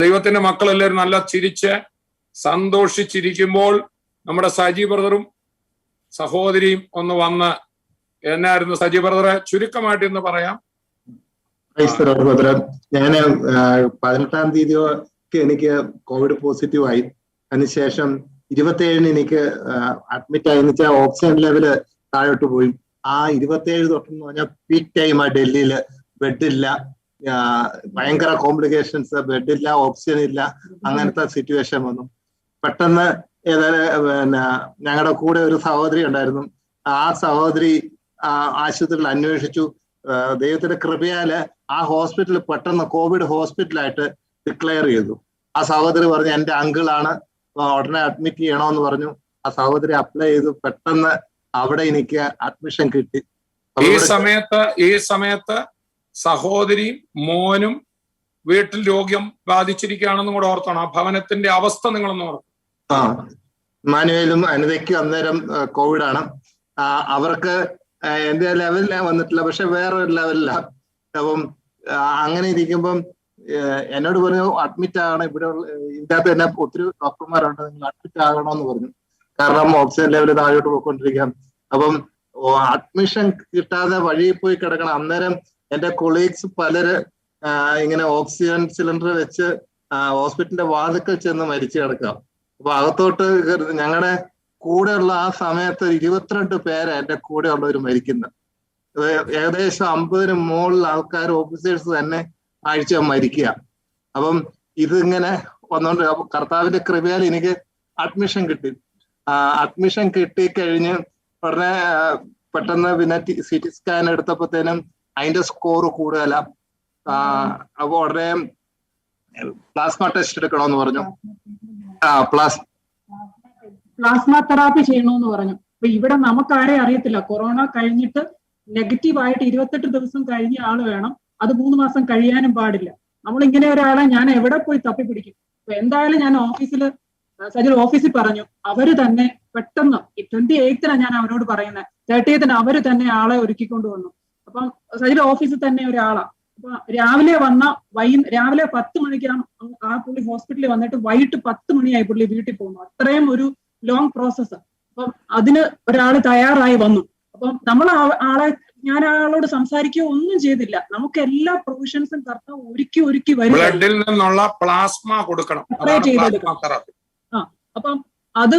ദൈവത്തിന്റെ മക്കളെല്ലാവരും നല്ല ചിരിച്ച് സന്തോഷിച്ചിരിക്കുമ്പോൾ നമ്മുടെ സജി ബ്രദറും സഹോദരിയും ഒന്ന് വന്ന് എന്നായിരുന്നു സജി ബ്രദറെ ചുരുക്കമായിട്ട് ഇന്ന് പറയാം. ഞാൻ 18-ാം തീയതി എനിക്ക് കോവിഡ് പോസിറ്റീവ് ആയി. അതിനുശേഷം 27-ന് എനിക്ക് അഡ്മിറ്റ് ആയി വെച്ചാൽ ഓക്സിജൻ ലെവല് താഴോട്ട് പോയി. ആ 27 തൊട്ടെന്ന് പറഞ്ഞാൽ പീക്ക് ടൈം ആ ഡൽഹിയിൽ. ബെഡില്ല, ഭയങ്കര കോംപ്ലിക്കേഷൻസ്, ബെഡില്ല, ഓക്സിജൻ ഇല്ല, അങ്ങനത്തെ സിറ്റുവേഷൻ വന്നു. പെട്ടെന്ന് പിന്നെ ഞങ്ങളുടെ കൂടെ ഒരു സഹോദരി ഉണ്ടായിരുന്നു. ആ സഹോദരി ആശുപത്രിയിൽ അന്വേഷിച്ചു. ദൈവത്തിന്റെ കൃപയാല് ആ ഹോസ്പിറ്റൽ പെട്ടെന്ന് കോവിഡ് ഹോസ്പിറ്റലായിട്ട് ഡിക്ലെയർ ചെയ്തു. ആ സഹോദരി പറഞ്ഞു എന്റെ അങ്കിളാണ്, ഉടനെ അഡ്മിറ്റ് ചെയ്യണമെന്ന് പറഞ്ഞു. ആ സഹോദരി അപ്ലൈ ചെയ്തു. പെട്ടെന്ന് അവിടെ എനിക്ക് അഡ്മിഷൻ കിട്ടി. ഈ സമയത്ത് സഹോദരിയും മോനും വീട്ടിൽ രോഗ്യം ബാധിച്ചിരിക്കുകയാണെന്നും കൂടെ ഓർത്തണം. ആ ഭവനത്തിന്റെ അവസ്ഥ നിങ്ങളൊന്ന് ഓർക്കണം. മാനുവേലും അനിതയ്ക്കും അന്നേരം കോവിഡാണ്. അവർക്ക് എന്റെ ലെവലിൽ വന്നിട്ടില്ല, പക്ഷെ വേറൊരു ലെവലിലാണ്. അപ്പം അങ്ങനെ ഇരിക്കുമ്പം എന്നോട് പറഞ്ഞു അഡ്മിറ്റ് ആകണം, ഇവിടെ ഇതിനകത്ത് തന്നെ ഒത്തിരി ഡോക്ടർമാരുണ്ട്, നിങ്ങൾ അഡ്മിറ്റ് ആകണമെന്ന് പറഞ്ഞു. കാരണം ഓക്സിജൻ ലെവൽ താഴോട്ട് പോയിക്കൊണ്ടിരിക്കാം. അപ്പം അഡ്മിഷൻ കിട്ടാതെ വഴിയിൽ പോയി കിടക്കണം. അന്നേരം എന്റെ കൊളീഗ്സ് പലര് ഇങ്ങനെ ഓക്സിജൻ സിലിണ്ടർ വെച്ച് ഹോസ്പിറ്റലിന്റെ വാതിക്കൽ ചെന്ന് മരിച്ചു കിടക്കാം. അപ്പൊ അകത്തോട്ട് ഞങ്ങളുടെ കൂടെയുള്ള ആ സമയത്ത് 22 പേര് എന്റെ കൂടെ ഉള്ളവർ മരിക്കുന്നത്. ഏകദേശം 50-ന് മുകളിൽ ആൾക്കാർ ഓഫീസേഴ്സ് തന്നെ ആഴ്ച മരിക്കുക. അപ്പം ഇതിങ്ങനെ വന്നോണ്ട് കർത്താവിന്റെ കൃപയാൽ എനിക്ക് അഡ്മിഷൻ കിട്ടി. അഡ്മിഷൻ കിട്ടിക്കഴിഞ്ഞ് ഉടനെ പെട്ടെന്ന് പിന്നെ CT സ്കാൻ എടുത്തപ്പോഴത്തേനും അതിന്റെ സ്കോർ കൂടുതല. അപ്പൊ ഉടനെ പ്ലാസ്മ ടെസ്റ്റ് എടുക്കണമെന്ന് പറഞ്ഞു. പ്ലാസ്മ തെറാപ്പി ചെയ്യണമെന്ന് പറഞ്ഞു. അപ്പൊ ഇവിടെ നമുക്കാരെ അറിയത്തില്ല, കൊറോണ കഴിഞ്ഞിട്ട് നെഗറ്റീവായിട്ട് 28 ദിവസം കഴിഞ്ഞ ആള് വേണം. അത് 3 മാസം കഴിയാനും പാടില്ല. നമ്മളിങ്ങനെ ഒരാളെ ഞാൻ എവിടെ പോയി തപ്പിപ്പിടിക്കും? അപ്പൊ എന്തായാലും ഞാൻ സജിൽ ഓഫീസിൽ പറഞ്ഞു. അവര് തന്നെ പെട്ടെന്ന് 28-നാണ് ഞാൻ അവരോട് പറയുന്നത്, 30-ന് അവര് തന്നെ ആളെ ഒരുക്കിക്കൊണ്ട് വന്നു. അപ്പം സജിൽ ഓഫീസിൽ തന്നെ ഒരാളാ. അപ്പൊ രാവിലെ രാവിലെ 10 മണിക്കാണ് ആ പുള്ളി ഹോസ്പിറ്റലിൽ വന്നിട്ട് വൈകിട്ട് 10 മണിയായി പുള്ളി വീട്ടിൽ പോകുന്നു. അത്രയും ഒരു ലോങ് പ്രോസസ്സ്. അപ്പം അതിന് ഒരാൾ തയ്യാറായി വന്നു. അപ്പം നമ്മൾ ഞാൻ ആളോട് സംസാരിക്കുകയോ ഒന്നും ചെയ്തില്ല. നമുക്ക് എല്ലാ പ്രൊവിഷൻസും കർത്താവ് ഒരുക്കി വരും. ബ്ലഡിൽ നിന്നുള്ള പ്ലാസ്മ കൊടുക്കണം. അപ്പം അത്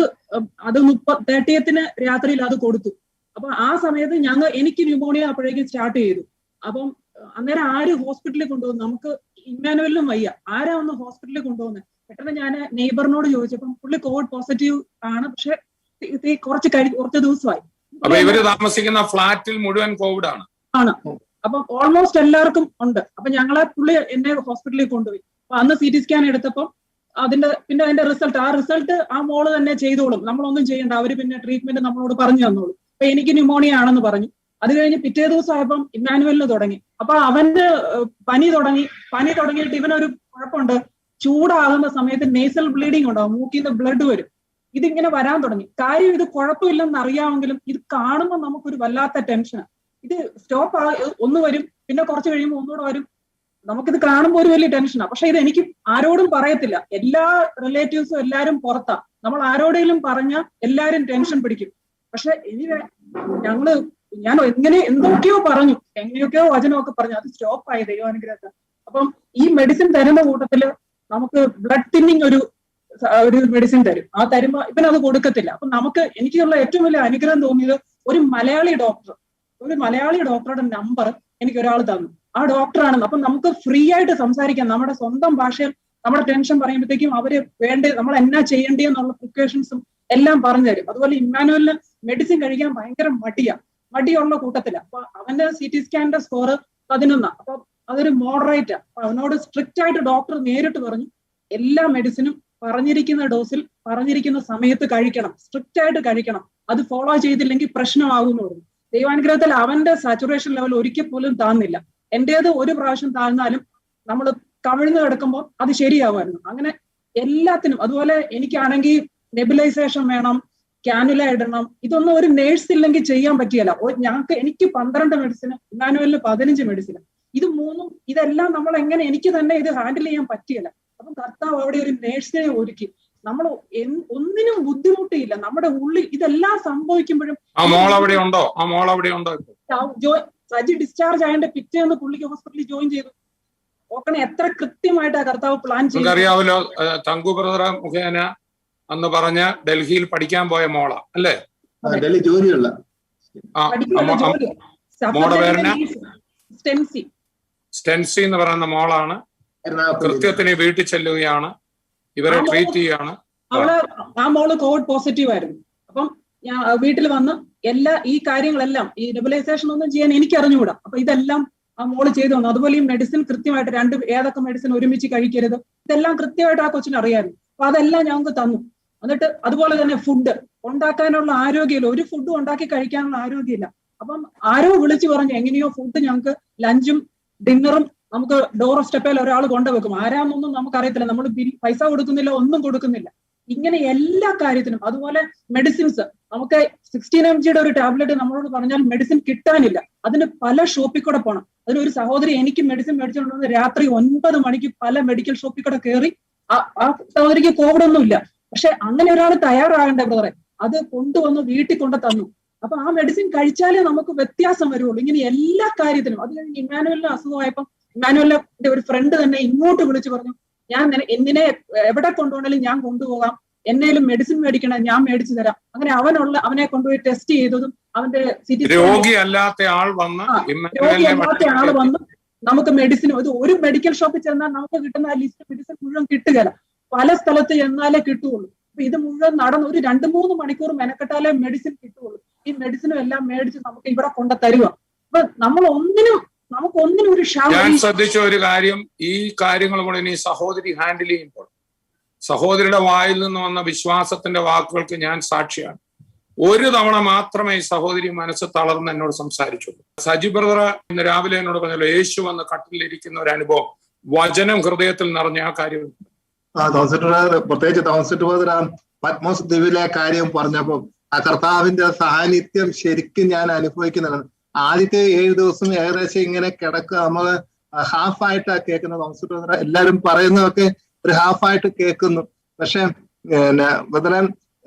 30-ന് രാത്രിയിൽ അത് കൊടുത്തു. അപ്പൊ ആ സമയത്ത് എനിക്ക് ന്യൂമോണിയ അപ്പോഴേക്കും സ്റ്റാർട്ട് ചെയ്തു. അപ്പം അന്നേരം ആര് ഹോസ്പിറ്റലിൽ കൊണ്ടുപോകുന്നു? നമുക്ക് ഇമ്മാനുവലിനും വയ്യ. ആരാ ഒന്ന് ഹോസ്പിറ്റലിൽ കൊണ്ടുപോകുന്നത്? പെട്ടെന്ന് ഞാൻ നെയ്ബറിനോട് ചോദിച്ചപ്പം പുള്ളി കോവിഡ് പോസിറ്റീവ് ആണ്, പക്ഷെ കുറച്ച് ദിവസമായി. ഇവര് താമസിക്കുന്ന ഫ്ലാറ്റിൽ മുഴുവൻ കോവിഡ് ആണ്. അപ്പം ഓൾമോസ്റ്റ് എല്ലാവർക്കും ഉണ്ട്. അപ്പൊ പുള്ളി എന്നെ ഹോസ്പിറ്റലിൽ കൊണ്ടുപോയി. അപ്പൊ അന്ന് CT സ്കാൻ എടുത്തപ്പം അതിന്റെ റിസൾട്ട് ആ മോള് തന്നെ ചെയ്തോളും, നമ്മളൊന്നും ചെയ്യണ്ട, അവര് പിന്നെ ട്രീറ്റ്മെന്റ് നമ്മളോട് പറഞ്ഞു തന്നോളും. അപ്പൊ എനിക്ക് ന്യൂമോണിയ ആണെന്ന് പറഞ്ഞു. അത് കഴിഞ്ഞ് പിറ്റേ ദിവസം ആയപ്പം ഇമ്മാനുവലിന് തുടങ്ങി. അപ്പൊ അവന്റെ പനി തുടങ്ങിയിട്ട് ഇവനൊരു കുഴപ്പമുണ്ട്, ചൂടാകുന്ന സമയത്ത് നേസൽ ബ്ലീഡിങ് ഉണ്ടാവും, മൂക്കിൽ നിന്ന് ബ്ലഡ് വരും. ഇതിങ്ങനെ വരാൻ തുടങ്ങി. കാര്യം ഇത് കുഴപ്പമില്ലെന്ന് അറിയാമെങ്കിലും ഇത് കാണുമ്പോൾ നമുക്കൊരു വല്ലാത്ത ടെൻഷനാണ്. ഇത് ഒന്ന് വരും, പിന്നെ കുറച്ച് കഴിയുമ്പോൾ ഒന്നുകൂടെ വരും. നമുക്കിത് കാണുമ്പോൾ ഒരു വലിയ ടെൻഷനാണ്. പക്ഷെ ഇത് എനിക്ക് ആരോടും പറയത്തില്ല. എല്ലാ റിലേറ്റീവ്സും എല്ലാരും പുറത്താ. നമ്മൾ ആരോടെങ്കിലും പറഞ്ഞാൽ എല്ലാരും ടെൻഷൻ പിടിക്കും. പക്ഷെ ഞാൻ എന്തൊക്കെയോ പറഞ്ഞു, എങ്ങനെയൊക്കെയോ വചനമൊക്കെ പറഞ്ഞു. അത് സ്റ്റോപ്പായി ദൈവാനുഗ്രഹത്തിൽ. അപ്പം ഈ മെഡിസിൻ തരുന്ന കൂട്ടത്തില് നമുക്ക് ബ്ലഡ് തിന്നിങ് ഒരു മെഡിസിൻ തരും. ആ തരുമ്പോ ഇവനത് കൊടുക്കത്തില്ല. അപ്പൊ എനിക്കുള്ള ഏറ്റവും വലിയ അനുഗ്രഹം തോന്നിയത് ഒരു മലയാളി ഡോക്ടറുടെ നമ്പർ എനിക്ക് ഒരാൾ തന്നു. ആ ഡോക്ടറാണെന്ന്. അപ്പൊ നമുക്ക് ഫ്രീ ആയിട്ട് സംസാരിക്കാം നമ്മുടെ സ്വന്തം ഭാഷയിൽ. നമ്മുടെ ടെൻഷൻ പറയുമ്പോഴത്തേക്കും അവര് നമ്മൾ എന്നാ ചെയ്യേണ്ടിയെന്നുള്ള പ്രിക്കോഷൻസും എല്ലാം പറഞ്ഞു തരും. അതുപോലെ ഇമ്മാനുവലിന് മെഡിസിൻ കഴിക്കാൻ ഭയങ്കര മടിയുള്ള കൂട്ടത്തില. അപ്പൊ അവന്റെ CT സ്കാനിന്റെ സ്കോർ 11. അപ്പൊ അതൊരു മോഡറേറ്റാ. അപ്പൊ അവനോട് സ്ട്രിക്റ്റ് ആയിട്ട് ഡോക്ടർ നേരിട്ട് പറഞ്ഞു, എല്ലാ മെഡിസിനും പറഞ്ഞിരിക്കുന്ന ഡോസിൽ പറഞ്ഞിരിക്കുന്ന സമയത്ത് കഴിക്കണം, സ്ട്രിക്റ്റ് ആയിട്ട് കഴിക്കണം. അത് ഫോളോ ചെയ്തില്ലെങ്കിൽ പ്രശ്നമാകുമെന്ന് പറഞ്ഞു. ദൈവാനുഗ്രഹത്തിൽ അവന്റെ സാച്ചുറേഷൻ ലെവൽ ഒരിക്കൽ പോലും താഴ്ന്നില്ല. എന്റേത് ഒരു പ്രാവശ്യം താഴ്ന്നാലും നമ്മൾ കവിഴ്ന്ന് കിടക്കുമ്പോൾ അത് ശരിയാവുമായിരുന്നു. അങ്ങനെ എല്ലാത്തിനും. അതുപോലെ എനിക്കാണെങ്കിൽ നെബുലൈസേഷൻ വേണം, കാനുല ഇടണം. ഇതൊന്നും ഒരു നേഴ്സ് ഇല്ലെങ്കിൽ ചെയ്യാൻ പറ്റിയല്ല. എനിക്ക് 12 മെഡിസിന്, ഇമ്മാനുവലിന് 15 മെഡിസിന്. ഇതെല്ലാം നമ്മൾ എങ്ങനെ എനിക്ക് തന്നെ ഇത് ഹാൻഡിൽ ചെയ്യാൻ പറ്റിയല്ല. അപ്പം കർത്താവ് അവിടെ ഒരു നേഴ്സിനെ ഒരുക്കി. നമ്മൾ ഒന്നിനും ബുദ്ധിമുട്ടിയില്ല. നമ്മുടെ ഉള്ളിൽ ഇതെല്ലാം സംഭവിക്കുമ്പോഴും സജി ഡിസ്ചാർജ് ആയതിന്റെ പിറ്റേന്ന് പുള്ളിക്ക് ഹോസ്പിറ്റലിൽ ജോയിൻ ചെയ്തു. ഓക്കണേ എത്ര കൃത്യമായിട്ടാ കർത്താവ് പ്ലാൻ ചെയ്തു. അറിയാമല്ലോ, തങ്കു ബ്രദർ മുഖേന അന്ന് പറഞ്ഞ ഡൽഹിയിൽ പഠിക്കാൻ പോയ മോള അല്ലേ? ഡൽഹി ജോലിയുള്ള സ്റ്റെൻസി എന്ന് പറയുന്ന മോളാണ്. കൃത്യത്തിന് വീട്ടിൽ ചെല്ലുകയാണ്, ഇവരെ ട്രീറ്റ് ചെയ്യാണ്. ആ മോള് കോവിഡ് പോസിറ്റീവ് ആയിരുന്നു. അപ്പം ഞാൻ വീട്ടിൽ വന്ന് ഈ കാര്യങ്ങളെല്ലാം ഈ നെബുലൈസേഷൻ ഒന്നും ചെയ്യാൻ എനിക്ക് അറിഞ്ഞുകൂടാ. അപ്പൊ ഇതെല്ലാം ആ മോള് ചെയ്തു തന്നു. അതുപോലെ ഈ മെഡിസിൻ കൃത്യമായിട്ട് ഏതൊക്കെ മെഡിസിൻ ഒരുമിച്ച് കഴിക്കരുത്, ഇതെല്ലാം കൃത്യമായിട്ട് ആ കൊച്ചിന് അറിയായിരുന്നു. അപ്പൊ അതെല്ലാം ഞങ്ങൾക്ക് തന്നു. എന്നിട്ട് അതുപോലെ തന്നെ ഫുഡ് ഉണ്ടാക്കാനുള്ള ആരോഗ്യമില്ല, ഒരു ഫുഡും ഉണ്ടാക്കി കഴിക്കാനുള്ള ആരോഗ്യമില്ല. അപ്പം ആരോ വിളിച്ചു പറഞ്ഞു എങ്ങനെയോ ഫുഡ് ഞങ്ങൾക്ക് ലഞ്ചും ഡിന്നറും നമുക്ക് ഡോർ സ്റ്റെപ്പിൽ ഒരാൾ കൊണ്ടുവെക്കും. ആരാന്നൊന്നും നമുക്കറിയത്തില്ല, നമ്മൾ പൈസ കൊടുക്കുന്നില്ല, ഒന്നും കൊടുക്കുന്നില്ല. ഇങ്ങനെ എല്ലാ കാര്യത്തിനും. അതുപോലെ മെഡിസിൻസ്, നമുക്ക് 16 mg ഒരു ടാബ്ലറ്റ് നമ്മളോട് പറഞ്ഞാൽ മെഡിസിൻ കിട്ടാനില്ല. അതിന് പല ഷോപ്പിൽ കൂടെ പോകണം. അതിനൊരു സഹോദരി എനിക്ക് മെഡിസിൻ മേടിച്ചുകൊണ്ടുവന്ന് രാത്രി 9 മണിക്ക് പല മെഡിക്കൽ ഷോപ്പിൽ കൂടെ കയറി. ആ സഹോദരിക്ക് കോവിഡ് ഒന്നുമില്ല, പക്ഷെ അങ്ങനെ ഒരാൾ തയ്യാറാകേണ്ട ബ്രദറെ. അത് കൊണ്ടുവന്ന് വീട്ടിൽ കൊണ്ട് തന്നു. അപ്പൊ ആ മെഡിസിൻ കഴിച്ചാലേ നമുക്ക് വ്യത്യാസം വരുള്ളൂ. ഇങ്ങനെ എല്ലാ കാര്യത്തിനും. അത് കഴിഞ്ഞ് ഇമ്മാനുവലിന് അസുഖമായപ്പം ഇമ്മാനുവലിന്റെ ഒരു ഫ്രണ്ട് തന്നെ ഇങ്ങോട്ട് വിളിച്ചു പറഞ്ഞു, ഞാൻ എന്തിനെ എവിടെ കൊണ്ടുപോകണമെങ്കിലും ഞാൻ കൊണ്ടുപോകാം, എന്നേലും മെഡിസിൻ മേടിക്കണം, ഞാൻ മേടിച്ചു തരാം. അങ്ങനെ അവനെ കൊണ്ടുപോയി ടെസ്റ്റ് ചെയ്തതും അവന്റെ രോഗിയല്ലാത്ത ആൾ വന്ന് നമുക്ക് മെഡിസിൻ ഒരു മെഡിക്കൽ ഷോപ്പിൽ ചെന്നാൽ നമുക്ക് കിട്ടുന്ന ലിസ്റ്റ് മെഡിസിൻ മുഴുവൻ കിട്ടുകയില്ല. പല സ്ഥലത്ത് ചെന്നാലേ കിട്ടുകയുള്ളൂ. അപ്പൊ ഇത് മുഴുവൻ നടന്ന് ഒരു 2-3 മണിക്കൂർ മെനക്കെട്ടാലേ മെഡിസിൻ കിട്ടുകയുള്ളൂ. ഈ മെഡിസിനും എല്ലാം മേടിച്ച് നമുക്ക് ഇവിടെ കൊണ്ട് തരുക. അപ്പൊ നമുക്കൊന്നിനും ഒരു ഞാൻ ശ്രദ്ധിച്ച ഒരു കാര്യം, ഈ കാര്യങ്ങൾ കൂടെ ഇനി സഹോദരി ഹാൻഡിൽ ചെയ്യുമ്പോൾ സഹോദരിയുടെ വായിൽ നിന്ന് വന്ന വിശ്വാസത്തിന്റെ വാക്കുകൾക്ക് ഞാൻ സാക്ഷിയാണ്. ഒരു തവണ മാത്രമേ ഈ സഹോദരി മനസ്സ് തളർന്ന് എന്നോട് സംസാരിച്ചുള്ളൂ. സജി ബ്രദർ ഇന്ന് രാവിലെ എന്നോട് പറഞ്ഞല്ലോ, യേശു വന്ന് കട്ടിലിരിക്കുന്ന ഒരു അനുഭവം, വചനം ഹൃദയത്തിൽ നിറഞ്ഞ ആ കാര്യം. പ്രത്യേകിച്ച് പത്മോസ് ദ്വീപിലെ കാര്യം പറഞ്ഞപ്പോ ആ കർത്താവിന്റെ സാന്നിധ്യം ശരിക്കും ഞാൻ അനുഭവിക്കുന്നുണ്ട്. ആദ്യത്തെ 7 ദിവസം ഏകദേശം ഇങ്ങനെ കിടക്കുക, നമ്മള് ഹാഫായിട്ടാ കേൾക്കുന്നത്. എല്ലാരും പറയുന്നതൊക്കെ ഒരു ഹാഫായിട്ട് കേൾക്കുന്നു. പക്ഷെ ബദലൻ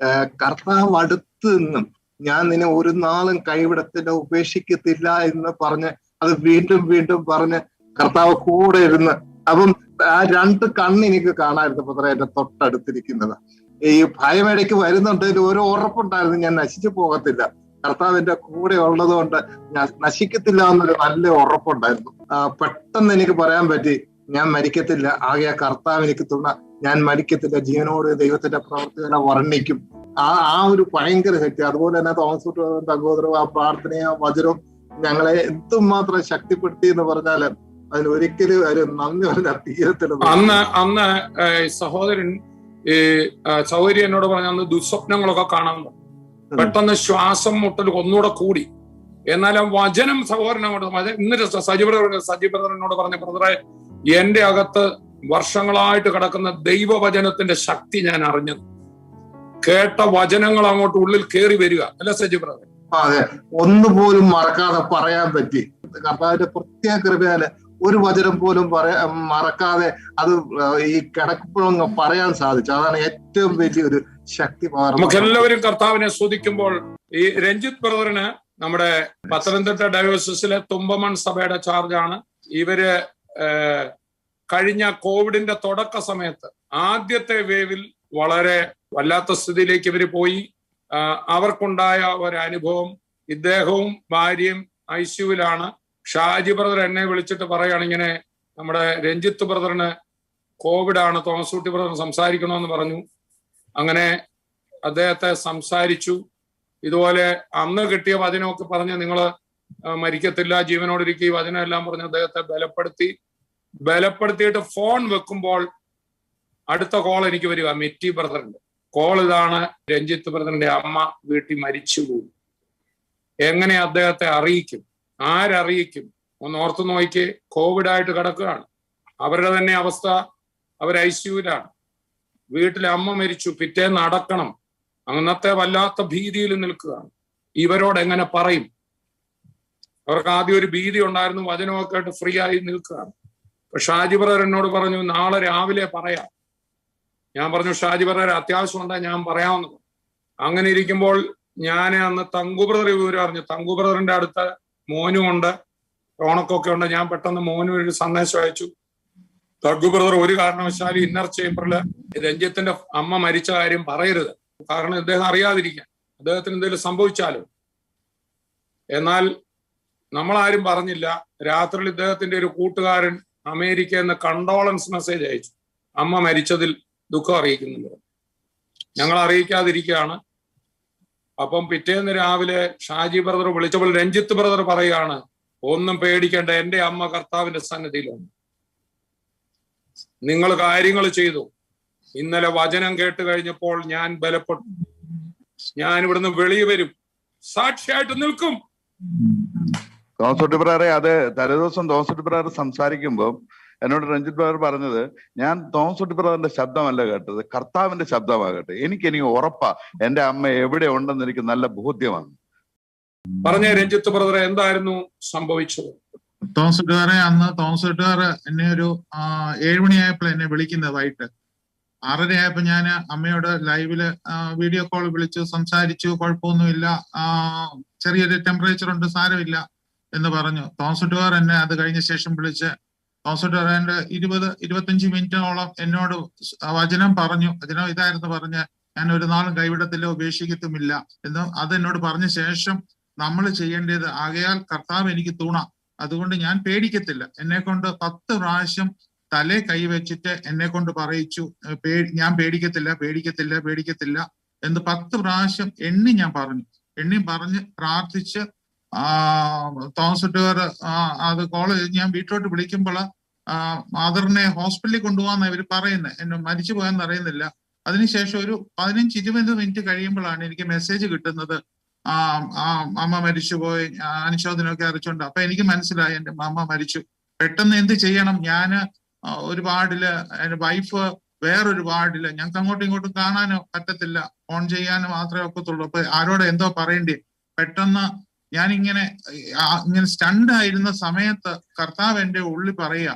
കർത്താവ് അടുത്ത് നിന്നും ഞാൻ നിന്നെ ഒരു നാളും കൈവിടത്തില്ല, ഉപേക്ഷിക്കത്തില്ല എന്ന് പറഞ്ഞ് അത് വീണ്ടും വീണ്ടും പറഞ്ഞ് കർത്താവ് കൂടെ ഇരുന്ന്. അപ്പം ആ 2 കണ്ണ് എനിക്ക് കാണാമായിരുന്നു ബദറെ, എന്റെ തൊട്ടടുത്തിരിക്കുന്നത്. ഈ ഭയമിടയ്ക്ക് വരുന്നുണ്ടെങ്കിൽ ഒരു ഉറപ്പുണ്ടായിരുന്നു, ഞാൻ നശിച്ചു പോകത്തില്ല, കർത്താവിന്റെ കൂടെ ഉള്ളത് കൊണ്ട് ഞാൻ നശിക്കത്തില്ല എന്നൊരു നല്ല ഉറപ്പുണ്ടായിരുന്നു. പെട്ടെന്ന് എനിക്ക് പറയാൻ പറ്റി, ഞാൻ മരിക്കത്തില്ല, ആകെ കർത്താവ് എനിക്ക് തുണ, ഞാൻ മരിക്കത്തില്ല, ജീവനോട് ദൈവത്തിന്റെ പ്രവർത്തികളെ വർണ്ണിക്കും. ആ ഒരു ഭയങ്കര ശക്തി. അതുപോലെ തന്നെ തോമസ് തങ്കോദരവും ആ പ്രാർത്ഥനയും ആ വചനവും ഞങ്ങളെ എന്തുമാത്രം ശക്തിപ്പെടുത്തി എന്ന് പറഞ്ഞാല് അതിനൊരിക്കലും ഒരു നന്ദി പറഞ്ഞ തീരത്തില്ല. അന്ന് സഹോദരൻ എന്നോട് പറഞ്ഞ അന്ന് ദുസ്വപ്നങ്ങളൊക്കെ കാണാൻ പെട്ടെന്ന് ശ്വാസം മുട്ടൽ ഒന്നുകൂടെ കൂടി. എന്നാലും വചനം സഹോദരനോട് ഇന്ന് സജി ബ്രദറിനോട് പറഞ്ഞ ബ്രദറെ, എന്റെ അകത്ത് വർഷങ്ങളായിട്ട് കിടക്കുന്ന ദൈവവചനത്തിന്റെ ശക്തി ഞാൻ അറിഞ്ഞത്, കേട്ട വചനങ്ങൾ അങ്ങോട്ട് ഉള്ളിൽ കയറി വരിക അല്ല സജി ബ്രദർ? അതെ, ഒന്നുപോലും മറക്കാതെ പറയാൻ പറ്റി. കർത്താവിന്റെ പ്രത്യേക കൃപയാല് ഒരു വചനം പോലും മറക്കാതെ അത് ഈ കിടക്കുമ്പോഴൊന്ന് പറയാൻ സാധിച്ചു. അതാണ് ഏറ്റവും വലിയൊരു ശക്തി. നമുക്ക് എല്ലാവരും കർത്താവിനെ സ്തുതിക്കുമ്പോൾ ഈ രഞ്ജിത്ത് ബ്രദറിന് നമ്മുടെ പത്തനംതിട്ട ഡയോസിസിലെ തുമ്പമൺ സഭയുടെ ചാർജാണ്. ഇവര് കഴിഞ്ഞ കോവിഡിന്റെ തുടക്ക സമയത്ത് ആദ്യത്തെ വേവിൽ വളരെ വല്ലാത്ത സ്ഥിതിയിലേക്ക് ഇവര് പോയി. അവർക്കുണ്ടായ ഒരു അനുഭവം, ഇദ്ദേഹവും ഭാര്യയും ഐസിയുവിലാണ്. ഷാജി ബ്രദർ എന്നെ വിളിച്ചിട്ട് പറയുകയാണ്, ഇങ്ങനെ നമ്മുടെ രഞ്ജിത്ത് ബ്രദറിന് കോവിഡാണ്, തോമസൂട്ടി ബ്രദറിന് സംസാരിക്കണമെന്ന് പറഞ്ഞു. അങ്ങനെ അദ്ദേഹത്തെ സംസാരിച്ചു. ഇതുപോലെ അന്ന് കിട്ടിയ വചനമൊക്കെ പറഞ്ഞ് നിങ്ങൾ മരിക്കത്തില്ല, ജീവനോടിരിക്കുക, ഈ വചനം എല്ലാം പറഞ്ഞ് അദ്ദേഹത്തെ ബലപ്പെടുത്തിയിട്ട് ഫോൺ വെക്കുമ്പോൾ അടുത്ത കോൾ എനിക്ക് വരിക, മിറ്റി ബ്രദറിന്റെ കോൾ. ഇതാണ്, രഞ്ജിത്ത് ബ്രദറിന്റെ അമ്മ വീട്ടിൽ മരിച്ചുപോയി. എങ്ങനെ അദ്ദേഹത്തെ അറിയിക്കും? ആരറിയിക്കും? ഒന്ന് ഓർത്തു നോക്കിയേ. കോവിഡായിട്ട് കിടക്കുകയാണ്, അവരുടെ തന്നെ അവസ്ഥ, അവർ ഐസിയുവിലാണ്. വീട്ടിലെ അമ്മ മരിച്ചു, പിറ്റേന്ന് അടക്കണം. അന്നത്തെ വല്ലാത്ത ഭീതിയിൽ നിൽക്കുകയാണ്. ഇവരോട് എങ്ങനെ പറയും? അവർക്ക് ആദ്യം ഒരു ഭീതി ഉണ്ടായിരുന്നു, വചനമൊക്കെ ആയിട്ട് ഫ്രീ ആയി നിൽക്കുകയാണ്. ഷാജി ബ്രദർ എന്നോട് പറഞ്ഞു നാളെ രാവിലെ പറയാം. ഞാൻ പറഞ്ഞു ഷാജി ബ്രദർ അത്യാവശ്യം ഉണ്ടെങ്കിൽ ഞാൻ പറയാമെന്ന് പറഞ്ഞു. അങ്ങനെ ഇരിക്കുമ്പോൾ ഞാൻ അന്ന് തങ്കു ബ്രദർ വിവരം അറിഞ്ഞു. തങ്കു ബ്രദറിന്റെ അടുത്ത് മോനും ഉണ്ട്, റോണക്കൊക്കെ ഉണ്ട്. ഞാൻ പെട്ടെന്ന് മോനും ഒരു സന്ദേശം അയച്ചു, തങ്കു ബ്രദർ ഒരു കാരണവശാലും ഇന്നർ ചേംബറിൽ രഞ്ജിത്തിന്റെ അമ്മ മരിച്ച കാര്യം പറയരുത്, കാരണം ഇദ്ദേഹം അറിയാതിരിക്കാൻ, അദ്ദേഹത്തിന് എന്തെങ്കിലും സംഭവിച്ചാലോ. എന്നാൽ നമ്മളാരും പറഞ്ഞില്ല. രാത്രിയിൽ ഇദ്ദേഹത്തിന്റെ ഒരു കൂട്ടുകാരൻ അമേരിക്കയിൽ നിന്ന് കണ്ടോളൻസ് മെസ്സേജ് അയച്ചു, അമ്മ മരിച്ചതിൽ ദുഃഖം അറിയിക്കുന്നുണ്ട്. ഞങ്ങൾ അറിയിക്കാതിരിക്കുകയാണ്. അപ്പം പിറ്റേന്ന് രാവിലെ ഷാജി ബ്രദർ വിളിച്ചപ്പോൾ രഞ്ജിത്ത് ബ്രദർ പറയുകയാണ്, ഒന്നും പേടിക്കേണ്ട, എന്റെ അമ്മ കർത്താവിന്റെ സന്നിധിയിലുണ്ട്, നിങ്ങൾ കാര്യങ്ങൾ ചെയ്തു. ഇന്നലെ വചനം കേട്ട് കഴിഞ്ഞപ്പോൾ ഞാൻ ബലപ്പെട്ടു, ഞാൻ ഇവിടുന്ന് വെളിയിൽ വരും, സാക്ഷിയായിട്ട് നിൽക്കും. തോമസ് ബ്രദറെ, അത് തലേദിവസം തോമസ് ബ്രദർ സംസാരിക്കുമ്പോൾ എന്നോട് രഞ്ജിത്ത് ബ്രദർ പറഞ്ഞത്, ഞാൻ തോമസ് ബ്രദറിന്റെ ശബ്ദമല്ല കേട്ടത്, കർത്താവിന്റെ ശബ്ദമാകട്ടെ. എനിക്ക് ഉറപ്പാ എന്റെ അമ്മ എവിടെ ഉണ്ടെന്ന് എനിക്ക് നല്ല ബോധ്യമാണ്. പറഞ്ഞ രഞ്ജിത്ത് ബ്രദറെ, എന്തായിരുന്നു സംഭവിച്ചത്? തോമസ് ബ്രദറെ, അന്ന് തോമസ് ബ്രദർ എന്നെ ഒരു 7 മണിയായപ്പോൾ എന്നെ വിളിക്കുന്നത്, വൈകിട്ട് 6:30 ആയപ്പോ ഞാൻ അമ്മയോട് ലൈവില് വീഡിയോ കോൾ വിളിച്ചു സംസാരിച്ചു. കുഴപ്പമൊന്നുമില്ല, ചെറിയൊരു ടെമ്പറേച്ചർ ഉണ്ട്, സാരമില്ല എന്ന് പറഞ്ഞു. തോമസ് ബ്രദർ എന്നെ അത് കഴിഞ്ഞ ശേഷം വിളിച്ച് തോമസ് ബ്രദർ 20-25 മിനിറ്റോളം എന്നോട് വചനം പറഞ്ഞു. വചനം ഇതായിരുന്നു പറഞ്ഞ, ഞാൻ ഒരു നാളും കൈവിടത്തില്ല, ഉപേക്ഷിക്കത്തുമില്ല എന്ന്. അത് എന്നോട് പറഞ്ഞ ശേഷം നമ്മൾ ചെയ്യേണ്ടത്, ആകയാൽ കർത്താവ് എനിക്ക് തുണ, അതുകൊണ്ട് ഞാൻ പേടിക്കത്തില്ല. എന്നെ കൊണ്ട് 10 പ്രാവശ്യം തലേ കൈവച്ചിട്ട് എന്നെ കൊണ്ട് പറയിച്ചു, ഞാൻ പേടിക്കത്തില്ല പേടിക്കത്തില്ല പേടിക്കത്തില്ല എന്ന് 10 പ്രാവശ്യം ഞാൻ പറഞ്ഞ് പ്രാർത്ഥിച്ച് തോമസ് ബ്രദർ അത് ഞാൻ വീട്ടിലോട്ട് വിളിക്കുമ്പോൾ മദറിനെ ഹോസ്പിറ്റലിൽ കൊണ്ടുപോകാന്ന് ഇവർ പറയുന്നത്, എന്നെ മരിച്ചു പോയെന്ന് അറിയുന്നില്ല. അതിനുശേഷം ഒരു 15-20 മിനിറ്റ് കഴിയുമ്പോഴാണ് എനിക്ക് മെസ്സേജ് കിട്ടുന്നത്, അമ്മ മരിച്ചുപോയി, അനുശോചനമൊക്കെ അറിയിച്ചുകൊണ്ട്. അപ്പൊ എനിക്ക് മനസ്സിലായി എന്റെ അമ്മ മരിച്ചു. പെട്ടെന്ന് എന്ത് ചെയ്യണം? ഞാന് ഒരു വാർഡില്, എന്റെ വൈഫ് വേറൊരു വാർഡില്, ഞങ്ങൾക്ക് അങ്ങോട്ടും ഇങ്ങോട്ടും കാണാനോ പറ്റത്തില്ല, ഫോൺ ചെയ്യാനും മാത്രമേ ഒക്കത്തുള്ളൂ. അപ്പൊ ആരോട് എന്തോ പറയേണ്ടി. പെട്ടെന്ന് ഞാനിങ്ങനെ സ്റ്റണ്ട് ആയിരുന്ന സമയത്ത് കർത്താവ് എന്റെ ഉള്ളിൽ പറയുക,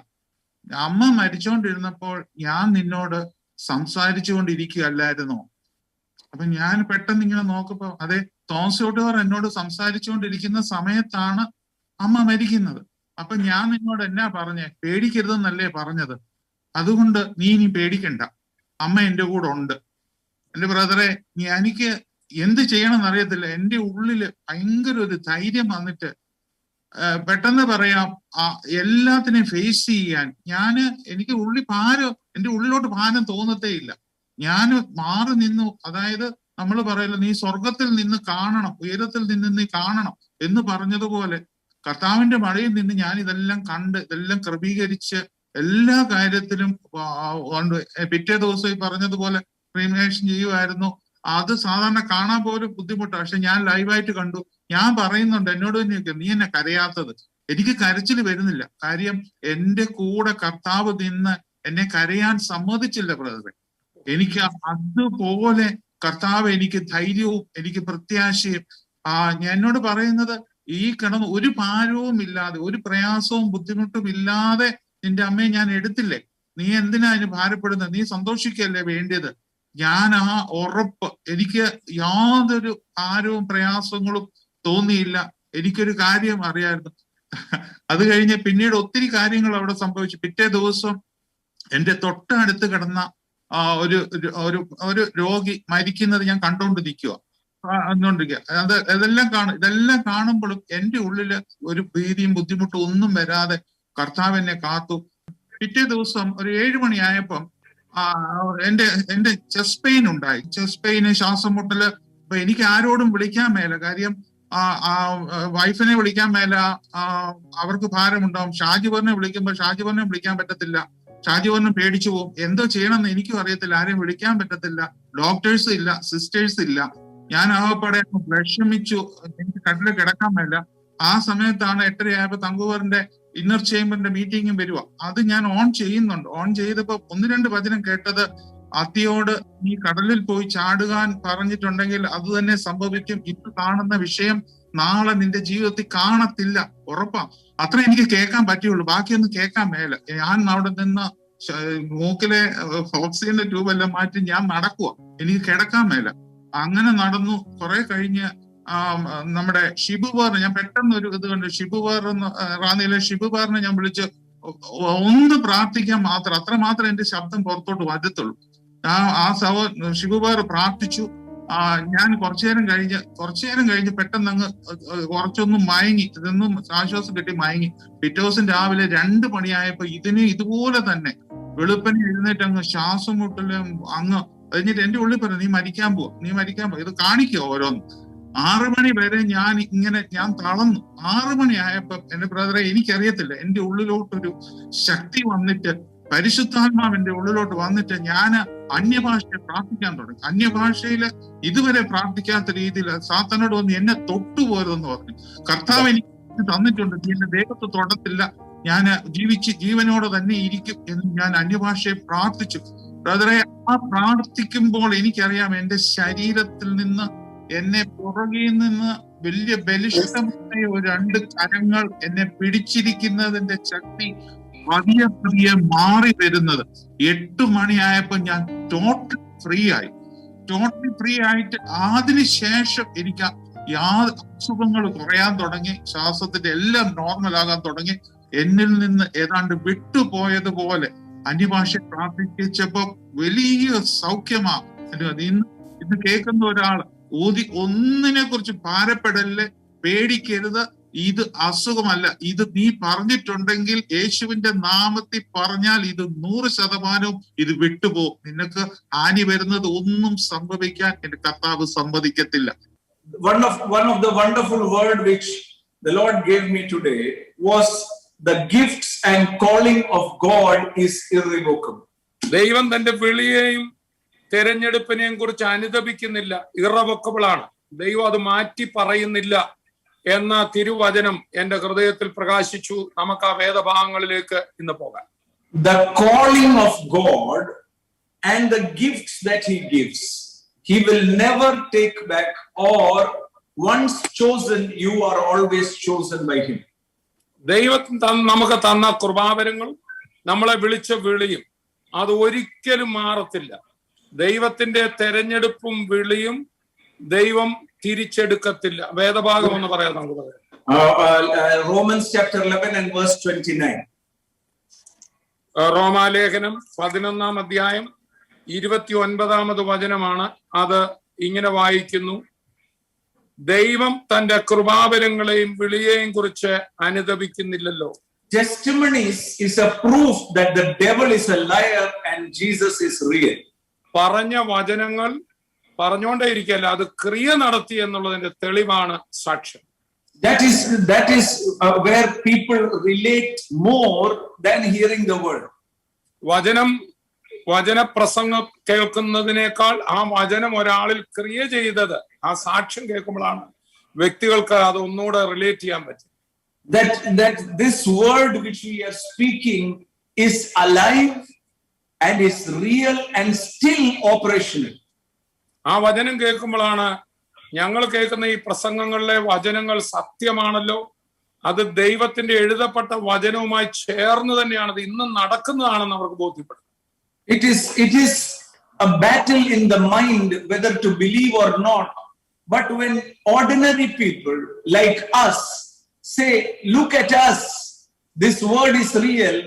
അമ്മ മരിച്ചുകൊണ്ടിരുന്നപ്പോൾ ഞാൻ നിന്നോട് സംസാരിച്ചു കൊണ്ടിരിക്കുകയല്ലായിരുന്നോ? അപ്പൊ ഞാൻ പെട്ടെന്ന് ഇങ്ങനെ നോക്കുമ്പോ, അതെ, തോമസ് ബ്രദർ എന്നോട് സംസാരിച്ചുകൊണ്ടിരിക്കുന്ന സമയത്താണ് അമ്മ മരിക്കുന്നത്. അപ്പൊ ഞാൻ നിന്നോട് എന്നാ പറഞ്ഞേ? പേടിക്കരുതെന്നല്ലേ പറഞ്ഞത്? അതുകൊണ്ട് നീ ഇനി പേടിക്കണ്ട, അമ്മ എന്റെ കൂടെ ഉണ്ട്. എന്റെ ബ്രദറെ, എനിക്ക് എന്ത് ചെയ്യണമെന്ന് അറിയത്തില്ല. എന്റെ ഉള്ളില് ഭയങ്കര ഒരു ധൈര്യം വന്നിട്ട് പെട്ടെന്ന് പറയാം, എല്ലാത്തിനെയും ഫേസ് ചെയ്യാൻ എനിക്ക് എന്റെ ഉള്ളിലോട്ട് ഭാരം തോന്നത്തേ ഇല്ല. ഞാൻ മാറി നിന്നു. അതായത് നമ്മൾ പറയല്ലോ, നീ സ്വർഗത്തിൽ നിന്ന് കാണണം, ഉയരത്തിൽ നിന്ന് നീ കാണണം എന്ന് പറഞ്ഞതുപോലെ കർത്താവിന്റെ മഴയിൽ നിന്ന് ഞാൻ ഇതെല്ലാം കണ്ട്, ഇതെല്ലാം ക്രമീകരിച്ച് എല്ലാ കാര്യത്തിലും പിറ്റേ ദിവസം ഈ പറഞ്ഞതുപോലെ ക്രീമേഷൻ ചെയ്യുമായിരുന്നു. അത് സാധാരണ കാണാൻ പോലും ബുദ്ധിമുട്ടാണ്. പക്ഷെ ഞാൻ ലൈവായിട്ട് കണ്ടു. ഞാൻ പറയുന്നുണ്ട്, എന്നോട് തന്നെയൊക്കെ, നീ എന്നെ കരയാത്തത്? എനിക്ക് കരച്ചിൽ വരുന്നില്ല. കാര്യം എന്റെ കൂടെ കർത്താവ് നിന്ന് എന്നെ കരയാൻ സമ്മതിച്ചില്ല ബ്രദറെ. എനിക്ക് അതുപോലെ കർത്താവ് എനിക്ക് ധൈര്യവും എനിക്ക് പ്രത്യാശയും എന്നോട് പറയുന്നത്, ഈ കിടന്ന് ഒരു ഭാരവും ഇല്ലാതെ, ഒരു പ്രയാസവും ബുദ്ധിമുട്ടും ഇല്ലാതെ നിന്റെ അമ്മയെ ഞാൻ എടുത്തില്ലേ, നീ എന്തിനാ അതിന് ഭാരപ്പെടുന്നത്? നീ സന്തോഷിക്കല്ലേ വേണ്ടിയത്? ഞാൻ ഉറപ്പ്, എനിക്ക് യാതൊരു ഭാരവും പ്രയാസങ്ങളും തോന്നിയില്ല. എനിക്കൊരു കാര്യം അറിയായിരുന്നു. അത് കഴിഞ്ഞ് പിന്നീട് ഒത്തിരി കാര്യങ്ങൾ അവിടെ സംഭവിച്ചു. പിറ്റേ ദിവസം എന്റെ തൊട്ടടുത്ത് കിടന്ന ഒരു രോഗി മരിക്കുന്നത് ഞാൻ കണ്ടുകൊണ്ട് നിൽക്കുക. ഇതെല്ലാം കാണുമ്പോഴും എന്റെ ഉള്ളില് ഒരു ഭീതിയും ബുദ്ധിമുട്ടും ഒന്നും വരാതെ കർത്താവ് എന്നെ കാത്തു. പിറ്റേ ദിവസം ഒരു 7 മണിയായപ്പം എന്റെ ചെസ്റ്റ് പെയിൻ ഉണ്ടായി. ചെസ്റ്റ് പെയിന്, ശ്വാസം മുട്ടല്. അപ്പൊ എനിക്ക് ആരോടും വിളിക്കാൻ മേല. കാര്യം വൈഫിനെ വിളിക്കാൻ മേല, അവർക്ക് ഭാരമുണ്ടാവും. ഷാജിബറിനെ വിളിക്കുമ്പോൾ ഷാജിബറിനെ വിളിക്കാൻ പറ്റത്തില്ല. ഷാജിബറിനെ പേടിച്ചു പോകും. എന്തോ ചെയ്യണമെന്ന് എനിക്കും അറിയത്തില്ല. ആരെയും വിളിക്കാൻ പറ്റത്തില്ല. ഡോക്ടേഴ്സ് ഇല്ല, സിസ്റ്റേഴ്സ് ഇല്ല. ഞാൻ ആകപ്പാടെ വിഷമിച്ചു. എനിക്ക് കട്ടില് കിടക്കാൻ മേല. ആ സമയത്താണ് 8:30 ആയപ്പോ തങ്കുവറിന്റെ ഇന്നർ ചേംബറിന്റെ മീറ്റിംഗും വരുക. അത് ഞാൻ ഓൺ ചെയ്യുന്നുണ്ട്. ഓൺ ചെയ്തപ്പോ 1-2 വചനം കേട്ടത്, അത്തിയോട് നീ കടലിൽ പോയി ചാടുവാൻ പറഞ്ഞിട്ടുണ്ടെങ്കിൽ അത് തന്നെ സംഭവിക്കും. ഇപ്പൊ കാണുന്ന വിഷയം നാളെ നിന്റെ ജീവിതത്തിൽ കാണത്തില്ല, ഉറപ്പാ. അത്ര എനിക്ക് കേൾക്കാൻ പറ്റുള്ളൂ, ബാക്കിയൊന്നും കേൾക്കാൻ മേല. ഞാൻ അവിടെ നിന്ന് മൂക്കിലെ ഓക്സിജന്റെ ട്യൂബെല്ലാം മാറ്റി ഞാൻ നടക്കുക, എനിക്ക് കിടക്കാൻ മേല. അങ്ങനെ നടന്നു. കുറെ കഴിഞ്ഞ് നമ്മുടെ ഷിബുബാറിന് ഞാൻ പെട്ടെന്ന് ഒരു ഇത് കണ്ടു. ഷിബുബാറിന് റാന്നിയിലെ ഷിബുബാറിനെ ഞാൻ വിളിച്ച് ഒന്ന് പ്രാർത്ഥിക്കാൻ മാത്രം, അത്ര മാത്രം എന്റെ ശബ്ദം പുറത്തോട്ട് വരത്തുള്ളൂ. ആ ഷിബുബാർ പ്രാർത്ഥിച്ചു. ഞാൻ കുറച്ചു നേരം കഴിഞ്ഞ് പെട്ടെന്ന് അങ്ങ് കുറച്ചൊന്നും മയങ്ങി, ഇതൊന്നും ആശ്വാസം കിട്ടി മയങ്ങി. പിറ്റേ ദിവസം രാവിലെ 2 മണിയായപ്പോ ഇതുപോലെ തന്നെ വെളുപ്പനെ എഴുന്നേറ്റ് അങ്ങ് ശ്വാസം മുട്ടലും അങ്ങ് കഴിഞ്ഞിട്ട് എന്റെ ഉള്ളിൽ പറഞ്ഞു, നീ മരിക്കാൻ പോവാ, ഇത് കാണിക്കോ ഓരോന്ന്. 6 മണി വരെ ഞാൻ തളർന്നു. 6 മണിയായപ്പോ എന്റെ ബ്രദറെ എനിക്കറിയത്തില്ല, എന്റെ ഉള്ളിലോട്ടൊരു ശക്തി വന്നിട്ട്, പരിശുദ്ധാത്മാവ് എന്റെ ഉള്ളിലോട്ട് വന്നിട്ട് ഞാൻ അന്യഭാഷയെ പ്രാർത്ഥിക്കാൻ തുടങ്ങി. അന്യഭാഷയില് ഇതുവരെ പ്രാർത്ഥിക്കാത്ത രീതിയിൽ സാത്താനോട് വന്ന് എന്നെ തൊട്ടുപോയതെന്ന് പറഞ്ഞു. കർത്താവ് എനിക്ക് തന്നിട്ടുണ്ട്, നീ എന്റെ ദേഹത്ത് തൊടത്തില്ല, ഞാൻ ജീവനോടെ തന്നെ ഇരിക്കും എന്ന് ഞാൻ അന്യഭാഷയെ പ്രാർത്ഥിച്ചു. ബ്രദറെ, ആ പ്രാർത്ഥിക്കുമ്പോൾ എനിക്കറിയാം എന്റെ ശരീരത്തിൽ നിന്ന്, എന്നെ പുറകിൽ നിന്ന് വലിയ ബലിഷ്ഠമായ 2 കരങ്ങൾ എന്നെ പിടിച്ചിരിക്കുന്നതിന്റെ ശക്തി പതിയെ മാറി വരുന്നത്. 8 മണിയായപ്പോ ഞാൻ ടോട്ടലി ഫ്രീ ആയിട്ട് അതിനുശേഷം എനിക്ക് അസുഖങ്ങൾ കുറയാൻ തുടങ്ങി, ശ്വാസത്തിന്റെ എല്ലാം നോർമൽ ആകാൻ തുടങ്ങി. എന്നിൽ നിന്ന് ഏതാണ്ട് വിട്ടുപോയതുപോലെ അന്യഭാഷ പ്രാർത്ഥിച്ചപ്പോ വലിയ സൗഖ്യമാ. ഇന്ന് കേൾക്കുന്ന ഒരാൾ ഒന്നിനെ കുറിച്ച് ഭാരപ്പെടല്, പേടിക്കരുത്. ഇത് അസുഖമല്ല, ഇത് നീ പറഞ്ഞിട്ടുണ്ടെങ്കിൽ യേശുവിന്റെ നാമത്തിൽ പറഞ്ഞാൽ ഇത് 100% ഇത് വിട്ടുപോകും. നിനക്ക് ഹാനി വരുന്നത് ഒന്നും സംഭവിക്കാൻ എന്റെ കർത്താവ് സമ്മതിക്കത്തില്ല. One of the wonderful word which the Lord gave me today was the gifts and calling of God is irrevocable. ദൈവം തന്റെ വിളിയെയും തെരഞ്ഞെടുപ്പിനെയും കുറിച്ച് അനുതപിക്കുന്നില്ല, ഇറവക്കബിൾ ആണ്. ദൈവം അത് മാറ്റി പറയുന്നില്ല എന്ന തിരുവചനം എന്റെ ഹൃദയത്തിൽ പ്രകാശിച്ചു. നമുക്ക് ആ വേദഭാഗങ്ങളിലേക്ക് ഇന്ന് പോകാം. The calling of God and the gifts that he gives, he will never take back, or once chosen, you are always chosen by him. ദൈവം നമുക്ക് തന്ന കൃപാവരങ്ങൾ, നമ്മളെ വിളിച്ച വിളിയും അത് ഒരിക്കലും മാറത്തില്ല. ദൈവത്തിന്റെ തെരഞ്ഞെടുപ്പും വിളിയും ദൈവം തിരിച്ചെടുക്കത്തില്ല. വേദഭാഗം എന്ന് പറയാം, നമുക്ക് പറയാം. Romans chapter 11 and verse 29. റോമാലേഖനം 11-ാം അധ്യായം 29-ാമത് വചനമാണ്. അത് ഇങ്ങനെ വായിക്കുന്നു: ദൈവം തന്റെ കൃപാവരങ്ങളെയും വിളിയെയും കുറിച്ച് അനുതപിക്കുന്നില്ലല്ലോ. Testimonies is a proof that the devil is a liar and Jesus is real. പറഞ്ഞ വചനങ്ങൾ പറഞ്ഞുകൊണ്ടേയിരിക്കല്ല, അത് ക്രിയ നടത്തി എന്നുള്ളതിന്റെ തെളിവാണ് സാക്ഷ്യം. That is where people relate more than hearing the word. വചനപ്രസംഗം കേൾക്കുന്നതിനേക്കാൾ ആ വചനം ഒരാളിൽ ക്രിയ ചെയ്തത്, ആ സാക്ഷ്യം കേൾക്കുമ്പോഴാണ് വ്യക്തികൾക്ക് അത് ഒന്നുകൂടെ റിലേറ്റ് ചെയ്യാൻ പറ്റും. That this word which we are speaking is alive and is real and still operational. ആ വചനം കേൾക്കുമ്പോഴാണ് ഞങ്ങൾ കേൾക്കുന്ന ഈ പ്രസംഗങ്ങളിലെ വചനങ്ങൾ സത്യമാണല്ലോ, അത് ദൈവത്തിന്റെ എഴുതപ്പെട്ട വചനവുമായി ചേർന്ന് തന്നെയാണ്, അത് ഇന്നും നടക്കുന്നതാണെന്ന് അവർക്ക് ബോധ്യപ്പെടും. It is a battle in the mind whether to believe or not. But when ordinary people like us say, look at us, this word is real,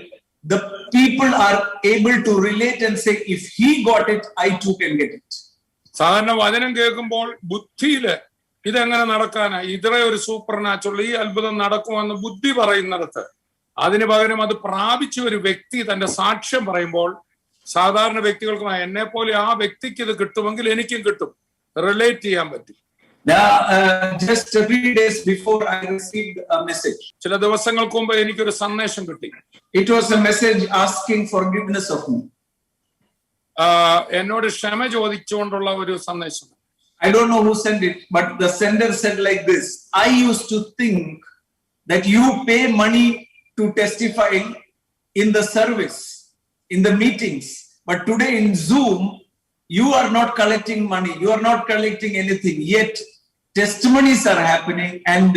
the people are able to relate and say, if he got it, I too can get it. സാധാരണ വചനം കേൾക്കുമ്പോൾ ബുദ്ധിയില് ഇതെങ്ങനെ നടക്കാനാ, ഇതേ ഒരു super natural, ഈ അത്ഭുതം നടക്കുമെന്ന് ബുദ്ധി പറയുന്നിടത്ത് അതിന് പകരം അത് പ്രാപിച്ച ഒരു വ്യക്തി തന്റെ സാക്ഷ്യം പറയുമ്പോൾ സാധാരണ വ്യക്തികൾക്ക് എന്നെ പോലെ ആ വ്യക്തിക്ക് ഇത് കിട്ടുമെങ്കിൽ എനിക്കും കിട്ടും, റിലേറ്റ് ചെയ്യാൻ പറ്റും. Just 3 days before I received a message. ചില ദിവസങ്ങൾക്ക് മുമ്പ് എനിക്കൊരു സന്ദേശം കിട്ടി. It was a message asking forgiveness of me. എന്നോട് ക്ഷമ ചോദിച്ചുകൊണ്ടുള്ള ഒരു സന്ദേശം. I don't know who sent it, but the sender said like this: I used to think that you pay money to testify in the service, in the meetings, but today in Zoom you are not collecting money, you are not collecting anything, yet testimonies are happening, and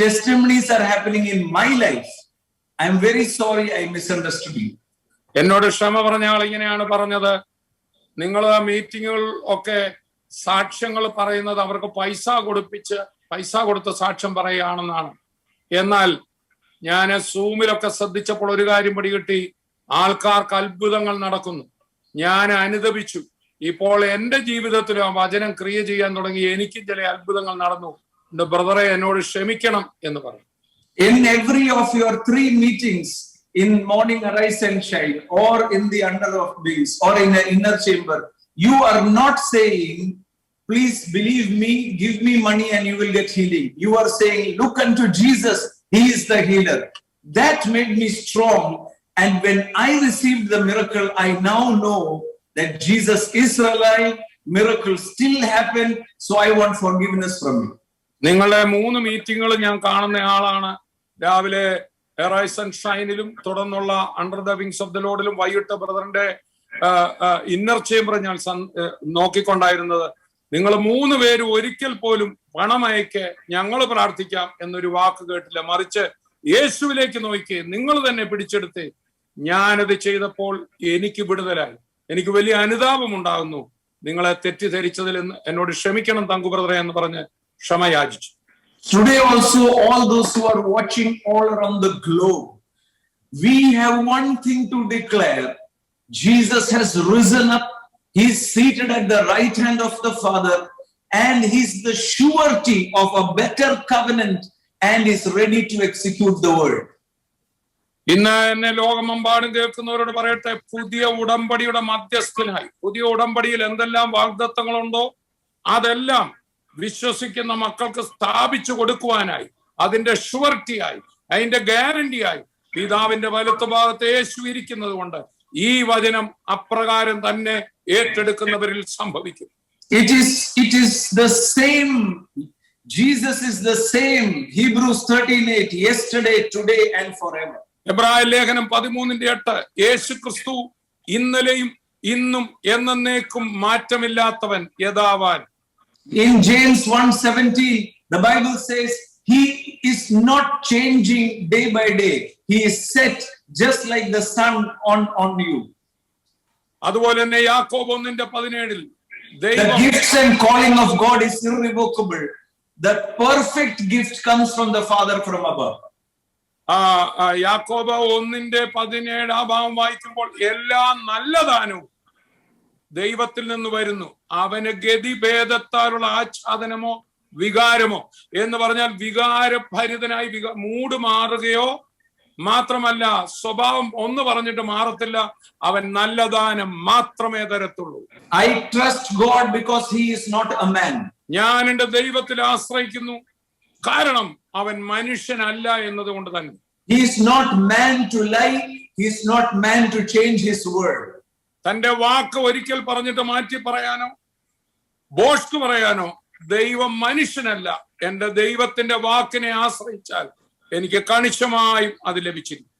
testimonies are happening in my life. I am very sorry I misunderstood you. എന്നോട് ക്ഷമ പറഞ്ഞ ആൾ ഇങ്ങനെയാണ് പറഞ്ഞത്, നിങ്ങൾ ആ മീറ്റിങ്ങുകൾ ഒക്കെ സാക്ഷ്യങ്ങൾ പറയുന്നത് അവർക്ക് പൈസ കൊടുത്ത് സാക്ഷ്യം പറയുകയാണെന്നാണ്. എന്നാൽ ഞാൻ സൂമിലൊക്കെ ശ്രദ്ധിച്ചപ്പോൾ ഒരു കാര്യം പിടികിട്ടി, ആൾക്കാർക്ക് അത്ഭുതങ്ങൾ നടക്കുന്നു. ഞാൻ അനുദപിച്ചു. ഇപ്പോൾ എന്റെ ജീവിതത്തിലും ആ വചനം ക്രിയ ചെയ്യാൻ തുടങ്ങി. എനിക്കും ചില അത്ഭുതങ്ങൾ നടന്നു. എന്റെ ബ്രദറെ എന്നോട് ക്ഷമിക്കണം എന്ന് പറഞ്ഞു. In every of your 3 meetings, in Morning Arise and Shine, or in the Under of Wings, or in an inner chamber, you are not saying, please believe me, give me money and you will get healing. You are saying, look unto Jesus, he is the healer. That made me strong. And when I received the miracle, I now know that Jesus is alive. Miracles still happen. So I want forgiveness from you. നിങ്ങളുടെ 3 മീറ്റിങ്ങുകൾ ഞാൻ കാണുന്ന ആളാണ്. രാവിലെ arise and ഷൈനിലും തുടർന്നുള്ള under the wings of the ലോർഡിലും വൈകിട്ട് ബ്രദറിന്റെ ഇന്നർ ചേംബർ ഞാൻ നോക്കിക്കൊണ്ടായിരുന്നത്. നിങ്ങൾ 3 പേരും ഒരിക്കൽ പോലും പണമയക്ക് ഞങ്ങൾ പ്രാർത്ഥിക്കാം എന്നൊരു വാക്ക് കേട്ടില്ല. മറിച്ച് യേശുവിലേക്ക് നോക്കി നിങ്ങൾ തന്നെ പിടിച്ചെടുത്ത് ഞാനത് ചെയ്തപ്പോൾ എനിക്ക് വിടുതലായി. എനിക്ക് വലിയ അനുതാപം ഉണ്ടാകുന്നു. നിങ്ങളെ തെറ്റിദ്ധരിച്ചതിൽ എന്നോട് ക്ഷമിക്കണം തങ്കു ബ്രദറെ എന്ന് പറഞ്ഞ് ക്ഷമ യാചിച്ചു. Today also, all those who are watching all around the globe, we have one thing to declare. Jesus has risen up. He's seated at the right hand of the Father, and he's the surety of a better covenant and is ready to execute the word. ഇന്ന് എന്നെ ലോകമെമ്പാടും കേൾക്കുന്നവരോട് പറയട്ടെ, പുതിയ ഉടമ്പടിയുടെ മധ്യസ്ഥനായി, പുതിയ ഉടമ്പടിയിൽ എന്തെല്ലാം വാഗ്ദത്തങ്ങളുണ്ടോ അതെല്ലാം വിശ്വസിക്കുന്ന മക്കൾക്ക് സ്ഥാപിച്ചു കൊടുക്കുവാനായി, അതിന്റെ ഷുവർട്ടിയായി, അതിന്റെ ഗ്യാരണ്ടിയായി പിതാവിന്റെ വലത്ത് ഭാഗത്ത് യേശു ഇരിക്കുന്നത് കൊണ്ട് ഈ വചനം അപ്രകാരം തന്നെ ഏറ്റെടുക്കുന്നവരിൽ സംഭവിക്കും. It is the same. Jesus is the same. Hebrews 13:8, yesterday, today and forever. എബ്രായ ലേഖനം 13:8, യേശു ക്രിസ്തു ഇന്നലെയും ഇന്നും എന്നേക്കും മാറ്റമില്ലാത്തവൻ യഥാവാൻ. In James 1:17, the Bible says he is not changing day by day. He is set just like the sun on you. അതുപോലെ തന്നെ യാക്കോബ് 1:17, The gifts and calling of God is irrevocable. The perfect gift comes from the Father from above. യാക്കോബ് 1:17 ആ ഭാഗം വായിക്കുമ്പോൾ എല്ലാ നല്ല ദാനവും ദൈവത്തിൽ നിന്ന് വരുന്നു, അവന് ഗതിഭേദത്താലുള്ള ആച്ഛാദനമോ വികാരമോ എന്ന് പറഞ്ഞാൽ വികാരഭരിതനായി മൂട് മാറുകയോ മാത്രമല്ല, സ്വഭാവം ഒന്ന് പറഞ്ഞിട്ട് മാറത്തില്ല, അവൻ നല്ല ദാനം മാത്രമേ തരത്തുള്ളൂ. I trust God because he is not a man. ഞാൻ എന്റെ ദൈവത്തിൽ ആശ്രയിക്കുന്നു, കാരണം അവൻ മനുഷ്യനല്ല എന്നതുകൊണ്ട് തന്നെ. He is not man to lie. He is not man to change his word. തന്റെ വാക്ക് ഒരിക്കൽ പറഞ്ഞിട്ട് മാറ്റി പറയാനോ ബോഷ്ക്ക് പറയാനോ ദൈവം മനുഷ്യനല്ല. എന്റെ ദൈവത്തിന്റെ വാക്കിനെ ആശ്രയിച്ചാൽ എനിക്ക് കണിശമായും അത് ലഭിച്ചിരിക്കും.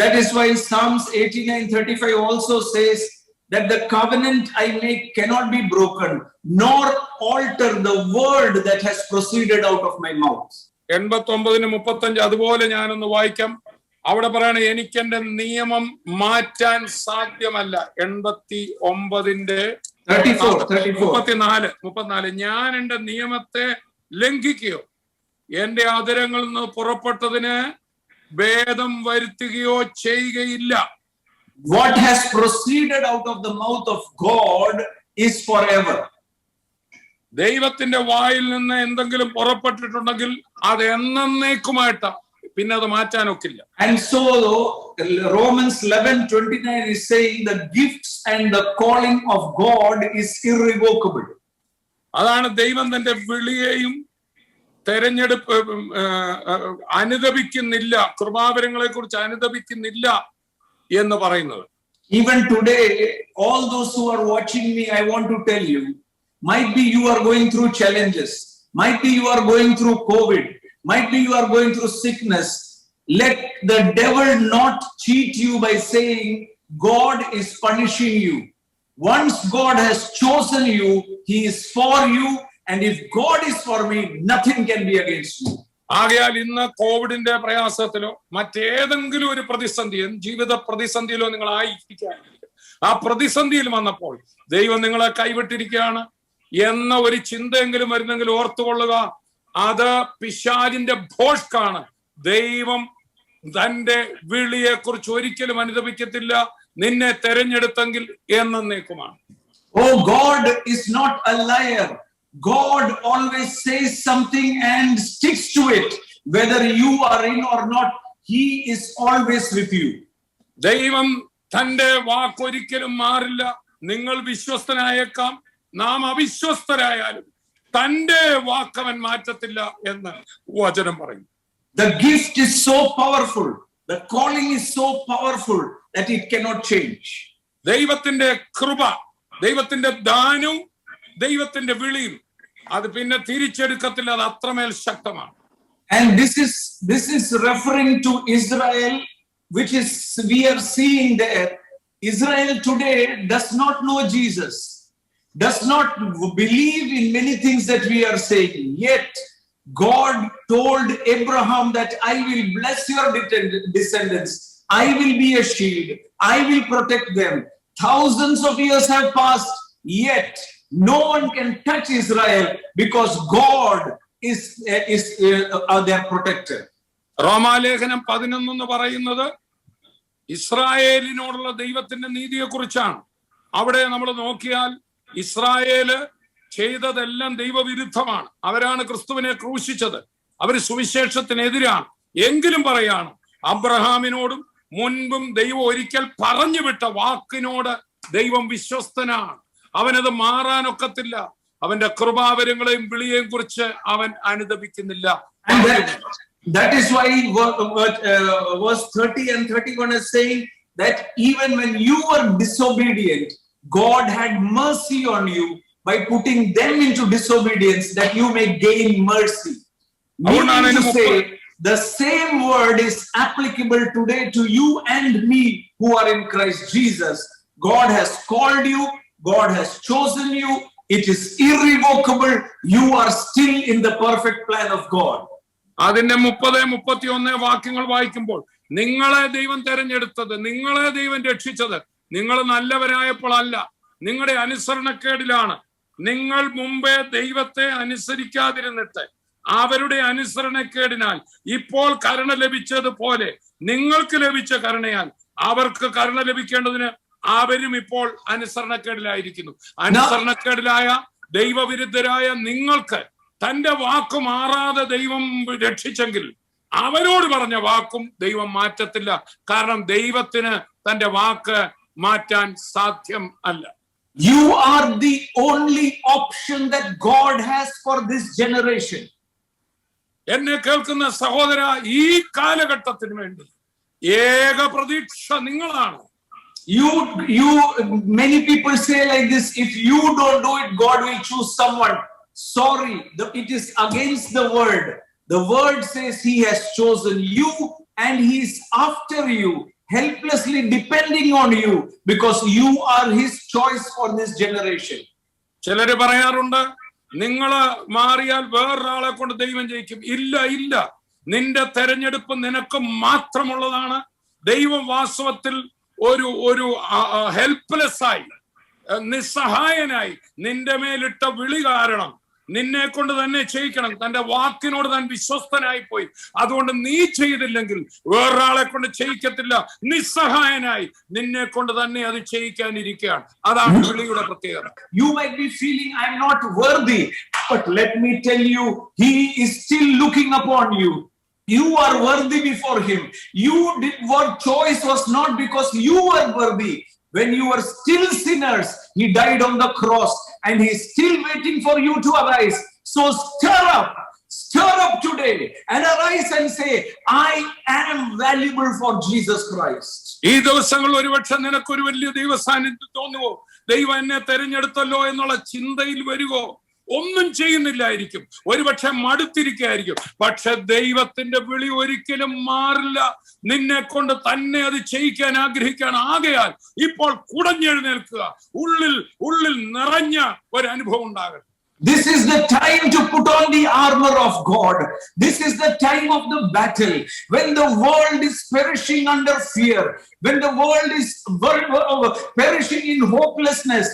That is why Psalms 89:35 also says that the covenant I make cannot be broken, nor alter the word that has proceeded out of my mouth. 89:35 അതുപോലെ ഞാനൊന്ന് വായിക്കാം. അവിടെ പറയണ എനിക്ക് എന്റെ നിയമം മാറ്റാൻ സാധ്യമല്ല. 89:34 ഞാൻ എന്റെ നിയമത്തെ ലംഘിക്കുകയോ എന്റെ അധരങ്ങളിൽ നിന്ന് പുറപ്പെട്ടതിന് ഭേദം വരുത്തുകയോ ചെയ്യുകയില്ല. What has proceeded out of the mouth of God is forever. ദൈവത്തിന്റെ വായിൽ നിന്ന് എന്തെങ്കിലും പുറപ്പെട്ടിട്ടുണ്ടെങ്കിൽ അത് എന്നേക്കുമായിട്ടാ, പിന്നെ അത് മാറ്റാനൊക്കില്ല. And so Romans 11:29 is saying the gifts and the calling of God is irrevocable. അതാണ് ദൈവം തന്റെ വിളിയെയും തെരഞ്ഞെടുപ്പ് അനുദപിക്കുന്നില്ല, കൃപാവരങ്ങളെ കുറിച്ച് അനുദപിക്കുന്നില്ല എന്ന് പറയുന്നത്. Even today, all those who are watching me, I want to tell you, might be you are going through challenges, might be you are going through COVID, might be you are going through sickness. Let the devil not cheat you by saying God is punishing you. Once God has chosen you, he is for you, And if God is for me, nothing can be against me. ആകയാൽ ഇന്ന് കോവിഡിന്റെ പ്രയാസത്തിലോ മറ്റേതെങ്കിലും ഒരു പ്രതിസന്ധിയോ ജീവിത പ്രതിസന്ധിയിലോ നിങ്ങൾ ആയിരിക്കുകയാണെങ്കിൽ, ആ പ്രതിസന്ധിയിൽ വന്നപ്പോൾ ദൈവം നിങ്ങളെ കൈവിട്ടിരിക്കുകയാണ് എന്ന ഒരു ചിന്തയെങ്കിലും വരുന്നെങ്കിൽ ഓർത്തുകൊള്ളുക, അത് പിശാചിന്റെ ഭോഷ്കാണ്. ദൈവം തന്റെ വിളിയെ കുറിച്ച് ഒരിക്കലും അനുദപിക്കത്തില്ല. നിന്നെ തെരഞ്ഞെടുത്തെങ്കിൽ എന്നേക്കുമാണ്. Oh, God is not a liar. God always says something and sticks to it. Whether you are in or not, He is always with you. ദൈവം തന്റെ വാക്കൊരിക്കലും മാറില്ല. നിങ്ങൾ വിശ്വസ്തനായേക്കാം, നാം അവിശ്വസ്തരായാലും തന്റെ വാക്കവൻ മാറ്റത്തില്ല എന്ന് വചനം പറയും. The gift is so powerful. The calling is so powerful that it cannot change. ദൈവത്തിന്റെ കൃപ, ദൈവത്തിന്റെ ദാനവും ദൈവത്തിന്റെ വിളിയും അത് പിന്നെ തിരിച്ചെടുക്കത്തില്ല. അത് അത്രമേൽ ശക്തമാണ്. And this is referring to Israel, which is we are seeing there. Israel today does not know Jesus, does not believe in many things that we are saying. Yet God told Abraham that I will bless your descendants. I will be a shield. I will protect them. Thousands of years have passed, yet no one can touch Israel because God is their protector. റോമാലേഖനം 11 പറയുന്നത് ഇസ്രായേലിനോടുള്ള ദൈവത്തിന്റെ നീതിയെ കുറിച്ചാണ്. അവിടെ നമ്മൾ നോക്കിയാൽ Israel ചെയ്തതെല്ലാം ദൈവവിരുദ്ധമാണ്. അവരാണ് ക്രിസ്തുവിനെ ക്രൂശിച്ചത്. അവർ സുവിശേഷത്തിനെതിരാണ്. എങ്കിലും പറയാണ്, അബ്രഹാമിനോടും മുൻപും ദൈവം ഒരിക്കൽ പറഞ്ഞു വിട്ട വാക്കിനോട് ദൈവം വിശ്വസ്തനാണ്. അവനത് മാറാനൊക്കത്തില്ല. അവന്റെ കൃപാവരങ്ങളെയും വിളിയെയും കുറിച്ച് അവൻ അനുദപിക്കുന്നില്ല. That is why verse 30 and 31 is saying that even when you were disobedient, God had mercy on you by putting them into disobedience that you may gain mercy. Meaning to say, the same word is applicable today to you and me who are in Christ Jesus. God has called you. God has chosen you. It is irrevocable. You are still in the perfect plan of God. അതിന്റെ 30-31 വാക്യങ്ങൾ വായിക്കുമ്പോൾ, നിങ്ങളെ ദൈവം തെരഞ്ഞെടുത്തത്, നിങ്ങളെ ദൈവം രക്ഷിച്ചത് നിങ്ങൾ നല്ലവരായപ്പോൾ അല്ല, നിങ്ങളുടെ അനുസരണക്കേടിലാണ്. നിങ്ങൾ മുമ്പേ ദൈവത്തെ അനുസരിക്കാതിരുന്നിട്ട് അവരുടെ അനുസരണക്കേടിനാൽ ഇപ്പോൾ കരുണ ലഭിച്ചതുപോലെ നിങ്ങൾക്ക് ലഭിച്ച കരുണയാൽ അവർക്ക് കരുണ ലഭിക്കേണ്ടതിന് അവരും ഇപ്പോൾ അനുസരണക്കേടിലായിരിക്കുന്നു. അനുസരണക്കേടിലായ ദൈവവിരുദ്ധരായ നിങ്ങൾക്ക് തന്റെ വാക്ക് മാറാതെ ദൈവം രക്ഷിച്ചെങ്കിൽ അവരോട് പറഞ്ഞ വാക്കും ദൈവം മാറ്റത്തില്ല. കാരണം ദൈവത്തിന് തന്റെ വാക്ക് മാറ്റാൻ സാധ്യം അല്ല. You are the only option that God has for this generation. എന്നെ കേൾക്കുന്ന സഹോദര, ഈ കാലഘട്ടത്തിന് വേണ്ടി ഏക പ്രതീക്ഷ നിങ്ങളാണ്. Many people say like this, if you don't do it, God will choose someone. Sorry, it is against the word. The word says He has chosen you and He is after you, helplessly depending on you because you are His choice for this generation. ചിലര് പറയാറുണ്ട്, നിങ്ങള് മാറിയാൽ വേറൊരാളെ കൊണ്ട് ദൈവം ജയിക്കും. ഇല്ല, നിന്റെ തെരഞ്ഞെടുപ്പ് നിനക്ക് മാത്രമുള്ളതാണ്. ദൈവം വാസ്തവത്തിൽ ഒരു ഹെൽപ്ലെസ് ആയി, നിസ്സഹായനായി നിന്റെ മേലിട്ട വിളി കാരണം നിന്നെ കൊണ്ട് തന്നെ ചെയ്യിക്കണം. തന്റെ വാക്കിനോട് താൻ വിശ്വസ്തനായി പോയി. അതുകൊണ്ട് നീ ചെയ്തില്ലെങ്കിൽ വേറൊരാളെ കൊണ്ട് ചെയ്യിക്കത്തില്ല. നിസ്സഹായനായി നിന്നെ കൊണ്ട് തന്നെ അത് ചെയ്യിക്കാനിരിക്കുകയാണ്. അതാണ് വിളിയുടെ പ്രത്യേകത. You might be feeling I'm not worthy, but let me tell you, He is still looking upon you. You are worthy before Him. Your choice was not because you were worthy. When you were still sinners, He died on the cross and He is still waiting for you to arise. So stir up today and arise and say, I am valuable for Jesus Christ. ഈ ദിവസങ്ങളിൽ ഒരുപക്ഷെ നിനക്കൊരു വലിയ ദൈവ സാന്നിധ്യം തോന്നുവോ? ദൈവം എന്നെ തെരഞ്ഞെടുത്തല്ലോ എന്നുള്ള ചിന്തയിൽ വരുവോ? ഒന്നും ചെയ്യുന്നില്ലായിരിക്കും, ഒരുപക്ഷെ മടുത്തിരിക്കുകയായിരിക്കും. പക്ഷെ ദൈവത്തിന്റെ വിളി ഒരിക്കലും മാറില്ല. നിന്നെ കൊണ്ട് തന്നെ അത് ചെയ്യിക്കാൻ ആഗ്രഹിക്കാൻ. ആകയാൽ ഇപ്പോൾ കുടഞ്ഞെഴുന്നേൽക്കുക. ഉള്ളിൽ നിറഞ്ഞ ഒരു അനുഭവം ഉണ്ടാകട്ടെ. This is the time to put on the armor of God. This is the time of the battle. When the world is perishing under fear, when the world is perishing in hopelessness,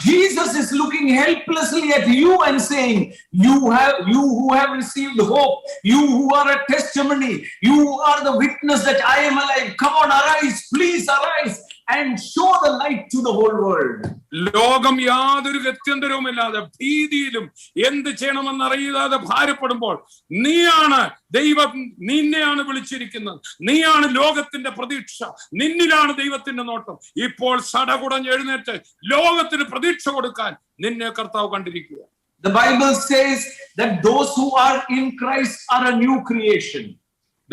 Jesus is looking helplessly at you and saying, you who have received hope, you who are a testimony, you who are the witness that I am alive, come on, arise, please arise and show the light to the whole world. ലോകം യാതൊരു ഗത്യന്തരവുമില്ലാതെ ഭീതിയിലും എന്ത് ചെയ്യണമെന്ന് അറിയാതെ ഭാരപ്പെടുമ്പോൾ നീയാണ് ദൈവം, നിന്നെയാണ് വിളിച്ചിരിക്കുന്നത്, നീയാണ് ലോകത്തിന്റെ പ്രതീക്ഷ, നിന്നിലാണ് ദൈവത്തിന്റെ നോട്ടം. ഇപ്പോൾ സടകുടഞ്ഞ് എഴുന്നേറ്റ് ലോകത്തിന് പ്രതീക്ഷ കൊടുക്കാൻ നിന്നെ കർത്താവ് കണ്ടിരിക്കുക. The Bible says that those who are in Christ are a new creation.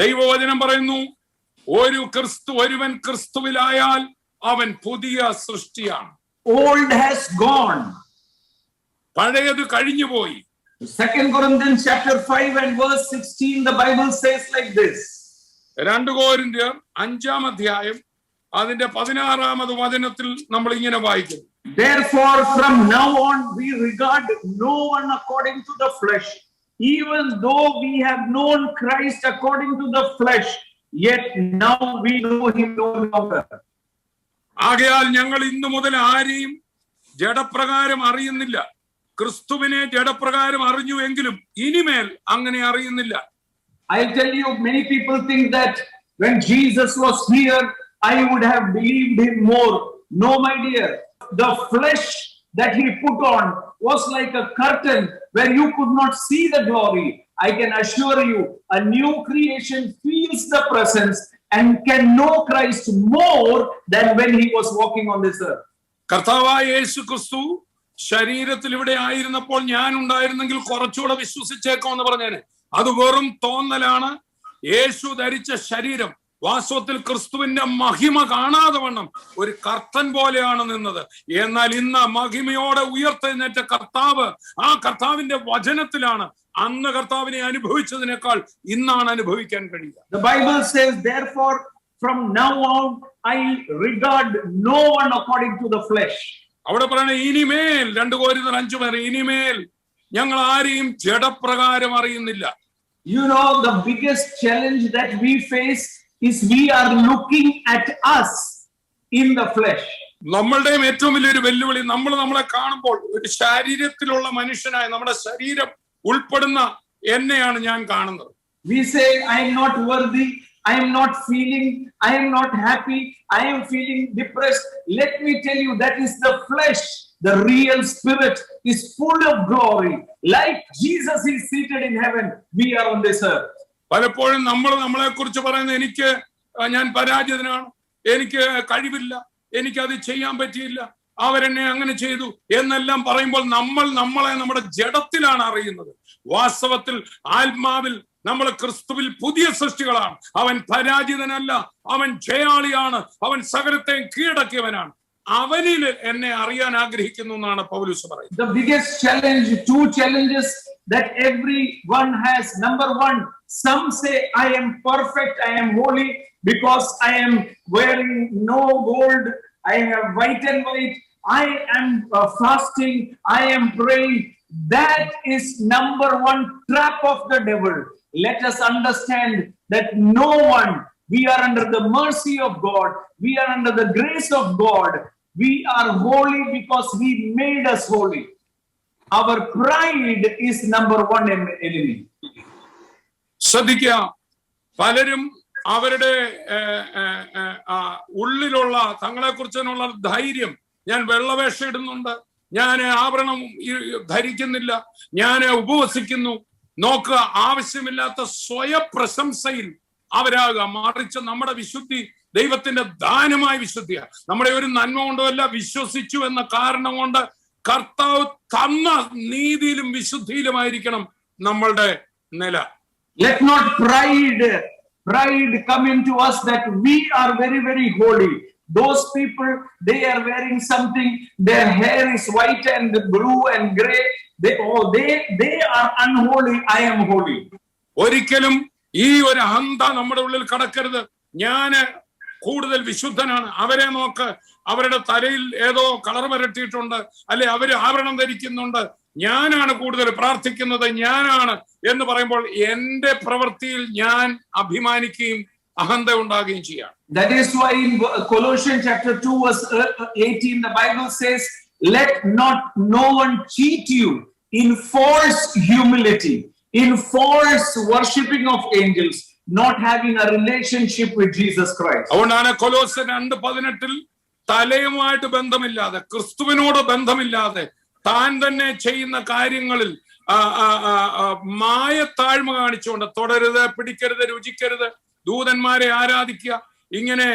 ദൈവവചനം പറയുന്നു, ഒരുവൻ ക്രിസ്തുവിലായാൽ അവൻ പുതിയ സൃഷ്ടിയാണ്. Old has gone. പഴയത് കഴിഞ്ഞുപോയി. 2 Corinthians chapter 5 and verse 16, the Bible says like this. 2 കൊരിന്ത്യർ 5-ാം അധ്യായം അതിന്റെ 16-ാമത് വചനത്തിൽ നമ്മൾ ഇങ്ങനെ വായിക്കുന്നു. Therefore from now on we regard no one according to the flesh, even though we have known Christ according to the flesh, yet now we know him no longer. ആകയാൽ ഞങ്ങൾ ഇന്നു മുതൽ ആരെയും ജഡപ്രകാരം അറിയുന്നില്ല. ക്രിസ്തുവിനെ ജഡപ്രകാരം അറിഞ്ഞു എങ്കിലും ഇനിമേൽ അങ്ങനെ അറിയുന്നില്ല. I'll tell you, many people think that when Jesus was here, I would have believed him more. No, my dear. The flesh that he put on was like a curtain where you could not see the glory. I can assure you, a new creation feels the presence and can know Christ more than when he was walking on this earth. കർത്താവായ യേശു ക്രിസ്തു ശരീരത്തിൽ ഇവിടെ ആയിരുന്നപ്പോൾ ഞാൻ ഉണ്ടായിരുന്നെങ്കിൽ കുറച്ചുകൂടെ വിശ്വസിച്ചേക്കാമെന്ന് പറഞ്ഞേനെ. അത് വെറും തോന്നലാണ്. യേശു ധരിച്ച ശരീരം വാസ്തവത്തിൽ ക്രിസ്തുവിന്റെ മഹിമ കാണാതെ വണ്ണം ഒരു കർത്തൻ പോലെയാണ് നിന്നത്. എന്നാൽ ഇന്ന് മഹിമയോടെ ഉയർത്തെഴുന്നേറ്റ കർത്താവ്, ആ കർത്താവിന്റെ വചനത്തിലാണ് അന്ന് കർത്താവിനെ അനുഭവിച്ചതിനേക്കാൾ ഇന്നാണ് അനുഭവിക്കാൻ കഴിയുക. The Bible says, therefore from now on I regard no one according to the flesh. അവിടെ പറയണ ഇനിമേൽ 2 കൊരിന്ത്യർ 5 വരെ ഇനിമേൽ ഞങ്ങൾ ആരെയും ജഡപ്രകാരം അറിയുന്നില്ല. You know, the biggest challenge that we face is we are looking at us in the flesh. നമ്മളുടെയും ഏറ്റവും വലിയൊരു വെല്ലുവിളി, നമ്മളെ കാണുമ്പോൾ ഒരു ശരീരത്തിലുള്ള മനുഷ്യനായി നമ്മുടെ ശരീരം ഉൾപ്പെടുന്ന എന്നെയാണ് ഞാൻ കാണുന്നത്. We say, I am not worthy, I am not feeling, I am not happy, I am feeling depressed. Let me tell you, that is the flesh. The real spirit is full of glory. Like Jesus is seated in heaven, we are on this earth. പലപ്പോഴും നമ്മളെ കുറിച്ച് പറയുന്നത് ഞാൻ പരാജിതനാണ്, എനിക്ക് കഴിവില്ല, എനിക്കത് ചെയ്യാൻ പറ്റിയില്ല, അവരെന്നെ അങ്ങനെ ചെയ്തു എന്നെല്ലാം പറയുമ്പോൾ നമ്മളെ നമ്മുടെ ജഡത്തിലാണ് അറിയുന്നത്. വാസ്തവത്തിൽ ആത്മാവിൽ നമ്മൾ ക്രിസ്തുവിൽ പുതിയ സൃഷ്ടികളാണ്. അവൻ പരാജിതനല്ല, അവൻ ജയാളിയാണ്, അവൻ സകലത്തെയും കീഴടക്കിയവനാണ്. അവനിൽ എന്നെ അറിയാൻ ആഗ്രഹിക്കുന്നു എന്നാണ് പൗലോസ് പറയുന്നത്. The biggest challenge, 2 challenges that everyone has. Number 1, some say I am perfect, I am holy because I am wearing no gold, I have white and white, I am fasting, I am praying. That is number 1 trap of the devil. Let us understand that no one, we are under the mercy of God, we are under the grace of God. We are holy because he made us holy. Our pride is number 1 enemy. ശ്രദ്ധിക്കുക, പലരും അവരുടെ ഉള്ളിലുള്ള തങ്ങളെ കുറിച്ചുള്ള ധൈര്യം, ഞാൻ വെള്ളവേഷം ഇടുന്നുണ്ട്, ഞാൻ ആഭരണം ധരിക്കുന്നില്ല, ഞാൻ ഉപവസിക്കുന്നു, നോക്കുക, ആവശ്യമില്ലാത്ത സ്വയപ്രശംസയിൽ അവരാകുക. മറിച്ച് നമ്മുടെ വിശുദ്ധി ദൈവത്തിന്റെ ദാനമായ വിശുദ്ധിയാണ്. നമ്മുടെ ഒരു നന്മ കൊണ്ടല്ല, വിശ്വസിച്ചു എന്ന കാരണം കൊണ്ട് കർത്താവ് തന്ന നീതിയിലും വിശുദ്ധിയിലുമായിരിക്കണം നമ്മളുടെ നില. Let not pride come into us that we are very, very holy. Those people, they are wearing something, their hair is white and blue and gray. They are unholy, I am holy. ഒരിക്കലും ഈ ഒരു അഹന്ത നമ്മുടെ ഉള്ളിൽ കടക്കരുത്. ഞാന് കൂടുതൽ വിശുദ്ധനാണ്, അവരെ നോക്ക്, അവരുടെ തലയിൽ ഏതോ കളർ വരട്ടിയിട്ടുണ്ട്, അല്ലെ അവര് ആഭരണം ധരിക്കുന്നുണ്ട്, ഞാനാണ് കൂടുതൽ പ്രാർത്ഥിക്കുന്നത്, ഞാനാണ് എന്ന് പറയുമ്പോൾ എന്റെ പ്രവൃത്തിയിൽ ഞാൻ അഭിമാനിക്കുകയും അഹന്ത ഉണ്ടാകുകയും ചെയ്യാം. That is why in Colossians chapter 2 verse 18 the Bible says, let not no one cheat you in false humility, in false worshipping of angels, not having a relationship with Jesus Christ. അതുകൊണ്ടാണ് കൊലോസ്യർ 2:18 തലയുമായിട്ട് ബന്ധമില്ലാതെ, ക്രിസ്തുവിനോട് ബന്ധമില്ലാതെ താൻ തന്നെ ചെയ്യുന്ന കാര്യങ്ങളിൽ മായ താഴ്മ കാണിച്ചുകൊണ്ട് തൊടരുത്, പിടിക്കരുത്, രുചിക്കരുത്, ദൂതന്മാരെ ആരാധിക്കുക, ഇങ്ങനെ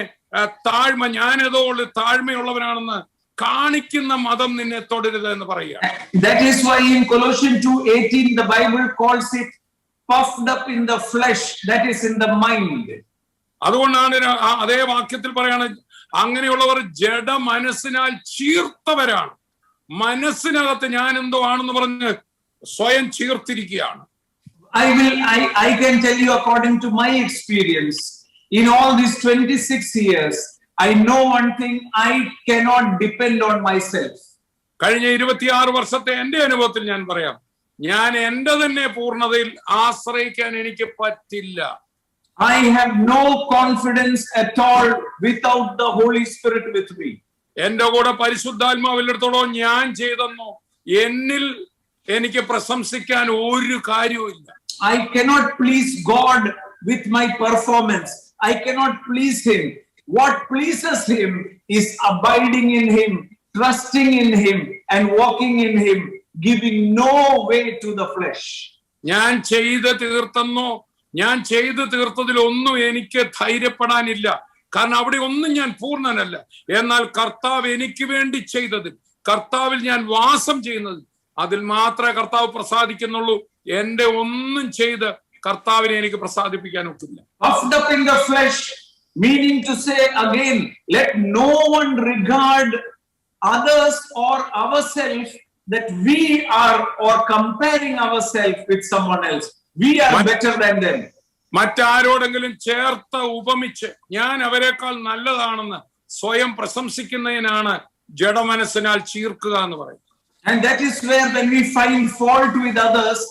താഴ്മ, ഞാനേതോ താഴ്മയുള്ളവനാണെന്ന് കാണിക്കുന്ന മതം നിന്നെ തൊടരുത് എന്ന് പറയുക. That is why in Colossians 2:18 the Bible calls it puffed up in the flesh, that is in the mind. അതുകൊണ്ടാണ് അതേ വാക്യത്തിൽ പറയാണ്, അങ്ങനെയുള്ളവർ ജഡ മനസ്സിനാൽ ചീർത്തവരാണ്. മനസ്സിനകത്ത് ഞാൻ എന്തോ ആണെന്ന് പറഞ്ഞ് സ്വയം ചീർത്തിരിക്കുകയാണ്. I can tell you according to my experience in all these 26 years, I know one thing, I cannot depend on myself. കഴിഞ്ഞ 26 വർഷത്തെ എന്റെ അനുഭവത്തിൽ ഞാൻ പറയാം, ഞാൻ എന്റെ തന്നെ പൂർണ്ണതയിൽ ആശ്രയിക്കാൻ എനിക്ക് പറ്റില്ല. I have no confidence at all without the Holy Spirit with me. എന്റെ കൂടെ പരിശുദ്ധാത്മാവിലെടുത്തോളം ഞാൻ ചെയ്തെന്നോ എന്നിൽ എനിക്ക് പ്രശംസിക്കാൻ ഒരു കാര്യവുമില്ല. I cannot please God with my performance. I cannot please him. What pleases him is abiding in him, trusting in him, and walking in him, giving no way to the flesh. ഞാൻ ചെയ്ത് തീർത്തതിലൊന്നും എനിക്ക് ധൈര്യപ്പെടാനില്ല, കാരണം അവിടെ ഒന്നും ഞാൻ പൂർണ്ണനല്ല. എന്നാൽ കർത്താവ് എനിക്ക് വേണ്ടി ചെയ്തത്, കർത്താവിൽ ഞാൻ വാസം ചെയ്യുന്നത്, അതിൽ മാത്രമേ കർത്താവ് പ്രസാദിക്കുന്നുള്ളൂ. എന്റെ ഒന്നും ചെയ്ത് കർത്താവിനെ എനിക്ക് പ്രസാദിപ്പിക്കാൻ ഒക്കില്ല. Puffed up in the flesh, meaning to say again, let no one regard others or ourselves that we are, or comparing ourselves with someone else. We are better than them. മറ്റാരോടെങ്കിലും ചേർത്ത് ഉപമിച്ച് ഞാൻ അവരെക്കാൾ നല്ലതാണെന്ന് സ്വയം പ്രശംസിക്കുന്നതിനാണ് ജഡമനസ്സിനാൽ ചീർക്കുക എന്ന് പറയുന്നത്. And that is where when we find fault with others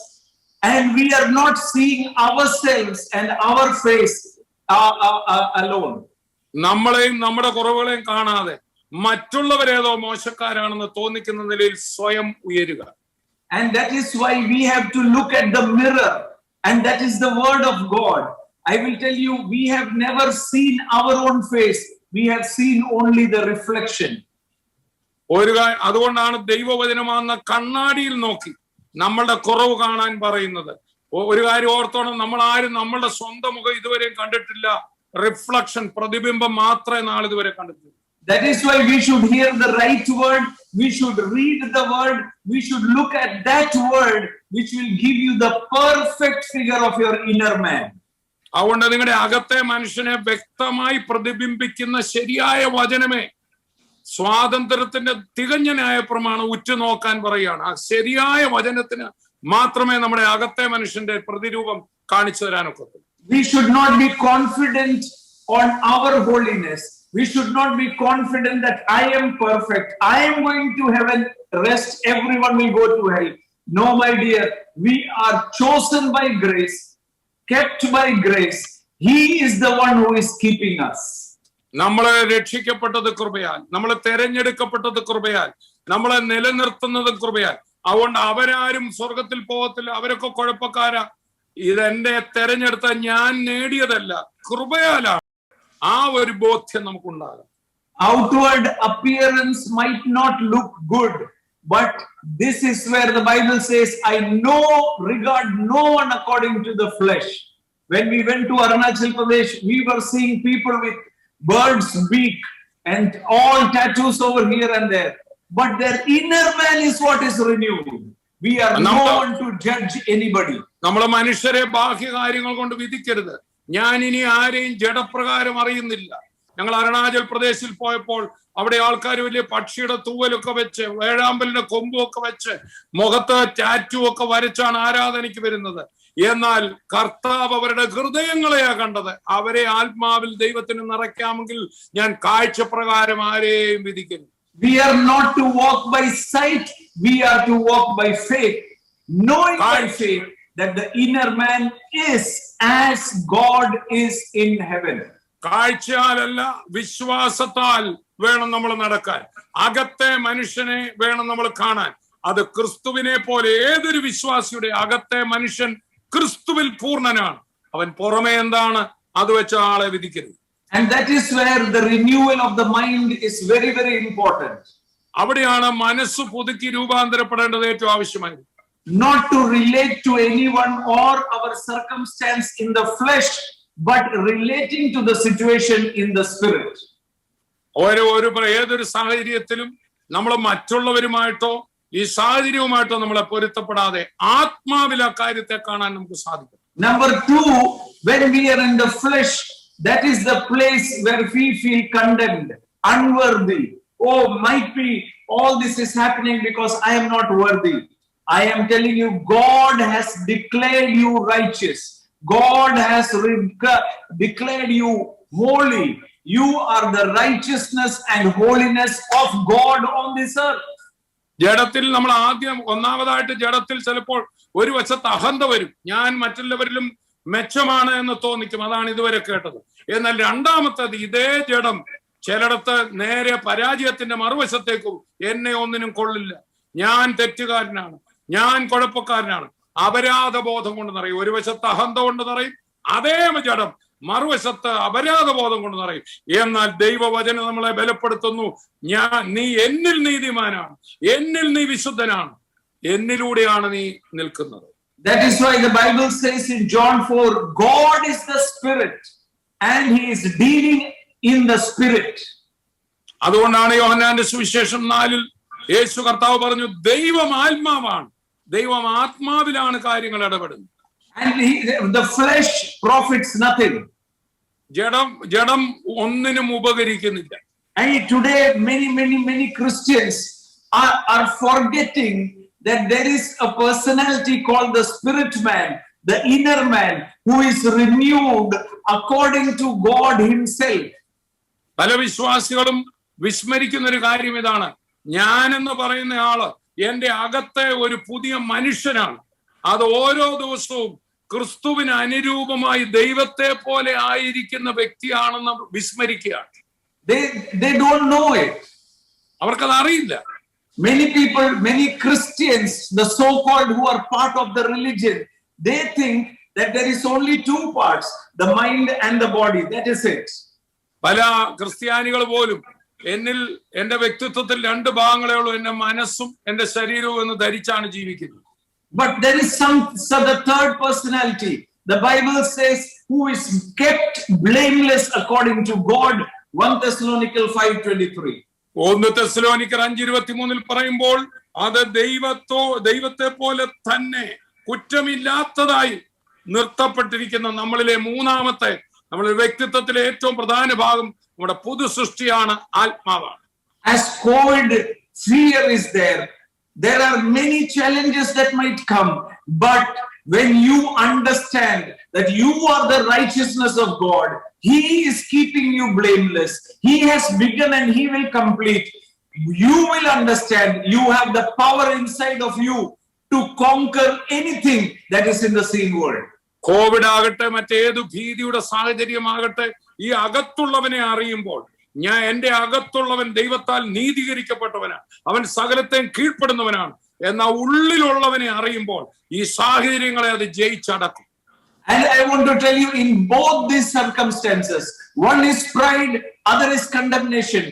and we are not seeing ourselves and our face alone. നമ്മളെയും നമ്മുടെ കുറവുകളെയും കാണാതെ മറ്റുള്ളവരേതോ മോശക്കാരാണെന്ന് തോന്നിക്കുന്ന നിലയിൽ സ്വയം ഉയരുക. And that is why we have to look at the mirror, and that is the word of God. I will tell you, we have never seen our own face, we have seen only the reflection. അതുകൊണ്ടാണ് ദൈവവചനമാകുന്ന കണ്ണാടിയിൽ നോക്കി നമ്മളുടെ കുറവ് കാണാൻ പറയുന്നത്. ഒരു കാര്യം ഓർത്തോണം, നമ്മൾ ആരും നമ്മളുടെ സ്വന്തം മുഖം ഇതുവരെയും കണ്ടിട്ടില്ല. റിഫ്ലക്ഷൻ, പ്രതിബിംബം മാത്രമേ നാളിതുവരെ കണ്ടിട്ടുള്ളൂ. That is why we should hear the right word, we should read the word, we should look at that word which will give you the perfect figure of your inner man. അതുകൊണ്ട് നിങ്ങളുടെ അകത്തെ മനുഷ്യനെ വ്യക്തമായി പ്രതിബിംബിക്കുന്ന ശരിയായ വചനമേ സ്വാതന്ത്ര്യത്തിന്റെ തികഞ്ഞ ന്യായപ്രമാണം ഉറ്റുനോക്കാൻ പറയുകയാണ്. ആ ശരിയായ വചനത്തിന് മാത്രമേ നമ്മുടെ അകത്തെ മനുഷ്യന്റെ പ്രതിരൂപം കാണിച്ചു തരാനൊക്കെ. We should not be confident on our holiness. We should not be confident that I am perfect, I am going to heaven, rest everyone will go to hell. No, my dear, we are chosen by grace, kept by grace. He is the one who is keeping us. നമ്മളെ രക്ഷിക്കപ്പെട്ടത് കൃപയാൽ, നമ്മളെ തെരഞ്ഞെടുക്കപ്പെട്ടത് കൃപയാൽ, നമ്മളെ നിലനിർത്തുന്നത് കൃപയാൽ. അതുകൊണ്ട് അവരാരും സ്വർഗത്തിൽ പോകത്തില്ല, അവരൊക്കെ കുഴപ്പക്കാരാ. ഇതെന്നെ തെരഞ്ഞെടുത്ത ഞാൻ നേടിയതല്ല, കൃപയാലാണ്. ആ ഒരു ബോധ്യം നമുക്കുണ്ടാകും. Outward appearance might not look good, but this is where the Bible says, I regard no one according to the flesh. When we went to Arunachal Pradesh, we were seeing people with bird's beak and all tattoos over here and there, but their inner man is what is renewed. We are no one to judge anybody. നമ്മളെ മനുഷ്യരെ ബാഹ്യകാര്യങ്ങൾ കൊണ്ട് വിധിക്കരുത്. ഞാൻ ഇനി ആരെയും ജഡപ്രകാരം അറിയുന്നില്ല. ഞങ്ങൾ അരുണാചൽ പ്രദേശിൽ പോയപ്പോൾ അവിടെ ആൾക്കാർ വലിയ പക്ഷിയുടെ തൂവലൊക്കെ വെച്ച്, വേഴാമ്പലിന്റെ കൊമ്പുമൊക്കെ വെച്ച്, മുഖത്ത് ടാറ്റു ഒക്കെ വരച്ചാണ് ആരാധനയ്ക്ക് വരുന്നത്. എന്നാൽ കർത്താവ് അവരുടെ ഹൃദയങ്ങളെയാ കണ്ടത്. അവരെ ആത്മാവിൽ ദൈവത്തിന് നിറയ്ക്കാമെങ്കിൽ ഞാൻ കാഴ്ചപ്രകാരം ആരെയും വിധിക്കുന്നു. We are not to walk by sight, we are to walk by faith, knowing by faith that the inner man is as God is in heaven. കാഴ്ചയാലല്ല വിശ്വാസത്താൽ വേണം നമ്മൾ നടക്കാൻ. അകത്തെ മനുഷ്യനെ വേണം നമ്മൾ കാണാൻ. അത് ക്രിസ്തുവിനെ പോലെ ഏതൊരു വിശ്വാസിയുടെ അകത്തെ മനുഷ്യൻ ക്രിസ്തുവിൽ പൂർണ്ണനാണ്. അവൻ പുറമെ എന്താണ് അത് വെച്ച ആളെ വിധിക്കരുത്. And that is where the renewal of the mind is very, very important. അവിടെയാണ് മനസ്സ് പുതുക്കി രൂപാന്തരപ്പെടേണ്ടത് ഏറ്റവും ആവശ്യമായത്. Not to relate to anyone or our circumstance in the flesh, but relating to the situation in the spirit. ഏതൊരു സാഹചര്യത്തിലും നമ്മൾ മറ്റുള്ളവരുമായിട്ടോ ഈ സാഹചര്യവുമായിട്ടോ നമ്മളെ പൊരുത്തപ്പെടാതെ ആത്മാവിൽ ആ കാര്യത്തെ കാണാൻ നമുക്ക് സാധിക്കും. Number 2, when we are in the flesh, that is the place where we feel condemned, unworthy. Oh, might be all this is happening because I am not worthy. I am telling you, God has declared you righteous. God has declared you holy. You are the righteousness and holiness of God on this earth. ജഡത്തിൽ നമ്മൾ ഒന്നാമതായിട്ട് ജഡത്തിൽ ചിലപ്പോൾ ഒരു വശത്ത് അഹന്ത വരും. ഞാൻ മറ്റുള്ളവരിലും മെച്ചമാണ് എന്ന് തോന്നിക്കും. അതാണ് ഇതുവരെ കേട്ടത്. എന്നാൽ രണ്ടാമത്തത് ഇതേ ജഡം ചിലയിടത്ത് നേരെ പരാജയത്തിന്റെ മറുവശത്തേക്കും എന്നെ ഒന്നിനും കൊള്ളില്ല, ഞാൻ തെറ്റുകാരനാണ്, ഞാൻ കുഴപ്പക്കാരനാണ്, അപരാധ ബോധം കൊണ്ട് നിറയും. ഒരു വശത്ത് അഹന്ത കൊണ്ട് നിറയും, അതേ ജഡം മറുവശത്ത് അപരാധ ബോധം കൊണ്ട് നിറയും. എന്നാൽ ദൈവവചനം നമ്മളെ ബലപ്പെടുത്തുന്നു. നീ എന്നിൽ നീതിമാനാണ്, എന്നിൽ നീ വിശുദ്ധനാണ്, എന്നിലൂടെയാണ് നീ നിൽക്കുന്നത്. That is why the Bible says in John 4, God is the spirit and he is dealing in the spirit. അതുകൊണ്ടാണ് യോഹന്നാന്റെ സുവിശേഷം 4 യേശു കർത്താവ് പറഞ്ഞു, ദൈവം ആത്മാവാണ്, ദൈവം ആത്മാവിലാണ് കാര്യങ്ങൾ ഇടപെടുന്നത്. And the flesh profits nothing. ജഡം ഒന്നിനും ഉപകരിക്കുന്നില്ല. And today many Christians are forgetting that there is a personality called the spirit man, the inner man, who is renewed according to God himself. പല വിശ്വാസികളും വിസ്മരിക്കുന്ന ഒരു കാര്യം ഇതാണ്, ഞാനെന്ന് പറയുന്ന ആള് എന്റെ അകത്തെ ഒരു പുതിയ മനുഷ്യനാണ്. അത് ഓരോ ദിവസവും ക്രിസ്തുവിന് അനുരൂപമായി ദൈവത്തെ പോലെ ആയിരിക്കുന്ന വ്യക്തിയാണെന്ന് വിസ്മരിക്കുകയാണ്. They don't know it. അവർക്കത് അറിയില്ല. Many people, many Christians, the so-called who are part of the religion, they think that there is only two parts, the mind and the body. That is it. പല ക്രിസ്ത്യാനികൾ പോലും എന്റെ വ്യക്തിത്വത്തിൽ രണ്ട് ഭാഗങ്ങളേ ഉള്ളൂ, എന്റെ മനസ്സും എന്റെ ശരീരവും എന്ന് ധരിച്ചാണ് ജീവിക്കുന്നത്. But there is the third personality. The Bible says, who is kept blameless according to God. 1 Thessalonians 5:23. 1 തെസ്സലോനിക്കർ 5:23 പറയുമ്പോൾ അത് ദൈവത്തെ പോലെ തന്നെ കുറ്റമില്ലാത്തതായി നിർത്തപ്പെട്ടിരിക്കുന്ന നമ്മളിലെ മൂന്നാമത്തെ, നമ്മുടെ വ്യക്തിത്വത്തിലെ ഏറ്റവും പ്രധാന ഭാഗം നമ്മുടെ പുതു സൃഷ്ടിയാണ്, ആത്മാവാണ്. As COVID fear is there are many challenges that might come, but when you understand that you are the righteousness of God, he is keeping you blameless, he has begun and he will complete, you will understand you have the power inside of you to conquer anything that is in the seen world. Covid ആകട്ടെ, മറ്റേതു ഭീതിയുടെ സാഹചര്യമാകട്ടെ, ഈ അകത്തുള്ളവനെ അറിയുമ്പോൾ എന്റെ അകത്തുള്ളവൻ ദൈവത്താൽ നീതീകരിക്കപ്പെട്ടവനാണ്, അവൻ സകലത്തെയും കീഴ്പ്പെടുന്നവനാണ് എന്ന ഉള്ളിലുള്ളവനെ അറിയുമ്പോൾ ഈ സാഹചര്യങ്ങളെ അത് ജയിച്ചടക്കും. And I want to tell you, in both these circumstances, one is pride, other is condemnation.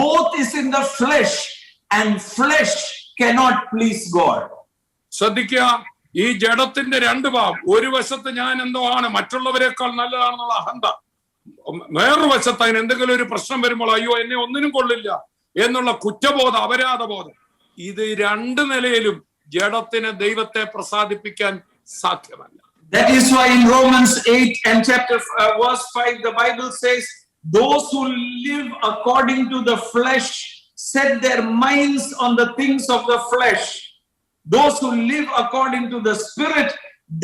Both is in the flesh, and flesh cannot please God. ശ്രദ്ധിക്കുക, ഈ ജഡത്തിന്റെ രണ്ട് ഭാഗം, ഒരു വശത്ത് ഞാൻ എന്തോ ആണ്, മറ്റുള്ളവരെക്കാൾ നല്ലതാണെന്നുള്ള അഹന്ത, വേറൊരു വശത്ത് അതിന് എന്തെങ്കിലും ഒരു പ്രശ്നം വരുമ്പോൾ അയ്യോ എന്നെ ഒന്നിനും കൊള്ളില്ല എന്നുള്ള കുറ്റബോധം, അപരാധബോധം, ഇത് രണ്ട് നിലയിലും ജഡത്തിന് ദൈവത്തെ പ്രസാദിപ്പിക്കാൻ സാധ്യമല്ല. That is why in Romans 8 and verse 5, the Bible says, those who live according to the flesh set their minds on the things of the flesh. Those who live according to the spirit,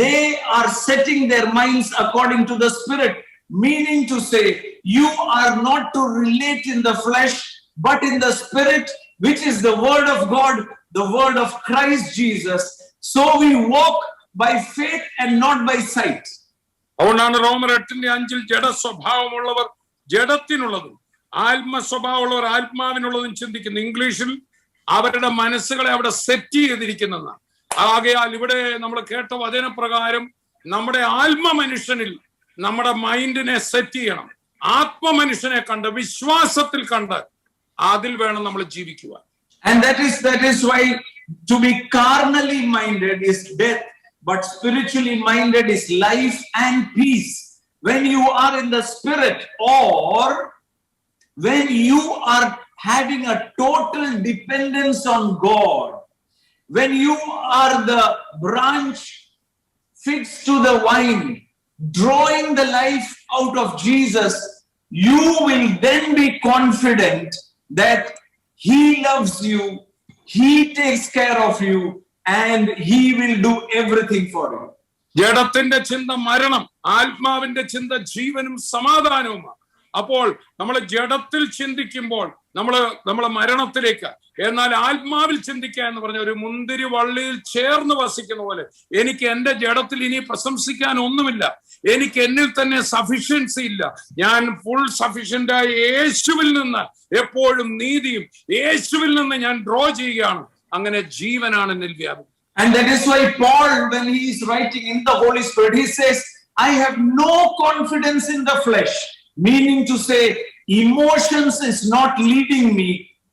they are setting their minds according to the spirit. Meaning to say, you are not to relate in the flesh, but in the spirit, which is the word of God, the word of Christ Jesus. So we walk by faith and not by sight. അതുകൊണ്ടാണ് റോമർ 8:5 ജഡസ്വഭാവമുള്ളവർ ജഡത്തിനുള്ളതും ആത്മസ്വഭാവമുള്ളവർ ആത്മാവിനുള്ളതും ചിന്തിക്കുന്നു. ഇംഗ്ലീഷിൽ അവരുടെ മനസ്സുകളെ അവിടെ set ചെയ്തിരിക്കുന്നെന്ന്. ആകയാൽ ഇവിടെ നമ്മൾ കേട്ട വചനപ്രകാരം നമ്മുടെ ആത്മമനുഷ്യനിൽ നമ്മുടെ മൈൻഡിനെ സെറ്റ് ചെയ്യണം. ആത്മമനുഷ്യനെ കണ്ട് വിശ്വാസത്തിൽ കണ്ട് അതിൽ വേണം നമ്മൾ ജീവിക്കുവാൻ. And that is why to be carnally minded is death, but spiritually minded is life and peace. When you are in the spirit, or when you are having a total dependence on God, when you are the branch fixed to the vine, drawing the life out of Jesus, you will then be confident that He loves you, He takes care of you, and He will do everything for you. ജഡത്തിന്റെ ചിന്ത മരണം, ആത്മാവിന്റെ ചിന്ത ജീവനും സമാധാനവുമാണ്. അപ്പോൾ നമ്മൾ ജഡത്തിൽ ചിന്തിക്കുമ്പോൾ നമ്മളെ മരണത്തിലേക്ക്, എന്നാൽ ആത്മാവിൽ ചിന്തിക്കുക എന്ന് പറഞ്ഞ ഒരു മുന്തിരി വള്ളിയിൽ ചേർന്ന് വസിക്കുന്ന പോലെ എനിക്ക് എന്റെ ജഡത്തിൽ ഇനി പ്രശംസിക്കാൻ ഒന്നുമില്ല. എനിക്ക് എന്നിൽ തന്നെ സഫിഷ്യൻസി ഇല്ല. ഞാൻ ഫുൾ സഫിഷ്യന്റായ യേശുവിൽ നിന്ന് എപ്പോഴും നീതിയും യേശുവിൽ നിന്ന് ഞാൻ ഡ്രോ ചെയ്യുകയാണ്. അങ്ങനെ ജീവനാണ് എന്നിൽ വ്യാപിക്കുന്നത്. And that is why Paul, when he is writing in the Holy Spirit, he says, I have no confidence in the flesh, meaning to say, emotions is not leading me.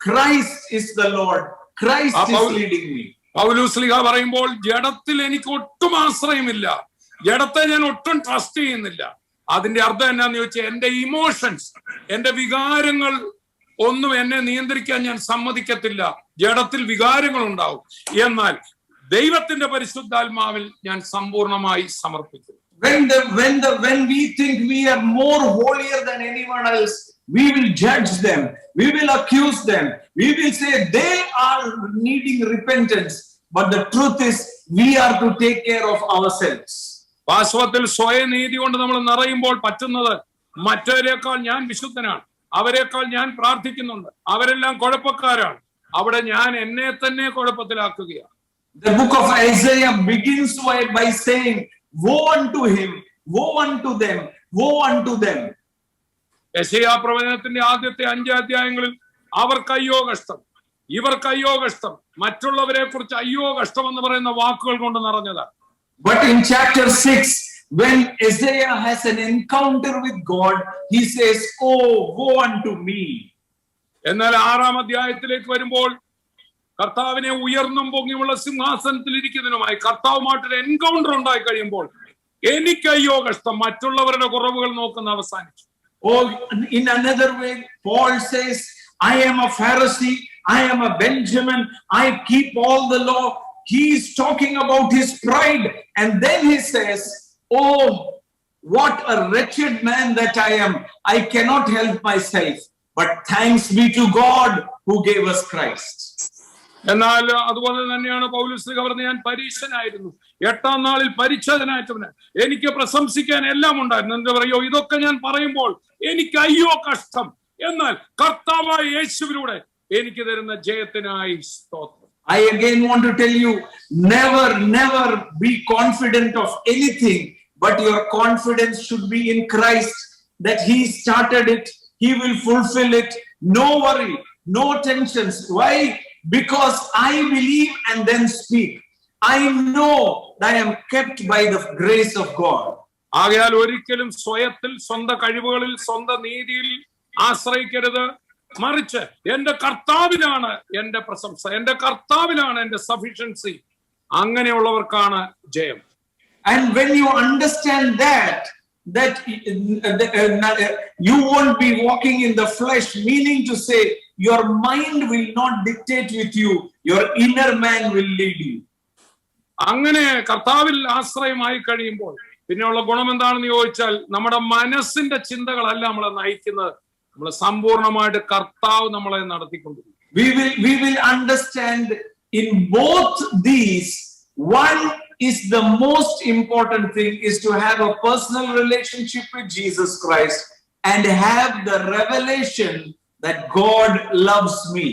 Christ is the Lord. Christ is leading me. Paulose Sleeha പറയുമ്പോൾ ജഡത്തിൽ എനിക്ക് ഒട്ടും ആശ്രയമില്ല, ജഡത്തെ ഞാൻ ഒട്ടും trust ചെയ്യുന്നില്ല. അതിന്റെ അർത്ഥം എന്നാന്ന് ചോദിച്ചാൽ എന്റെ ഇമോഷൻസ്, എന്റെ വികാരങ്ങൾ ഒന്നും എന്നെ നിയന്ത്രിക്കാൻ ഞാൻ സമ്മതിക്കത്തില്ല. ജഡത്തിൽ വികാരങ്ങൾ ഉണ്ടാവും, എന്നാൽ ദൈവത്തിന്റെ പരിശുദ്ധാത്മാവിൽ ഞാൻ സമ്പൂർണമായി സമർപ്പിക്കും. When we think we are more holier than anyone else, we will judge them, we will accuse them, we will say they are needing repentance. But the truth is, we are to take care of ourselves. വാസ്തവത്തിൽ സ്വയനീതി കൊണ്ട് നമ്മൾ നിറയുമ്പോൾ പറ്റുന്നത് മറ്റവരെക്കാൾ ഞാൻ വിശുദ്ധനാണ്, അവരെക്കാൾ ഞാൻ പ്രാർത്ഥിക്കുന്നുണ്ട്, അവരെല്ലാം കുഴപ്പക്കാരാണ്. അവിടെ ഞാൻ എന്നെ തന്നെ കുഴപ്പത്തിലാക്കുകയാണ്. The book of Isaiah begins by saying, woe unto him, woe unto them, woe unto them. യെശയ്യാ പ്രവചനത്തിന്റെ ആദ്യത്തെ 5 അധ്യായങ്ങളിൽ അവർക്ക് അയ്യോ കഷ്ടം, ഇവർക്ക് അയ്യോ കഷ്ടം, മറ്റുള്ളവരെ കുറിച്ച് അയ്യോ കഷ്ടം എന്ന് പറയുന്ന വാക്കുകൾ കൊണ്ട് നിറഞ്ഞതാണ്. But in chapter 6, when Isaiah has an encounter with God, he says, oh, woe unto me. എന്നാൽ 6-ാം അധ്യായത്തിലേക്ക് വരുമ്പോൾ കർത്താവിനെ ഉയർന്നും പൊങ്ങിയുള്ള സിംഹാസനത്തിൽ ഇരിക്കുന്നതിനുമായി കർത്താവുമായിട്ടൊരു എൻകൗണ്ടർ ഉണ്ടായി കഴിയുമ്പോൾ എനിക്ക് അയ്യോ കഷ്ടം, മറ്റുള്ളവരുടെ കുറവുകൾ നോക്കുന്ന അവസാനിച്ചു. Or in another way, Paul says, I am a Pharisee, I am a Benjamin, I keep all the law. He is talking about his pride, and then he says, oh, what a wretched man that I am. I cannot help myself, but thanks be to God who gave us Christ. എന്നാൽ അതുപോലെ തന്നെയാണ് പൗലോസ് പറഞ്ഞത്, ഞാൻ പരീക്ഷനായിരുന്നു, 8-ാം നാളിൽ പരിച്ഛേദനായിട്ടവന്, എനിക്ക് പ്രശംസിക്കാൻ എല്ലാം ഉണ്ടായിരുന്നു. എന്താ പറയോ, ഇതൊക്കെ ഞാൻ പറയുമ്പോൾ എനിക്ക് അയ്യോ കഷ്ടം, എന്നാൽ കർത്താവായ യേശുവിലൂടെ എനിക്ക് തരുന്ന ജയത്തിനായി സ്തോത്രം. I again want to tell you, never be confident of anything, but your confidence should be in Christ, that He started it, He will fulfill it. No worry, no tensions. Why? Because I believe and then speak. I know that I am kept by the grace of God. ആകയാൽ ഒരിക്കലും സ്വയത്തിൽ, സ്വന്തം കഴിവുകളിൽ, സ്വന്തം നീതിയിൽ ആശ്രയിക്കരുത്. മറിച്ച് എന്റെ കർത്താവിലാണ് എന്റെ പ്രശംസ, എന്റെ കർത്താവിലാണ് എന്റെ സഫിഷ്യൻസി. അങ്ങനെയുള്ളവർക്കാണ് ജയം. And when you understand that you won't be walking in the flesh, meaning to say your mind will not dictate with you, your inner man will lead you. അങ്ങനെ കർത്താവിൽ ആശ്രയമായി കഴിയുമ്പോൾ പിന്നെയുള്ള ഗുണം എന്താണെന്ന് ചോദിച്ചാൽ, നമ്മുടെ മനസ്സിന്റെ ചിന്തകളല്ല നമ്മളെ നയിക്കുന്നത്, നമ്മൾ സമ്പൂർണമായിട്ട് കർത്താവ് നമ്മളെ നടത്തിക്കൊണ്ടിരിക്കും. We will understand in both these, one is the most important thing is to have a personal relationship with Jesus Christ and have the revelation that God loves me.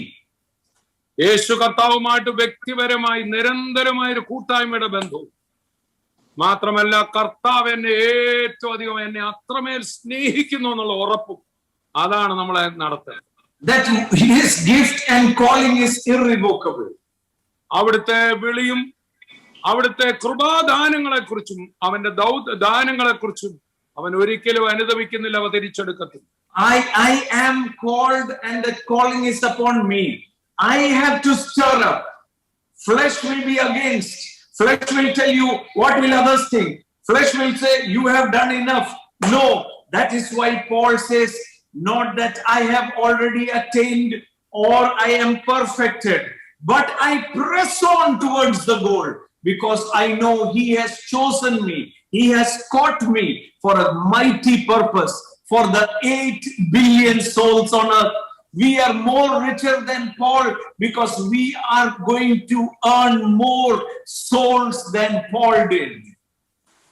യേശു കർത്താവുമായിട്ട് വ്യക്തിപരമായി നിരന്തരമായ ഒരു കൂട്ടായ്മയുടെ ബന്ധവും മാത്രമല്ല കർത്താവ് എന്നെ ഏറ്റവും അധികം എന്നെ അത്രമേൽ സ്നേഹിക്കുന്നു എന്നുള്ള ഉറപ്പും അതാണ് നമ്മളെ നടത്തുന്നത്. That his gift and calling is irrevocable. അവിടുത്തെ വിളിയും അവിടുത്തെ കൃപാദാനങ്ങളെ കുറിച്ചും അവന്റെ ദാനങ്ങളെ കുറിച്ചും അവൻ ഒരിക്കലും അനുദപിക്കുന്നില്ല, അവ തിരിച്ചെടുക്കത്തില്ല. I am called and the calling is upon me. I have to stir up. Flesh will be against. Flesh will tell you what will others think. Flesh will say you have done enough. No, that is why Paul says, not that I have already attained or I am perfected, but I press on towards the goal, because I know he has chosen me. He has caught me for a mighty purpose, for the 8 billion souls on earth. We are more richer than Paul because we are going to earn more souls than Paul did.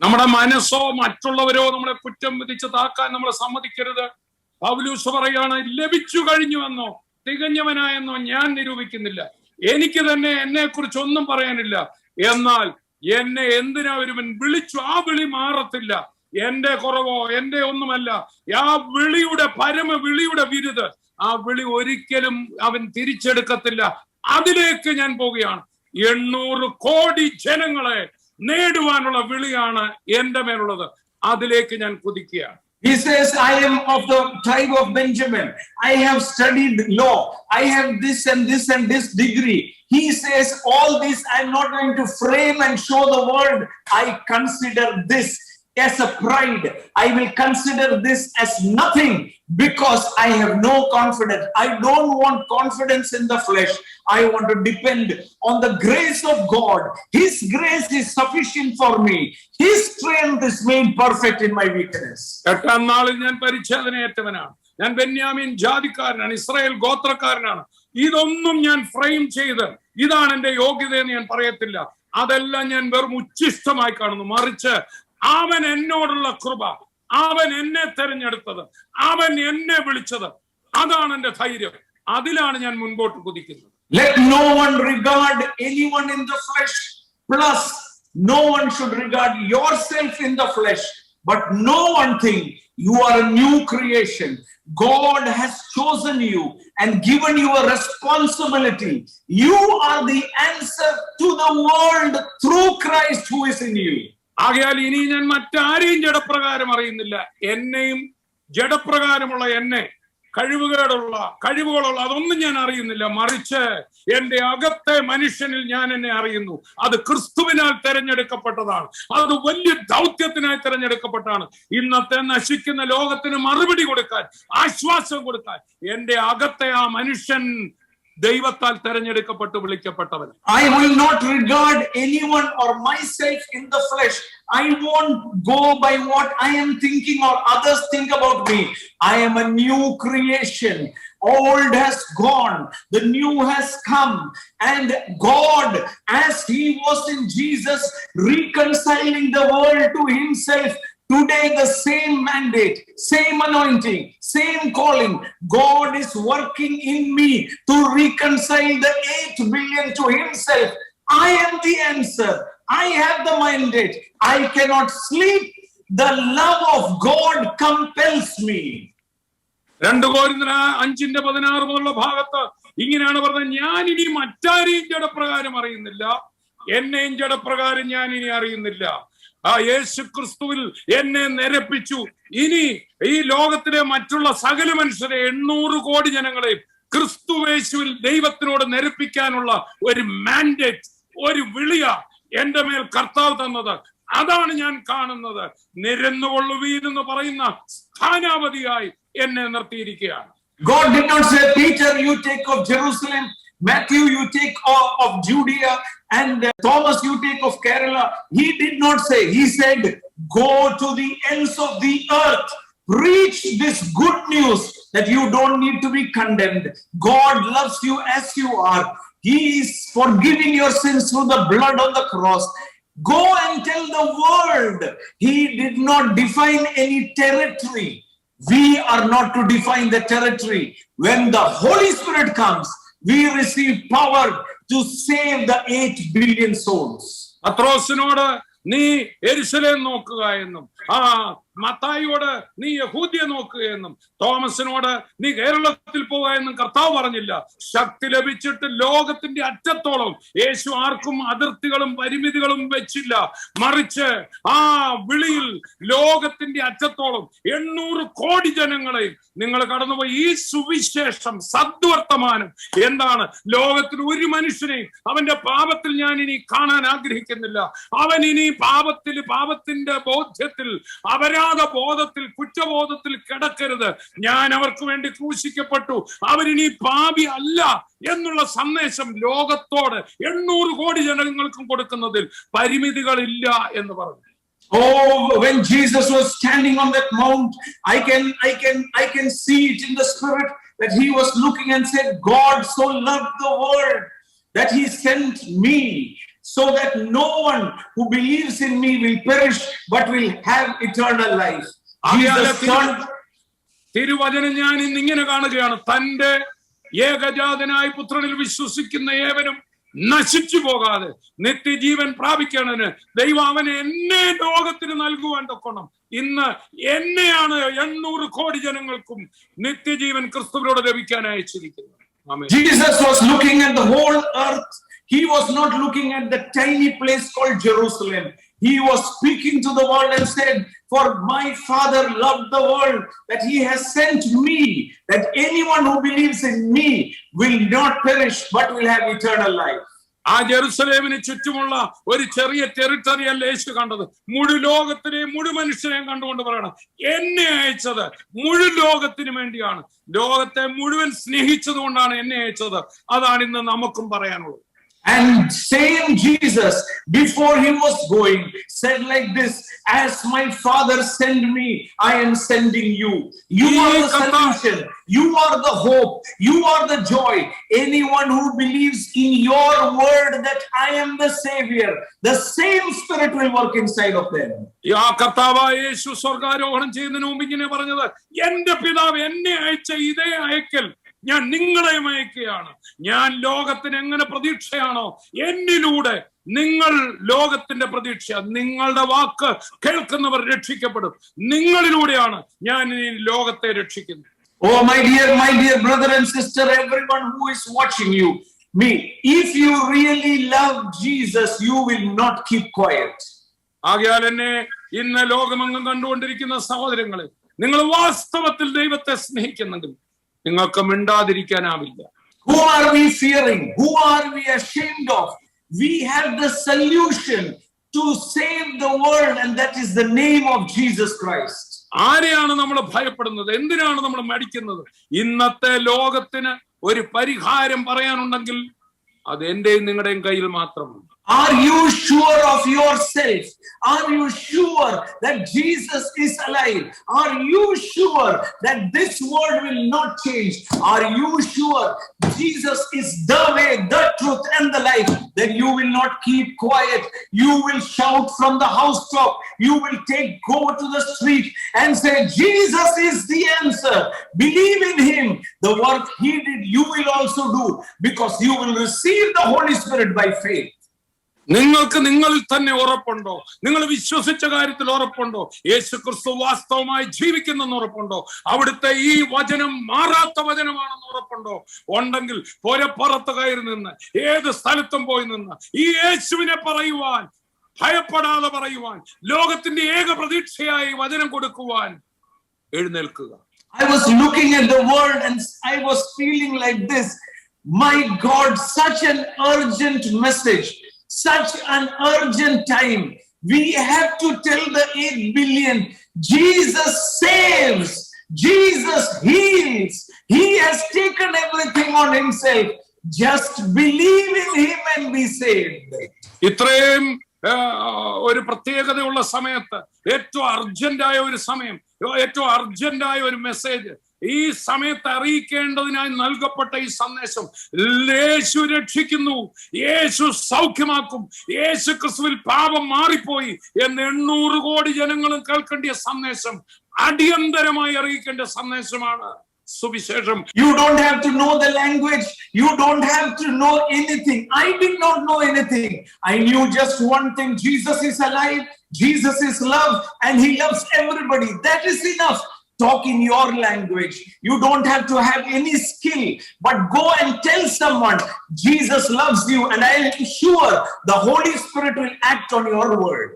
നമ്മുടെ മനസ്സോ മറ്റുള്ളവരോ നമ്മളെ കുറ്റം വിധിച്ച് താക്കാൻ നമ്മളെ സമ്മതിക്കരുത്. പൗലോസ് പറയാണ്, ലഭിച്ചു കഴിഞ്ഞുവെന്നോ തികഞ്ഞവനായെന്നോ ഞാൻ നിരൂപിക്കുന്നില്ല. എനിക്ക് തന്നെ എന്നെ കുറിച്ച് ഒന്നും പറയാനില്ല. എന്നാൽ എന്നെ എന്തിനാ ഒരുവൻ വിളിച്ചു, ആ വിളി മാറത്തില്ല. എന്റെ കുറവോ എന്റെ ഒന്നുമല്ല. ആ വിളിയുടെ വിളിയുടെ വിരുദ്, ആ വിളി ഒരിക്കലും അവൻ തിരിച്ചെടുക്കത്തില്ല. അതിലേക്ക് ഞാൻ പോവുകയാണ്. 800 കോടി ജനങ്ങളെ നേടുവാനുള്ള വിളിയാണ് എന്റെ മേലുള്ളത്. അതിലേക്ക് ഞാൻ കുതിക്കുകയാണ്. He says, I am of the tribe of Benjamin. I have studied law. I have this and this and this degree. He says, all this I'm not going to frame and show the world. I consider this as a pride. I will consider this as nothing because I have no confidence. I don't want confidence in the flesh. I want to depend on the grace of God. His grace is sufficient for me. His strength is made perfect in my weakness. 8-ാം നാളിൽ ഞാൻ പരിച്ഛേദനയേറ്റവനാണ്. ഞാൻ ബെന്യാമീൻ ജാതിക്കാരനാണ്, Israel ഗോത്രക്കാരനാണ്. ഇതൊന്നും ഞാൻ frame ചെയ്ത് ഇതാണ് എന്റെ യോഗ്യതയെന്ന് ഞാൻ പറയത്തില്ല. അതെല്ലാം ഞാൻ വെറും ഉച്ഛിഷ്ടമായി കാണുന്നു. മറിച്ച് അവൻ എന്നോടുള്ള കൃപ, അവൻ എന്നെ തെരഞ്ഞെടുത്തത്, അവൻ എന്നെ വിളിച്ചത്, അതാണ് എന്റെ ധൈര്യം. അതിലാണ് ഞാൻ മുൻപോട്ട് കുതിക്കുന്നത്. Let no one regard anyone in the flesh, plus no one should regard yourself in the flesh, but know one thing, you are a new creation. God has chosen you and given you a responsibility. You are the answer to the world through Christ who is in you. ആകയാൽ ഇനി ഞാൻ മറ്റാരെയും ജഡപ്രകാരം അറിയുന്നില്ല. എന്നെയും ജഡപ്രകാരമുള്ള എന്നെ കഴിവുകളുള്ള അതൊന്നും ഞാൻ അറിയുന്നില്ല. മറിച്ച് എന്റെ അകത്തെ മനുഷ്യനിൽ ഞാൻ എന്നെ അറിയുന്നു. അത് ക്രിസ്തുവിനാൽ തെരഞ്ഞെടുക്കപ്പെട്ടതാണ്. അത് വലിയ ദൗത്യത്തിനായി തെരഞ്ഞെടുക്കപ്പെട്ടാണ്. ഇന്നത്തെ നശിക്കുന്ന ലോകത്തിന് മറുപടി കൊടുക്കാൻ, ആശ്വാസം കൊടുക്കാൻ എന്റെ അകത്തെ ആ മനുഷ്യൻ ദൈവത്താൽ തെരഞ്ഞെടുക്കപ്പെട്ട് വിളിക്കപ്പെട്ടവൻ. I will not regard anyone or myself in the flesh. I won't go by what I am thinking or others think about me. I am a new creation. Old has gone, the new has come, and God, as he was in Jesus reconciling the world to himself, today the same mandate, same anointing, same calling. God is working in me to reconcile the 8 billion to himself. I am the answer. I have the mandate. I cannot sleep. The love of God compels me. 2 കൊരിന്ത്യർ 5:16 മുതലുള്ള ഭാഗത്ത് ഇങ്ങനെയാണ് പറഞ്ഞത്, ഞാൻ ഇനി മറ്റാരെയും ജഡപ്രകാരം അറിയുന്നില്ല, എന്നെയും ജഡപ്രകാരം ഞാൻ ഇനി അറിയുന്നില്ല. ആ യേശു ക്രിസ്തുവിൽ എന്നെ നിരപ്പിച്ചു. ഇനി ഈ ലോകത്തിലെ മറ്റുള്ള സകല മനുഷ്യരെ 800 കോടി ജനങ്ങളെയും ക്രിസ്തുവേശുവിൽ ദൈവത്തിനോട് നിരപ്പിക്കാനുള്ള ഒരു മാൻഡേറ്റ്, ഒരു വിളിയ എന്റെ മേൽ കർത്താവ് തന്നത്. അതാണ് ഞാൻ കാണുന്നത്. നിരന്നുകൊള്ളുവീരെന്ന് പറയുന്ന സ്ഥാനാപതിയായി എന്നെ നിർത്തിയിരിക്കുകയാണ്. God did not say, Peter, you take of Jerusalem, Matthew, you take of Judea, and Thomas, you take of Kerala. He did not say. He said, go to the ends of the earth. Preach this good news that you don't need to be condemned. God loves you as you are. He is forgiving your sins through the blood on the cross. Go and tell the world. He did not define any territory. We are not to define the territory. When the Holy Spirit comes, we receive power to save the 8 billion souls. പത്രോസിനോട് നീ യെരുശലേം നോക്കുക എന്നും മത്തായിയോട് നീ യഹൂദ്യ നോക്കുക എന്നും തോമസിനോട് നീ കേരളത്തിൽ പോവുക എന്നും കർത്താവ് പറഞ്ഞില്ല. ശക്തി ലഭിച്ചിട്ട് ലോകത്തിന്റെ അറ്റത്തോളം യേശു ആർക്കും അതിർത്തികളും പരിമിതികളും വെച്ചില്ല. മറിച്ച് ആ വിളിയിൽ ലോകത്തിന്റെ അറ്റത്തോളം 800 കോടി ജനങ്ങളെ നിങ്ങൾ കടന്നുപോയി. ഈ സുവിശേഷം സദ്വർത്തമാനം എന്താണ്? ലോകത്തിൽ ഒരു മനുഷ്യനെയും അവന്റെ പാപത്തിൽ ഞാൻ ഇനി കാണാൻ ആഗ്രഹിക്കുന്നില്ല. അവൻ ഇനി പാപത്തിന്റെ ബോധ്യത്തിൽ, അപരാധ ബോധത്തിൽ, കുറ്റബോധത്തിൽ കിടക്കരുത്. ഞാൻ അവർക്ക് വേണ്ടി ക്രൂശിക്കപ്പെട്ടു, അവരിനി പാപി അല്ല എന്നുള്ള സന്ദേശം ലോകത്തോട് 800 കോടി ജനങ്ങൾക്കും കൊടുക്കുന്നതിൽ പരിമിതികളില്ല എന്ന് പറഞ്ഞു. Oh, when Jesus was standing on that mount, I can see it in the spirit that he was looking and said, God so loved the world that he sent me, so that no one who believes in me will perish but will have eternal life. തിരുവചനം ഞാൻ ഇന്ന് ഇങ്ങനെ കാണുകയാണ്. തന്റെ ഏകജാതനായ പുത്രനിൽ വിശ്വസിക്കുന്ന ഏവനും നശിച്ചു പോകാതെ നിത്യജീവൻ പ്രാപിക്കണതിന് ദൈവം അവനെ എന്നെ ലോകത്തിന് നൽകുവാൻ തൊക്കണം. ഇന്ന് എന്നെയാണ് 800 കോടി ജനങ്ങൾക്കും നിത്യജീവൻ ക്രിസ്തുവിനോട് ലഭിക്കാൻ അയച്ചിരിക്കുന്നത്. Jesus was looking at the whole earth. He was not looking at the tiny place called Jerusalem. He was speaking to the world and said, for my Father loved the world that he has sent me, that anyone who believes in me will not perish but will have eternal life. ആ ജെറുസലേമിന് ചുറ്റുമുള്ള ഒരു ചെറിയ territory അല്ല യേശു കണ്ടത്. മുഴു ലോകത്തിനെയും മുഴു മനുഷ്യനെയും കണ്ടുകൊണ്ട് പറയണം, എന്നെ അയച്ചത് മുഴു ലോകത്തിന് വേണ്ടിയാണ്. ലോകത്തെ മുഴുവൻ സ്നേഹിച്ചത് കൊണ്ടാണ് എന്നെ അയച്ചത്. അതാണ് ഇന്ന് നമുക്കും പറയാനുള്ളത്. And same Jesus, before he was going, said like this, as my Father sent me, I am sending you. You are the solution. You are the hope. You are the joy. Anyone who believes in your word that I am the Savior, the same Spirit will work inside of them. ആ കർത്താവായ യേശു സ്വർഗാരോഹണം ചെയ്യുന്നതിന് മുമ്പ് ഇങ്ങനെ പറഞ്ഞത്, എന്റെ പിതാവ് എന്നെ അയച്ച ഇതേ അയക്കൽ ഞാൻ നിങ്ങളെയും അയക്കുകയാണ്. ഞാൻ ലോകത്തിന് എങ്ങനെ പ്രതീക്ഷയാണോ, എന്നിലൂടെ നിങ്ങൾ ലോകത്തിന്റെ പ്രതീക്ഷ. നിങ്ങളുടെ വാക്ക് കേൾക്കുന്നവർ രക്ഷിക്കപ്പെടും. നിങ്ങളിലൂടെയാണ് ഞാൻ ഈ ലോകത്തെ രക്ഷിക്കുന്നത്. Oh, my dear brother and sister, everyone who is watching me, if you really love Jesus, you will not keep quiet. ആകയാൽ എന്നെ ഇന്ന് ലോകമെങ്ങും കണ്ടുകൊണ്ടിരിക്കുന്ന സഹോദരങ്ങളെ, നിങ്ങൾ വാസ്തവത്തിൽ ദൈവത്തെ സ്നേഹിക്കുന്നെങ്കിൽ നിങ്ങൾക്ക് മിണ്ടാതിരിക്കാനാവില്ല. Who are we fearing? Who are we ashamed of? We have the solution to save the world, and that is the name of Jesus Christ. ആരെയാണ് നമ്മൾ ഭയപ്പെടുന്നത്? എന്തിനാണ് നമ്മൾ മടിക്കുന്നത്? ഇന്നത്തെ ലോകത്തിന് ഒരു പരിഹാരം പറയാനുണ്ടെങ്കിൽ അത് എന്റെയും നിങ്ങളുടെയും കയ്യിൽ മാത്രമാണ്. Are you sure of yourself? Are you sure that Jesus is alive? Are you sure that this world will not change? Are you sure Jesus is the way, the truth, and the life? Then you will not keep quiet. You will shout from the housetop. You will go to the street and say, Jesus is the answer. Believe in him. The work he did, you will also do, because you will receive the Holy Spirit by faith. നിങ്ങൾക്ക് നിങ്ങളിൽ തന്നെ ഉറപ്പുണ്ടോ? നിങ്ങൾ വിശ്വസിച്ച കാര്യത്തിൽ ഉറപ്പുണ്ടോ? യേശു ക്രിസ്തു വാസ്തവമായി ജീവിക്കുന്നെന്ന് ഉറപ്പുണ്ടോ? അവിടുത്തെ ഈ വചനം മാറാത്ത വചനമാണെന്ന് ഉറപ്പുണ്ടോ? ഉണ്ടെങ്കിൽ പുറത്ത് കയറി നിന്ന് ഏത് സ്ഥലത്തും പോയി നിന്ന് ഈ യേശുവിനെ പറയുവാൻ, ഭയപ്പെടാതെ പറയുവാൻ, ലോകത്തിന്റെ ഏക പ്രതീക്ഷയായി വചനം കൊടുക്കുവാൻ എഴുന്നേൽക്കുക. I was looking at the world and I was feeling like this. My God, such an urgent message. Such an urgent time. We have to tell the 8 billion, Jesus saves, Jesus heals. He has taken everything on himself. Just believe in him and be saved. ഇത്രയും ഒരു പ്രത്യേകതയുള്ള സമയത്ത് ഏറ്റവും അർജന്റായ ഒരു സമയം, ഏറ്റവും അർജന്റായ ഒരു message ഈ സമയത്ത് അറിയിക്കേണ്ടതിനായി നൽകപ്പെട്ട ഈ സന്ദേശം, യേശു രക്ഷിക്കുന്നു, യേശു സൗഖ്യമാക്കും, യേശു ക്രിസ്തുവിൽ പാപം മാറിപ്പോയി എന്ന് 800 കോടി ജനങ്ങളും കേൾക്കേണ്ട സന്ദേശം, അടിയന്തരമായി അറിയിക്കേണ്ട സന്ദേശമാണ്. സുവിശേഷം. You don't have to know the language. You don't have to know anything. I did not know anything. I knew just one thing. Jesus is alive. Jesus is love, and he loves everybody. That is enough. Talk in your language. You don't have to have any skill, but go and tell someone Jesus loves you, and I am sure the Holy Spirit will act on your word.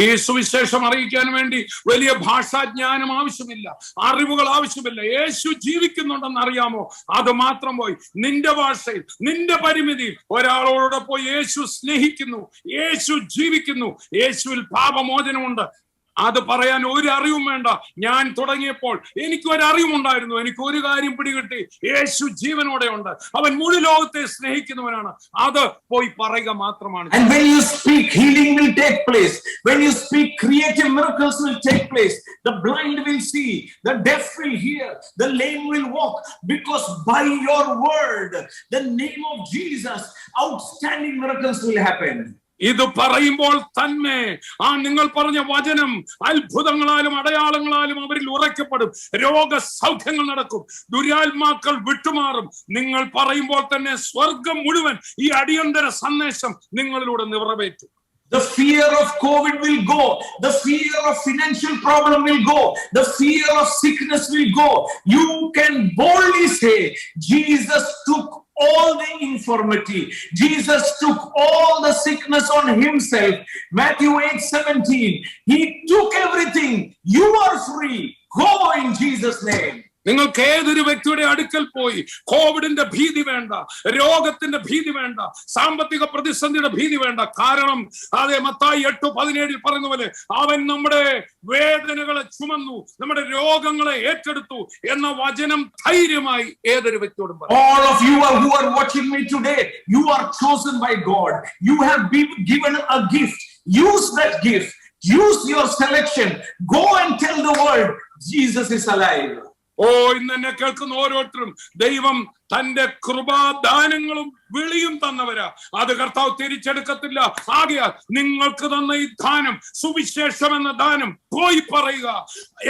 ഈ സുവിശേഷം അറിയിക്കാൻ വേണ്ടി വലിയ ഭാഷാജ്ഞാനം ആവശ്യമില്ല, അറിവുകൾ ആവശ്യമില്ല. യേശു ജീവിക്കുന്നുണ്ടെന്ന് അറിയാമോ? അത് മാത്രം പോയി നിന്റെ ഭാഷയിൽ, നിന്റെ പരിമിതിയിൽ ഒരാളോട് പോയി യേശു സ്നേഹിക്കുന്നു, യേശു ജീവിക്കുന്നു, യേശുവിൽ പാപമോചനമുണ്ട്, അത് പറയാൻ ഒരു അറിവും വേണ്ട. ഞാൻ തുടങ്ങിയപ്പോൾ എനിക്ക് ഒരു അറിവുണ്ടായിരുന്നു. എനിക്ക് ഒരു കാര്യം പിടികിട്ടി, യേശു ജീവനോടെ ഉണ്ട്, അവൻ മുഴു ലോകത്തെ സ്നേഹിക്കുന്നവനാണ്. അത് പോയി പറയുക മാത്രമാണ്. And when you speak, healing will take place. When you speak, creative miracles will take place. The blind will see, the deaf will hear, the lame will walk, because by your word, the name of Jesus, outstanding miracles will happen. ഇത് പറയുമ്പോൾ തന്നെ നിങ്ങൾ പറഞ്ഞ വചനം അത്ഭുതങ്ങളാലും അടയാളങ്ങളാലും അവരിൽ ഉറയ്ക്കപ്പെടും. രോഗസൗഖ്യങ്ങൾ നടക്കും, ദുരാത്മാക്കൾ വിട്ടുമാറും. നിങ്ങൾ പറയുമ്പോൾ തന്നെ സ്വർഗം മുഴുവൻ ഈ അടിയന്തര സന്ദേശം നിങ്ങളിലൂടെ നിറവേറ്റും. The fear of COVID will go. The fear of financial problem will go. The fear of sickness will go. You can boldly say, Jesus took all the infirmity. Jesus took all the sickness on himself. Matthew 8:17. He took everything. You are free. Go in Jesus' name. നിങ്ങൾക്ക് ഏതൊരു വ്യക്തിയുടെ അടുക്കൽ പോയി കോവിഡിന്റെ ഭീതി വേണ്ട, രോഗത്തിന്റെ ഭീതി വേണ്ട, സാമ്പത്തിക പ്രതിസന്ധിയുടെ ഭീതി വേണ്ട. കാരണം അതെ മത്തായി 8:17 പറയുന്ന പോലെ അവൻ നമ്മുടെ വേദനകളെ ചുമന്നു, നമ്മുടെ രോഗങ്ങളെ ഏറ്റെടുത്തു എന്ന വചനം ധൈര്യമായി ഏതൊരു വ്യക്തിയോടും പറയും. All of you who are watching me today, you are chosen by God. You have been given a gift. Use that gift. Use your selection. Go and tell the world Jesus is alive. ഇന്ന് എന്നെ കേൾക്കുന്ന ഓരോരുത്തരും ദൈവം തന്റെ കൃപാദാനങ്ങളും വിളിയും തന്നവരാ. അത് കർത്താവ് തിരിച്ചെടുക്കത്തില്ല. ആകയാൽ നിങ്ങൾക്ക് തന്ന ഈ ദാനം, സുവിശേഷം എന്ന ദാനം പോയി പറയുക,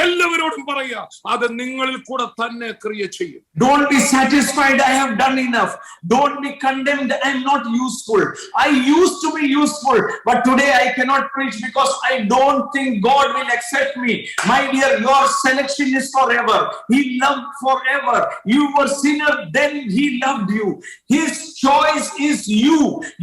എല്ലാവരോടും പറയുക. അത് നിങ്ങളിൽ കൂടെ തന്നെ ക്രിയ ചെയ്യും. Don't be satisfied, I have done enough. Don't be condemned, I am not useful. I used to be useful, but today I cannot preach because I don't think God will accept me. My dear, your selection is forever. He loved forever. You were sinner, then he loved you. His choice is you.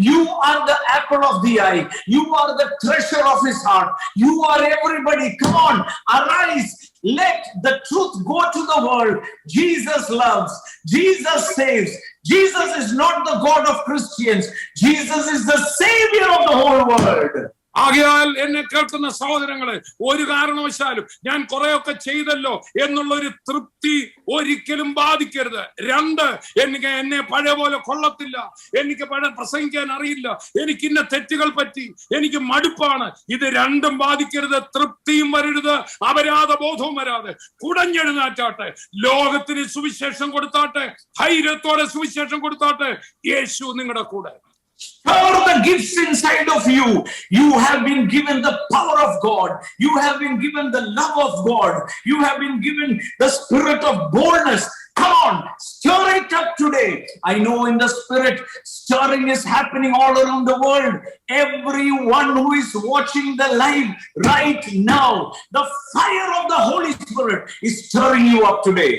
You are the apple of the eye. You are the treasure of his heart. You are everybody. Come on, arise. Let the truth go to the world. Jesus loves. Jesus saves. Jesus is not the God of Christians. Jesus is the Savior of the whole world. ആകയാൽ എന്നെ കേൾക്കുന്ന സഹോദരങ്ങളെ, ഒരു കാരണവശാലും ഞാൻ കുറെയൊക്കെ ചെയ്തല്ലോ എന്നുള്ളൊരു തൃപ്തി ഒരിക്കലും ബാധിക്കരുത്. രണ്ട്, എന്നെ പഴയ പോലെ കൊള്ളത്തില്ല, എനിക്ക് പ്രസംഗിക്കാൻ അറിയില്ല, എനിക്ക് ഇന്ന തെറ്റുകൾ പറ്റി, എനിക്ക് മടുപ്പാണ്, ഇത് രണ്ടും ബാധിക്കരുത്. തൃപ്തിയും വരരുത്, അപരാധ ബോധവും വരാതെ കുടഞ്ഞെഴുന്നേറ്റാട്ടെ, ലോകത്തിന് സുവിശേഷം കൊടുത്താട്ടെ, ധൈര്യത്തോടെ സുവിശേഷം കൊടുത്താട്ടെ. യേശു നിങ്ങളുടെ കൂടെ. Stir the gifts inside of you. You have been given the power of God. You have been given the love of God. You have been given the spirit of boldness. Come on, stir it up today. I know in the spirit, stirring is happening all around the world. Everyone who is watching the live right now, the fire of the Holy Spirit is stirring you up today.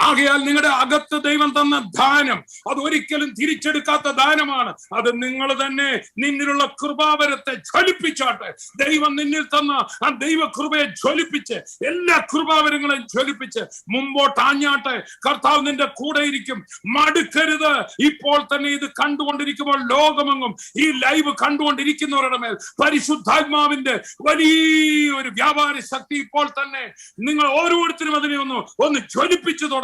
ആകയാൽ നിങ്ങളുടെ അകത്ത് ദൈവം തന്ന ദാനം അത് ഒരിക്കലും തിരിച്ചെടുക്കാത്ത ദാനമാണ്. അത് നിങ്ങൾ തന്നെ നിന്നിലുള്ള കൃപാവരത്തെ ജ്വലിപ്പിച്ചാട്ടെ. ദൈവം നിന്നിൽ തന്ന ആ ദൈവ കൃപയെ ജ്വലിപ്പിച്ച്, എല്ലാ കൃപാവരങ്ങളെയും ജ്വലിപ്പിച്ച് മുമ്പോട്ട് ആഞ്ഞാട്ടെ. കർത്താവ് നിന്റെ കൂടെ ഇരിക്കും. മടുക്കരുത്. ഇപ്പോൾ തന്നെ ഇത് കണ്ടുകൊണ്ടിരിക്കുമ്പോൾ ലോകമെങ്ങും ഈ ലൈവ് കണ്ടുകൊണ്ടിരിക്കുന്നവരുടെ മേൽ പരിശുദ്ധാത്മാവിന്റെ വലിയൊരു വ്യാപാര ശക്തി ഇപ്പോൾ തന്നെ നിങ്ങൾ ഓരോരുത്തരും അതിനെ ഒന്ന് ജ്വലിപ്പിച്ചു തുടങ്ങിയാട്ടെ.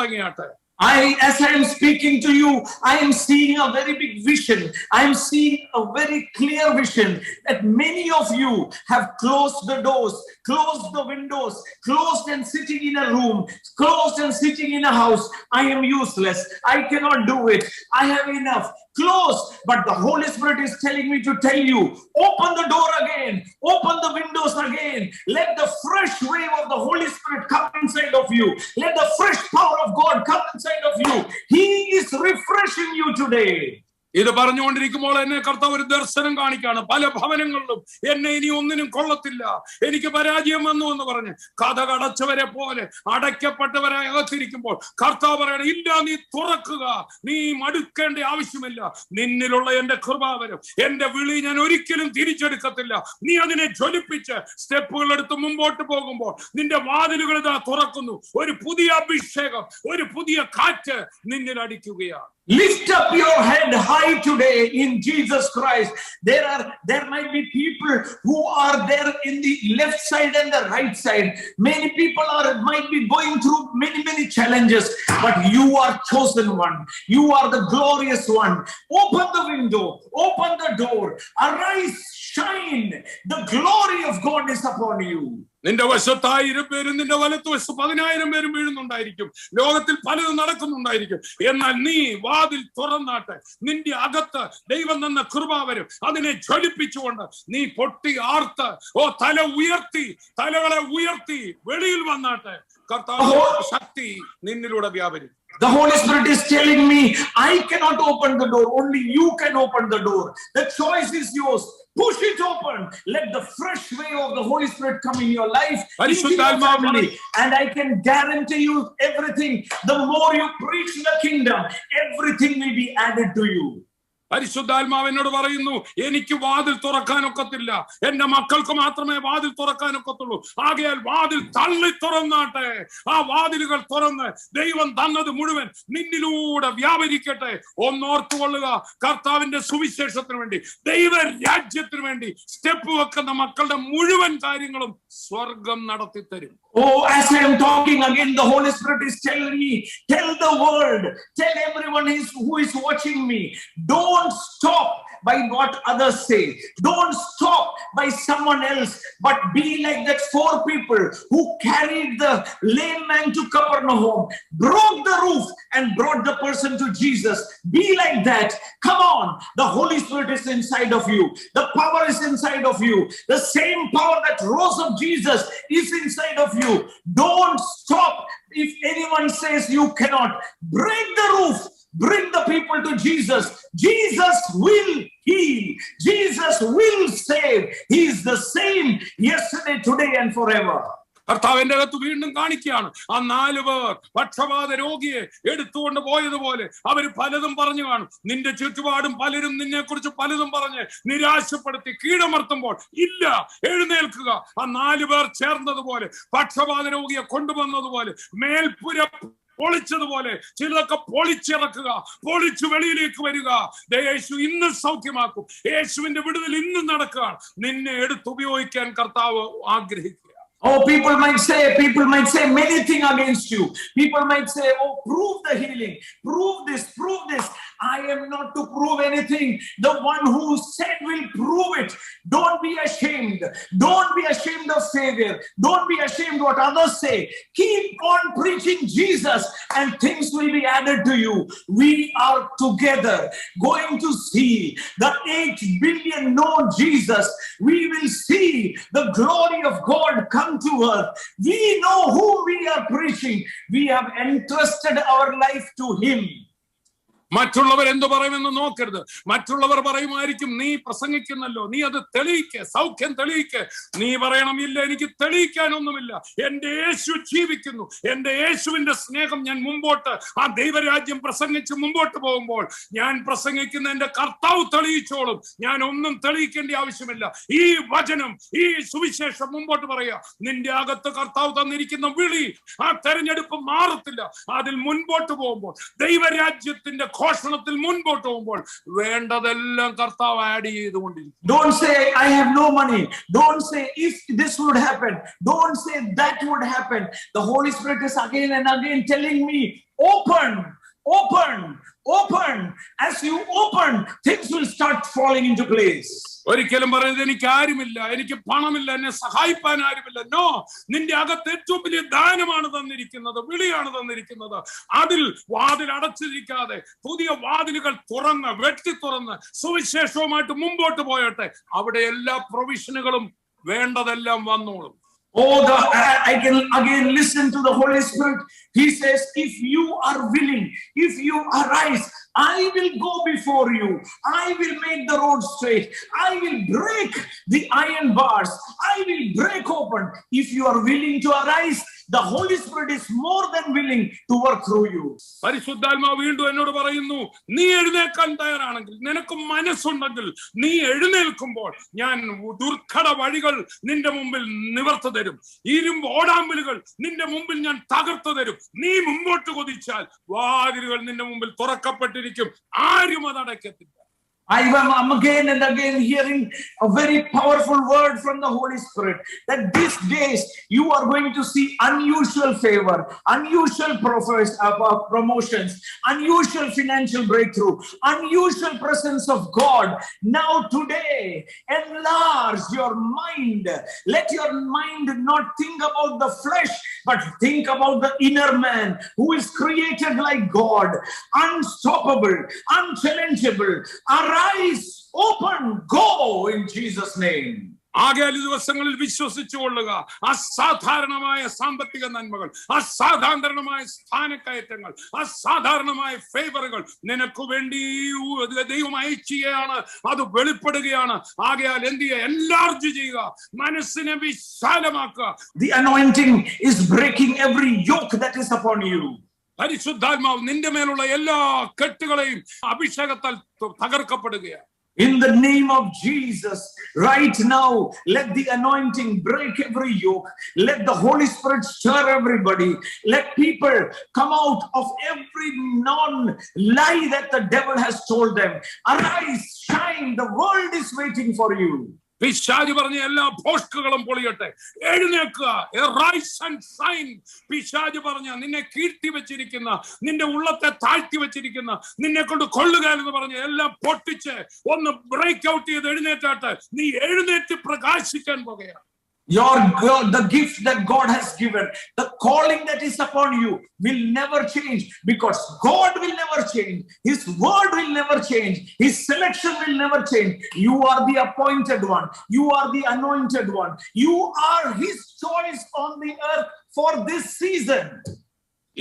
As I am speaking to you, I am seeing a very big vision. I am seeing a very clear vision that many of you have closed the doors, closed the windows, closed and sitting in a room, closed and sitting in a house. I am useless. I cannot do it. I have enough. closed. But the Holy Spirit is telling me to tell you, open the door again, open the windows again. Let the fresh wave of the Holy Spirit come inside of you. Let the fresh power of God come inside of you. He is refreshing you today. ഇത് പറഞ്ഞുകൊണ്ടിരിക്കുമ്പോൾ എന്നെ കർത്താവ് ഒരു ദർശനം കാണിക്കാണ്. പല ഭവനങ്ങളിലും എന്നെ ഇനി ഒന്നിനും കൊള്ളത്തില്ല, എനിക്ക് പരാജയം വന്നു എന്ന് പറഞ്ഞ് കഥകടച്ചവരെ പോലെ അടയ്ക്കപ്പെട്ടവരെ അകത്തിരിക്കുമ്പോൾ കർത്താവ് പറയണം, ഇല്ല, നീ തുറക്കുക, നീ മടുക്കേണ്ട ആവശ്യമില്ല. നിന്നിലുള്ള എന്റെ കൃപാവരം, എന്റെ വിളി ഞാൻ ഒരിക്കലും തിരിച്ചെടുക്കത്തില്ല. നീ അതിനെ ജ്വലിപ്പിച്ച് സ്റ്റെപ്പുകൾ എടുത്ത് മുമ്പോട്ട് പോകുമ്പോൾ നിന്റെ വാതിലുകൾ ഇതാ തുറക്കുന്നു. ഒരു പുതിയ അഭിഷേകം, ഒരു പുതിയ കാറ്റ് നിന്നിൽ അടിക്കുകയാണ്. Lift up your head high today in Jesus Christ. There might be people who are there in the left side and the right side. Many people might be going through many challenges, but you are chosen one. You are the glorious one. Open the window, open the door, arise, shine. The glory of God is upon you. നിന്റെ വശത്ത് 1000 പേരും നിന്റെ വലത്തുവശത്ത് 10,000 പേരും വീഴുന്നുണ്ടായിരിക്കും. ലോകത്തിൽ പലതും നടക്കുന്നുണ്ടായിരിക്കും. എന്നാൽ നീ വാതിൽ തുറന്നാട്ടെ. നിന്റെ അകത്ത് ദൈവം തന്ന കൃപാവരും അതിനെ ജ്വലിപ്പിച്ചുകൊണ്ട് നീ പൊട്ടി ആർത്ത് തലകളെ ഉയർത്തി വെളിയിൽ വന്നാട്ടെ. കർത്താവിന്റെ ശക്തി നിന്നിലൂടെ വ്യാപരിക്കും. The Holy Spirit is telling me, I cannot open the door. Only you can open the door. The choice is yours. Push it open. Let the fresh wave of the Holy Spirit come in your life, into your family. And I can guarantee you everything. The more you preach the kingdom, everything will be added to you. പരിശുദ്ധാത്മാവ് എന്നോട് പറയുന്നു, എനിക്ക് വാതിൽ തുറക്കാനൊക്കത്തില്ല, എന്റെ മക്കൾക്ക് മാത്രമേ വാതിൽ തുറക്കാനൊക്കത്തുള്ളൂ. ആകയാൽ വാതിൽ തള്ളി തുറന്നാട്ടെ. ആ വാതിലുകൾ തുറന്ന് ദൈവം തന്നത് മുഴുവൻ നിന്നിലൂടെ വ്യാപരിക്കട്ടെ. ഒന്നോർത്തുകൊള്ളുക, കർത്താവിന്റെ സുവിശേഷത്തിന് വേണ്ടി, ദൈവ രാജ്യത്തിന് വേണ്ടി സ്റ്റെപ്പ് വെക്കുന്ന മക്കളുടെ മുഴുവൻ കാര്യങ്ങളും സ്വർഗം നടത്തിത്തരും. Oh, as I am talking again, the Holy Spirit is telling me, tell the world, tell everyone who is watching me, don't stop by what others say. Don't stop by someone else, but be like that 4 people who carried the lame man to Capernaum, broke the roof and brought the person to Jesus. Be like that. Come on. The Holy Spirit is inside of you. The power is inside of you. The same power that rose up Jesus is inside of you. Don't stop. If anyone says you cannot, break the roof. Bring the people to Jesus. Jesus will heal. Jesus will save. He is the same yesterday, today and forever. കർത്താവിന്റെ അകത്ത് വീണ്ടും കാണിക്കുകയാണ്. ആ 4 പേർ പക്ഷപാത രോഗിയെ എടുത്തുകൊണ്ട് പോയതുപോലെ അവർ പലതും പറഞ്ഞു കാണും. നിന്റെ ചുറ്റുപാടും പലരും നിന്നെ കുറിച്ച് പലതും പറഞ്ഞ് നിരാശപ്പെടുത്തി കീഴമർത്തുമ്പോൾ, ഇല്ല, എഴുന്നേൽക്കുക. ആ 4 പേർ ചേർന്നതുപോലെ, പക്ഷപാത രോഗിയെ കൊണ്ടുവന്നതുപോലെ, മേൽപ്പുര പൊളിച്ചതുപോലെ ചിലതൊക്കെ പൊളിച്ചിറക്കുക, പൊളിച്ചു വെളിയിലേക്ക് വരിക. യേശു ഇന്ന് സൗഖ്യമാക്കും. യേശുവിന്റെ വിടുതൽ ഇന്ന് നടക്കുകയാണ്. നിന്നെ എടുത്തുപയോഗിക്കാൻ കർത്താവ് ആഗ്രഹിക്കുക. Oh, people might say many things against you. People might say, oh, prove the healing, prove this. I am not to prove anything. The one who said will prove it. Don't be ashamed. Don't be ashamed of Savior. Don't be ashamed what others say. Keep on preaching Jesus and things will be added to you. We are together going to see the 8 billion know Jesus. We will see the glory of God come to earth. We know whom we are preaching. We have entrusted our life to Him. മറ്റുള്ളവർ എന്തു പറയുമെന്ന് നോക്കരുത്. മറ്റുള്ളവർ പറയുമായിരിക്കും, നീ പ്രസംഗിക്കുന്നല്ലോ, നീ അത് തെളിയിക്ക്, സൗഖ്യം തെളിയിക്ക്. നീ പറയണം, ഇല്ല, എനിക്ക് തെളിയിക്കാനൊന്നുമില്ല, എന്റെ യേശു ജീവിക്കുന്നു. എന്റെ യേശുവിന്റെ സ്നേഹം ഞാൻ മുമ്പോട്ട് ആ ദൈവരാജ്യം പ്രസംഗിച്ച് മുമ്പോട്ട് പോകുമ്പോൾ ഞാൻ പ്രസംഗിക്കുന്ന എന്റെ കർത്താവ് തെളിയിച്ചോളും. ഞാൻ ഒന്നും തെളിയിക്കേണ്ട ആവശ്യമില്ല. ഈ വചനം, ഈ സുവിശേഷം മുമ്പോട്ട് പറയുക. നിന്റെ അകത്ത് കർത്താവ് തന്നിരിക്കുന്ന വിളി, ആ തെരഞ്ഞെടുപ്പ് മാറത്തില്ല. അതിൽ മുൻപോട്ട് പോകുമ്പോൾ, ദൈവരാജ്യത്തിന്റെ ഘോഷണത്തിൽ മുൻപോട്ട് പോകുമ്പോൾ വേണ്ടതെല്ലാം കർത്താവ് ആഡ് ചെയ്തുകൊണ്ടിരിക്കും. Don't say I have no money. Don't say if this would happen. Don't say that would happen. The Holy Spirit is again and again telling me, open. As you open, things will start falling into place. ഒരിക്കലും പറയുന്നത് എനിക്ക് ആരുമില്ല, എനിക്ക് പണമില്ല, എന്നെ സഹായിപ്പാൻ ആരുമില്ല. No, നിന്റെ അകത്ത് ഏറ്റവും വലിയ ദാനമാണ് തന്നിരിക്കുന്നത്, വിളിയാണ് തന്നിരിക്കുന്നത്. അതിൽ വാതിൽ അടച്ചിരിക്കാതെ പുതിയ വാതിലുകൾ തുറന്ന് വെട്ടി തുറന്ന് സുവിശേഷവുമായിട്ട് മുമ്പോട്ട് പോയട്ടെ. അവിടെ എല്ലാ പ്രൊവിഷനുകളും വേണ്ടതെല്ലാം വന്നോളും. Oh, I can again listen to the Holy Spirit. He says, if you are willing, if you arise, I will go before you. I will make the road straight. I will break the iron bars. I will break open. If you are willing to arise, the Holy Spirit is more than willing to work through you. പരിശുദ്ധാത്മാവ് വീണ്ടും എന്നോട് പറയുന്നു, നീ എഴുന്നേൽക്കാൻ തയ്യാറാണെങ്കിൽ, നിനക്ക് മനസ്സുണ്ടെങ്കിൽ നീ എഴുന്നേൽക്കുമ്പോൾ ഞാൻ ദുർഘട വഴികൾ നിന്റെ മുമ്പിൽ നിവർത്തി തരും. ഇരുമ്പ് ഓടാമ്പലുകൾ നിന്റെ മുമ്പിൽ ഞാൻ തകർത്തു തരും. നീ മുമ്പോട്ട് കുതിച്ചാൽ വാതിലുകൾ നിന്റെ മുമ്പിൽ തുറക്കപ്പെട്ടിരിക്കും, ആരും അത് അടയ്ക്കത്തില്ല. I am again and again hearing a very powerful word from the Holy Spirit that these days you are going to see unusual favor, unusual promotions, unusual financial breakthrough, unusual presence of God. Now today, enlarge your mind. Let your mind not think about the flesh, but think about the inner man who is created like God, unstoppable, unchallengeable. Arise, open, go in Jesus' name. ആകയാൽ ഈ ദിവസങ്ങളിൽ വിശ്വസിച്ചുകൊള്ളുക. അസാധാരണമായ സാമ്പത്തിക നന്മകൾ, അസാധാരണമായ സ്ഥാനക്കയറ്റങ്ങൾ, അസാധാരണമായ ഫേവറുകൾ നിനക്ക് വേണ്ടി ദൈവം അയക്കുകയാണ്, അത് വെളിപ്പെടുകയാണ്. ആകയാൽ എന്ത് ചെയ്യുക? എൻലാർജ് ചെയ്യുക, മനസ്സിനെ വിശാലമാക്കുക. The anointing is breaking every yoke that is upon you. പരിശുദ്ധാത്മാവ് നിന്റെ മേലുള്ള എല്ലാ കെട്ടുകളെയും അഭിഷേകത്താൽ തകർക്കപ്പെടുകയാണ്. In the name of Jesus, right now, let the anointing break every yoke. Let the Holy Spirit stir everybody. Let people come out of every non-lie that the devil has told them. Arise, shine, the world is waiting for you. പിശാച് പറഞ്ഞ എല്ലാ ഭോഷ്കുകളും പൊളിയട്ടെ, എഴുന്നേൽക്കുക, rice and shine. പിശാച് പറഞ്ഞ നിന്നെ കീഴ്ത്തി വെച്ചിരിക്കുന്ന, നിന്റെ ഉള്ളത്തെ താഴ്ത്തി വെച്ചിരിക്കുന്ന, നിന്നെ കൊണ്ട് കൊള്ളുക എന്ന് പറഞ്ഞ എല്ലാം പൊട്ടിച്ച് ഒന്ന് ബ്രേക്ക് ഔട്ട് ചെയ്ത് എഴുന്നേറ്റാട്ട്. നീ എഴുന്നേറ്റ് പ്രകാശിക്കാൻ പോകുകയാണ്. The gift that God has given, the calling that is upon you will never change, because God will never change. His word will never change. His selection will never change. You are the appointed one. You are the anointed one. You are His choice on the earth for this season.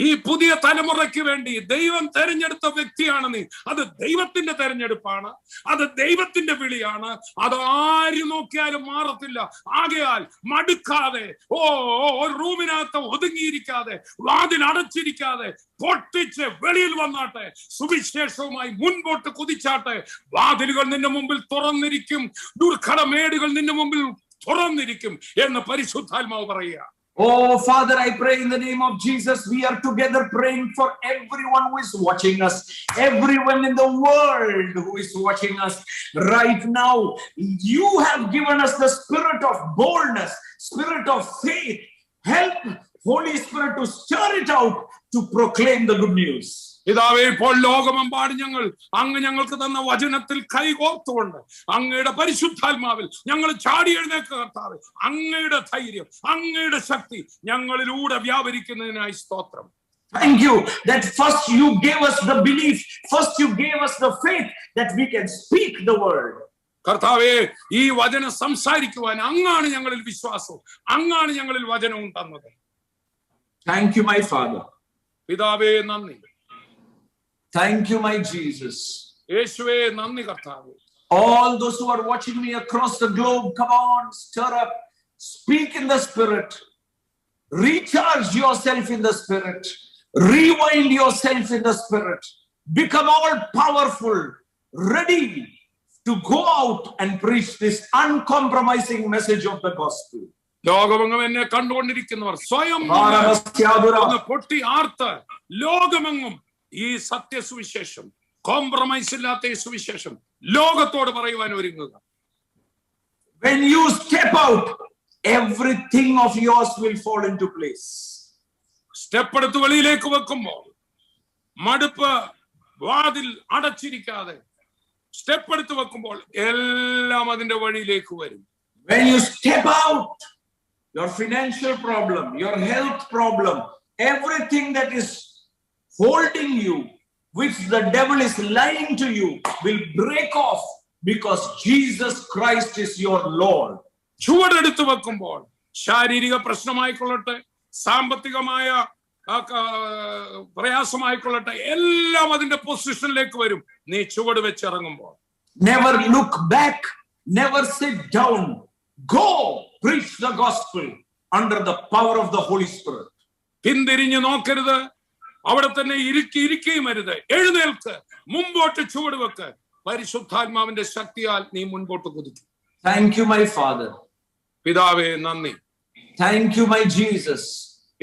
ഈ പുതിയ തലമുറയ്ക്ക് വേണ്ടി ദൈവം തെരഞ്ഞെടുത്ത വ്യക്തിയാണ് നീ. അത് ദൈവത്തിന്റെ തെരഞ്ഞെടുപ്പാണ്, അത് ദൈവത്തിന്റെ വിളിയാണ്. അത് ആര് നോക്കിയാലും മാറത്തില്ല. ആകയാൽ മടുക്കാതെ, ഒരു റൂമിനകത്ത് ഒതുങ്ങിയിരിക്കാതെ, വാതിൽ അടച്ചിരിക്കാതെ, പൊട്ടിച്ച് വെളിയിൽ വന്നാട്ടെ, സുവിശേഷവുമായി മുൻപോട്ട് കുതിച്ചാട്ടെ. വാതിലുകൾ നിന്റെ മുമ്പിൽ തുറന്നിരിക്കും, ദുർഘടമേടുകൾ നിന്റെ മുമ്പിൽ തുറന്നിരിക്കും എന്ന് പരിശുദ്ധാത്മാവ് പറയുക. Oh, Father, I pray in the name of Jesus, we are together praying for everyone who is watching us, everyone in the world who is watching us right now. You have given us the spirit of boldness, spirit of faith. Help Holy Spirit to stir it out to proclaim the good news. പിതാവേ, ഇപ്പോൾ ലോകമെമ്പാടും ഞങ്ങൾ അങ്ങ് ഞങ്ങൾക്ക് തന്ന വചനത്തിൽ കൈകോർത്തുകൊണ്ട് അങ്ങയുടെ പരിശുദ്ധാത്മാവിൽ ഞങ്ങൾ ചാടി എഴുന്നേൽക്കുക കർത്താവേ. അങ്ങയുടെ ധൈര്യം, അങ്ങയുടെ ശക്തി ഞങ്ങളിലൂടെ വ്യാപരിക്കുന്നതിനായി സ്തോത്രം. Thank you that first you gave us the belief, first you gave us the faith that we can speak the word. കർത്താവേ, ഈ വചനം സംസാരിക്കുവാൻ അങ്ങാണ് ഞങ്ങളിൽ വിശ്വാസവും, അങ്ങാണ് ഞങ്ങളിൽ വചനവും തന്നത്. Thank you, my Father. പിതാവേ നന്ദി. Thank you, my Jesus. യേശുവേ നന്ദി കർത്താവേ. All those who are watching me across the globe, come on, stir up, speak in the spirit, recharge yourself in the spirit, rewind yourself in the spirit, become all powerful, ready to go out and preach this uncompromising message of the gospel. ലോകമെങ്ങും എന്നെ കണ്ടുകൊണ്ടിരിക്കുന്നവർ സ്വയം പൊട്ടി ആർത്ത് ലോകമെങ്ങും ഈ സത്യസുവിശേഷം, compromise ഇല്ലാത്ത ഈ സുവിശേഷം ലോകത്തോട് പറയുവാൻ ഒരുങ്ങുക. When you step out, everything of yours will fall into place. Step എടുത്ത് വെളിയിലേക്ക് വെക്കുമ്പോൾ മടുപ്പ് വാതിൽ അടച്ചിരിക്കാതെ സ്റ്റെപ്പ് എടുത്ത് വെക്കുമ്പോൾ എല്ലാം അതിന്റെ വഴിയിലേക്ക് വരും. When you step out, your financial problem, your health problem, everything that is holding you, which the devil is lying to you, will break off because Jesus Christ is your Lord. ചുവടെടുത്ത് വെക്കുമ്പോൾ ശാരീരിക പ്രശ്നമായിക്കൊള്ളട്ടെ, സാമ്പത്തികമായ പ്രയാസമായിക്കൊള്ളട്ടെ, എല്ലാം അതിന്റെ പൊസിഷനിലേക്ക് വരും നീ ചുവട് വെച്ചിറങ്ങുമ്പോൾ. Never look back, never sit down. Go preach the gospel under the power of the Holy Spirit. പിന്തിരിഞ്ഞു നോക്കരുത്, അവിടെ തന്നെ ഇരിക്കുകയും അരുത്. എഴുന്നേൽക്ക്, മുമ്പോട്ട് ചുവട് വെക്ക്. പരിശുദ്ധാത്മാവിന്റെ ശക്തിയാൽ നീ മുൻപോട്ട് കുതിക്കും. Thank you, my Father. പിതാവേ നന്ദി. Thank you, my Jesus.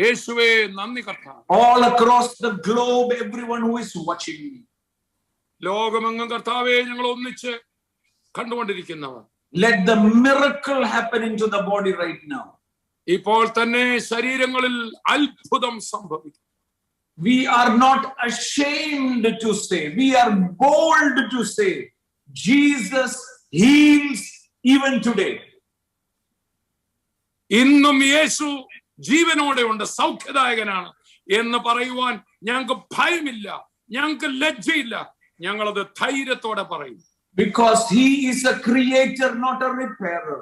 യേശുവേ നന്ദി കർത്താവേ. All across the globe, everyone who is watching me. ലോകമെങ്ങും കർത്താവേ ഞങ്ങൾ ഒന്നിച്ച് കണ്ടുകൊണ്ടിരിക്കുന്നവർ, let the miracle happen into the body right now. ഇപ്പോൾ തന്നെ ശരീരങ്ങളിൽ അത്ഭുതം സംഭവിക്കും. We are not ashamed to say, we are bold to say, Jesus heals even today. ഇന്നും യേശു ജീവനോടെ ഉണ്ട്, സൗഖ്യദായകനാണ് എന്ന് പറയുവാൻ ഞങ്ങൾക്ക് ഭയമില്ല, ഞങ്ങൾക്ക് ലജ്ജയില്ല. ഞങ്ങളത് ധൈര്യത്തോടെ പറയും. Because he is a creator, not a repairer.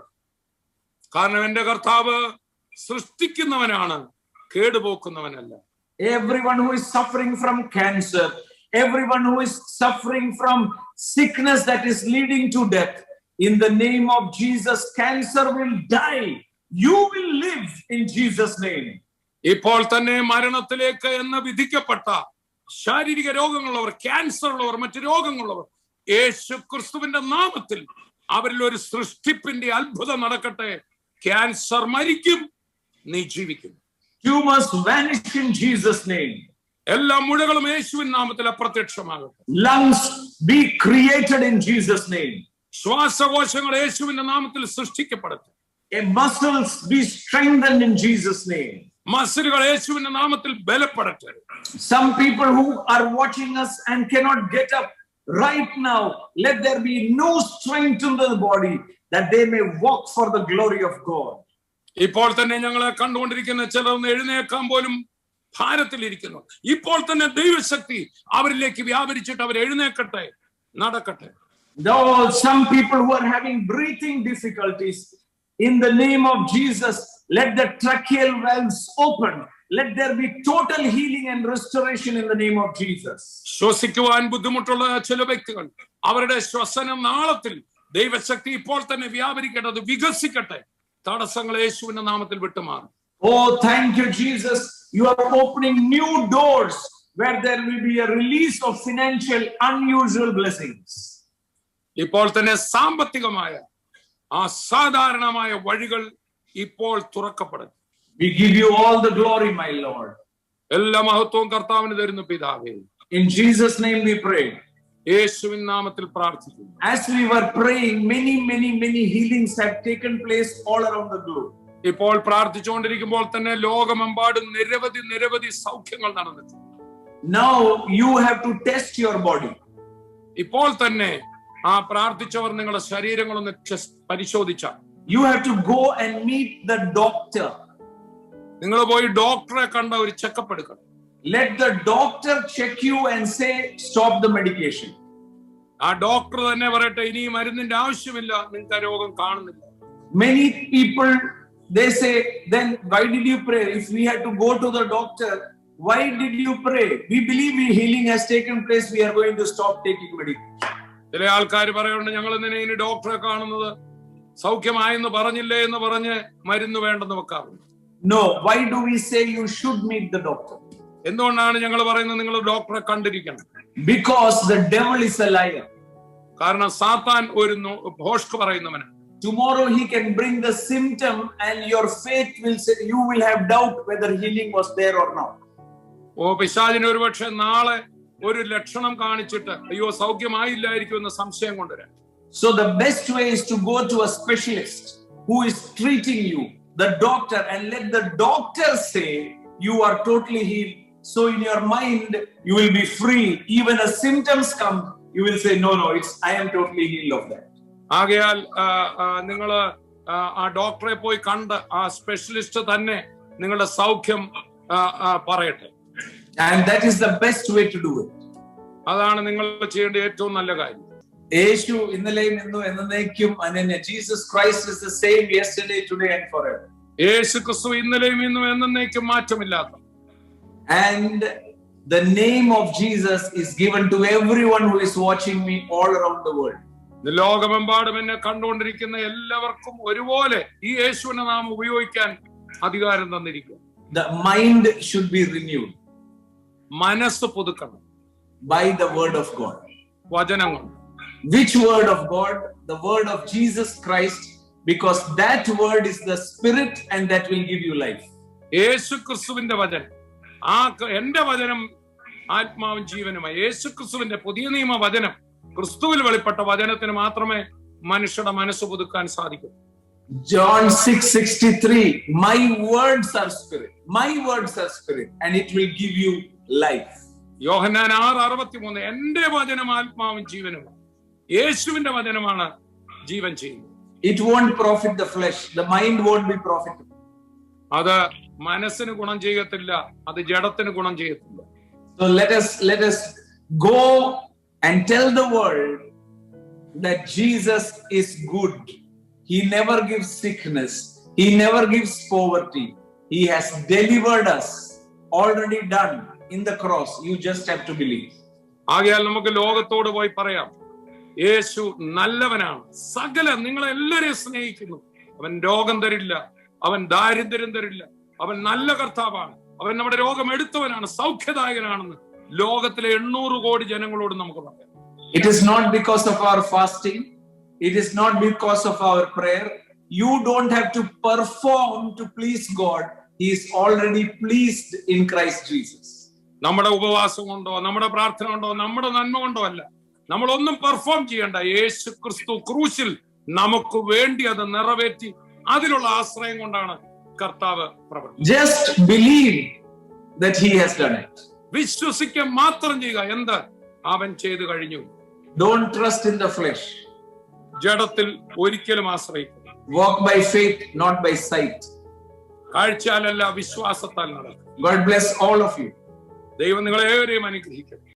കാരണം എന്റെ കർത്താവ് സൃഷ്ടിക്കുന്നവനാണ്, കേടുപോക്കുന്നവനല്ല. Everyone who is suffering from cancer, everyone who is suffering from sickness that is leading to death, in the name of Jesus, cancer will die. You will live in Jesus' name. ഇപ്പോൾ തന്നെ മരണത്തിലേക്ക് എന്ന് വിധിക്കപ്പെട്ട ശാരീരിക രോഗങ്ങളുള്ളവർ, cancer ഉള്ളവർ, മറ്റു രോഗങ്ങളുള്ളവർ, യേശു ക്രിസ്തുവിന്റെ നാമത്തിൽ അവരിൽ ഒരു സൃഷ്ടിപ്പിന്റെ അത്ഭുതം നടക്കട്ടെ. ക്യാൻസർ മരിക്കും, നീ ജീവിക്കും. Tumors vanish in Jesus' name. എല്ലാ മുഴകളും യേശുവിൻ നാമത്തിൽ അപ്രത്യക്ഷമാകട്ടെ. Lungs be created in Jesus' name. ശ്വാസകോശങ്ങൾ യേശുവിന്റെ നാമത്തിൽ സൃഷ്ടിക്കപ്പെടട്ടെ. Muscles be strengthened in Jesus' name. മസിലുകൾ യേശുവിന്റെ നാമത്തിൽ ബലപ്പെടട്ടെ. Some people who are watching us and cannot get up right now, let there be no strength in the body that they may walk for the glory of God. ഇപ്പോൾ തന്നെ ഞങ്ങളെ കണ്ടുകൊണ്ടിരിക്കുന്ന ചിലർ എഴുന്നേക്കാൻ പോലും ഭാരത്തിലിരിക്കുന്നു. ഇപ്പോൾ തന്നെ ദൈവശക്തി അവരിലേക്ക് വ്യാപരിച്ചിട്ട് അവർ എഴുന്നേക്കട്ടെ, നടക്കട്ടെ. Though some people who are having breathing difficulties, in the name of Jesus, let the tracheal valves open. Let there be total healing and restoration in the name of Jesus. ശ്വസിക്കുവാൻ ബുദ്ധിമുട്ടുള്ള ചില വ്യക്തികൾ, അവരുടെ ശ്വസന നാളത്തിൽ ദൈവശക്തി ഇപ്പോൾ തന്നെ വ്യാപരിക്കട്ടെ, അത് വികസിക്കട്ടെ. തടസ്സങ്ങൾ യേശുവിന്റെ നാമത്തിൽ വിട്ടുമാറും. Oh, thank you, Jesus. You are opening new doors where there will be a release of financial unusual blessings. ഇപ്പോൾ തന്നെ സാമ്പത്തികമായ അസാധാരണമായ വഴികൾ ഇപ്പോൾ തുറക്കപ്പെടും. We give you all the glory, my Lord. എല്ലാ മഹത്വവും കർത്താവിന് തരുന്നു പിതാവേ. In Jesus' name we pray. യേശുവിൻ നാമത്തിൽ പ്രാർത്ഥിക്കുന്നു. As we were praying, many healings have taken place all around the globe. ഇപ്പോൾ പ്രാർത്ഥിച്ചുകൊണ്ടിരിക്കുമ്പോൾ തന്നെ ലോകമെമ്പാടും നിരവധി സൗഖ്യങ്ങൾ നടന്നിട്ടുണ്ട്. Now you have to test your body. ഇപ്പോൾ തന്നെ പ്രാർത്ഥിച്ചവർ നിങ്ങളുടെ ശരീരങ്ങളൊന്ന് പരിശോധിച്ചാൽ, you have to go and meet the doctor. നിങ്ങൾ പോയി ഡോക്ടറെ കണ്ട ഒരു ചെക്കപ്പ് എടുക്കണം. Let the doctor check you and say stop the medication. ആ ഡോക്ടർ തന്നെ പറയട്ടെ, ഇനി മരുന്നിന്റെ ആവശ്യമില്ല, നിങ്ങൾക്ക് ആ രോഗം കാണുന്നില്ല. Many people they say, then why did you pray? If we had to go to the doctor, why did you pray? We believe healing has taken place, we are going to stop taking medication. ചില ആൾക്കാർ പറയുന്നുണ്ട്, ഞങ്ങൾ എന്തിനാ ഇനി ഡോക്ടറെ കാണുന്നത്, സൗഖ്യമായെന്ന് പറഞ്ഞില്ലേ എന്ന് പറഞ്ഞ് മരുന്ന് വേണ്ടെന്ന് വെക്കാറുണ്ട്. No, why do we say you should meet the doctor? എന്തുകൊണ്ടാണ് ഞങ്ങൾ പറയുന്നത് നിങ്ങൾ ഡോക്ടറെ കണ്ടിരിക്കണം? Because the devil is a liar. കാരണം സാത്താൻ ഒരു ഭോഷ്ക് പറയുന്നവനാണ്. Tomorrow he can bring the symptom and your faith will say, you will have doubt whether healing was there or not. പിശാചിന് ഒരുപക്ഷെ നാളെ ഒരു ലക്ഷണം കാണിച്ചിട്ട് അയ്യോ സൗഖ്യമായില്ലായിരിക്കും എന്ന സംശയം കൊണ്ടുവരാം. So the best way is to go to a specialist who is treating you, the doctor, and let the doctor say you are totally healed. So in your mind you will be free. Even as symptoms come, you will say, no, I am totally healed of that. ആകയാൽ നിങ്ങൾ ആ ഡോക്ടറെ പോയി കണ്ട് ആ specialist തന്നെ നിങ്ങളുടെ സൗഖ്യം പറയട്ടെ. And that is the best way to do it. അതാണ് നിങ്ങൾ ചെയ്യേണ്ട ഏറ്റവും നല്ല കാര്യം. യേശു ഇന്നലെയും ഇന്നും എന്നേക്കും Ananya. Jesus Christ is the same yesterday, today and forever. യേശു ക്രിസ്തു ഇന്നലെയും ഇന്നും എന്നേക്കും മാറ്റമില്ലാത്ത. And the name of Jesus is given to everyone who is watching me all around the world. ലോകമെമ്പാടും എന്നെ കണ്ടുകൊണ്ടിരിക്കുന്ന എല്ലാവർക്കും ഒരുപോലെ ഈ യേശുവിനെ നാം ഉപയോഗിക്കാൻ അധികാരം തന്നിരിക്കുക. The mind should be renewed. മനസ്സ് പുതുക്കണം. By the word of God. വചനം കൊണ്ട്. Which word of God? The word of Jesus Christ, because that word is the spirit and that will give you life. യേശു ക്രിസ്തുവിന്റെ വചനം. എന്റെ വചനം ആത്മാവും ജീവനുമായി. യേശു ക്രിസ്തുവിന്റെ പുതിയ നിയമ വചനം, ക്രിസ്തുവിൽ വെളിപ്പെട്ട വചനത്തിന് മാത്രമേ മനുഷ്യരുടെ മനസ്സ് പുതുക്കാൻ സാധിക്കൂ. John 6:63, my words are spirit. My words are spirit and it will give you life. യോഹന്നാൻ 6:63, എന്റെ വചനം ആത്മാവും ജീവനുമാണ്. യേശുവിന്റെ വചനമാണ് ജീവൻ ചെയ്യുന്നത്. It won't profit the flesh. The mind won't be profitable. അത് മനസ്സിന് ഗുണം ചെയ്യത്തില്ല, അത് ജഡത്തിന് ഗുണം ചെയ്യത്തില്ല. So let us go and tell the world that Jesus is good. He never gives sickness. He never gives poverty. He has delivered us, already done in the cross. You just have to believe. ആകയാൽ നമുക്ക് ലോകത്തോട് പോയി പറയാം, യേശു നല്ലവനാണ്, നിങ്ങളെല്ലാരെയും സ്നേഹിക്കുന്നു, അവൻ രോഗം തരില്ല, അവൻ ദാരിദ്ര്യം തരില്ല, അവൻ നല്ല കർത്താവാണ്, അവൻ നമ്മുടെ രോഗം എടുത്തവനാണ്, സൗഖ്യദായകനാണെന്ന് ലോകത്തിലെ 800 കോടി ജനങ്ങളോട് നമുക്ക് പറയാം. It is not because of our fasting. It is not because of our prayer. You don't have to perform to please God. He is already pleased in Christ Jesus. നമ്മുടെ ഉപവാസം കൊണ്ടോ നമ്മുടെ പ്രാർത്ഥന കൊണ്ടോ നമ്മുടെ നന്മ കൊണ്ടോ അല്ല, നമ്മളൊന്നും പെർഫോം ചെയ്യണ്ട. യേശു ക്രിസ്തു ക്രൂശിൽ നമുക്ക് വേണ്ടി അത് നിറവേറ്റി, അതിലുള്ള ആശ്രയം കൊണ്ടാണ് കർത്താവ് പ്രവർത്തിച്ചത്. Just believe that he has done it. വിശ്വസിക്കുക മാത്രം ചെയ്യുക. എന്ത് അവൻ ചെയ്തു കഴിഞ്ഞു. Don't trust in the flesh. ജഡത്തിൽ ഒരിക്കലും ആശ്രയിക്കുക. Walk by faith, not by sight. കാഴ്ചയാലല്ല, വിശ്വാസത്താൽ നടക്കും. God bless all of you. ദൈവം നിങ്ങളെ ഏവരെയും അനുഗ്രഹിക്കട്ടെ.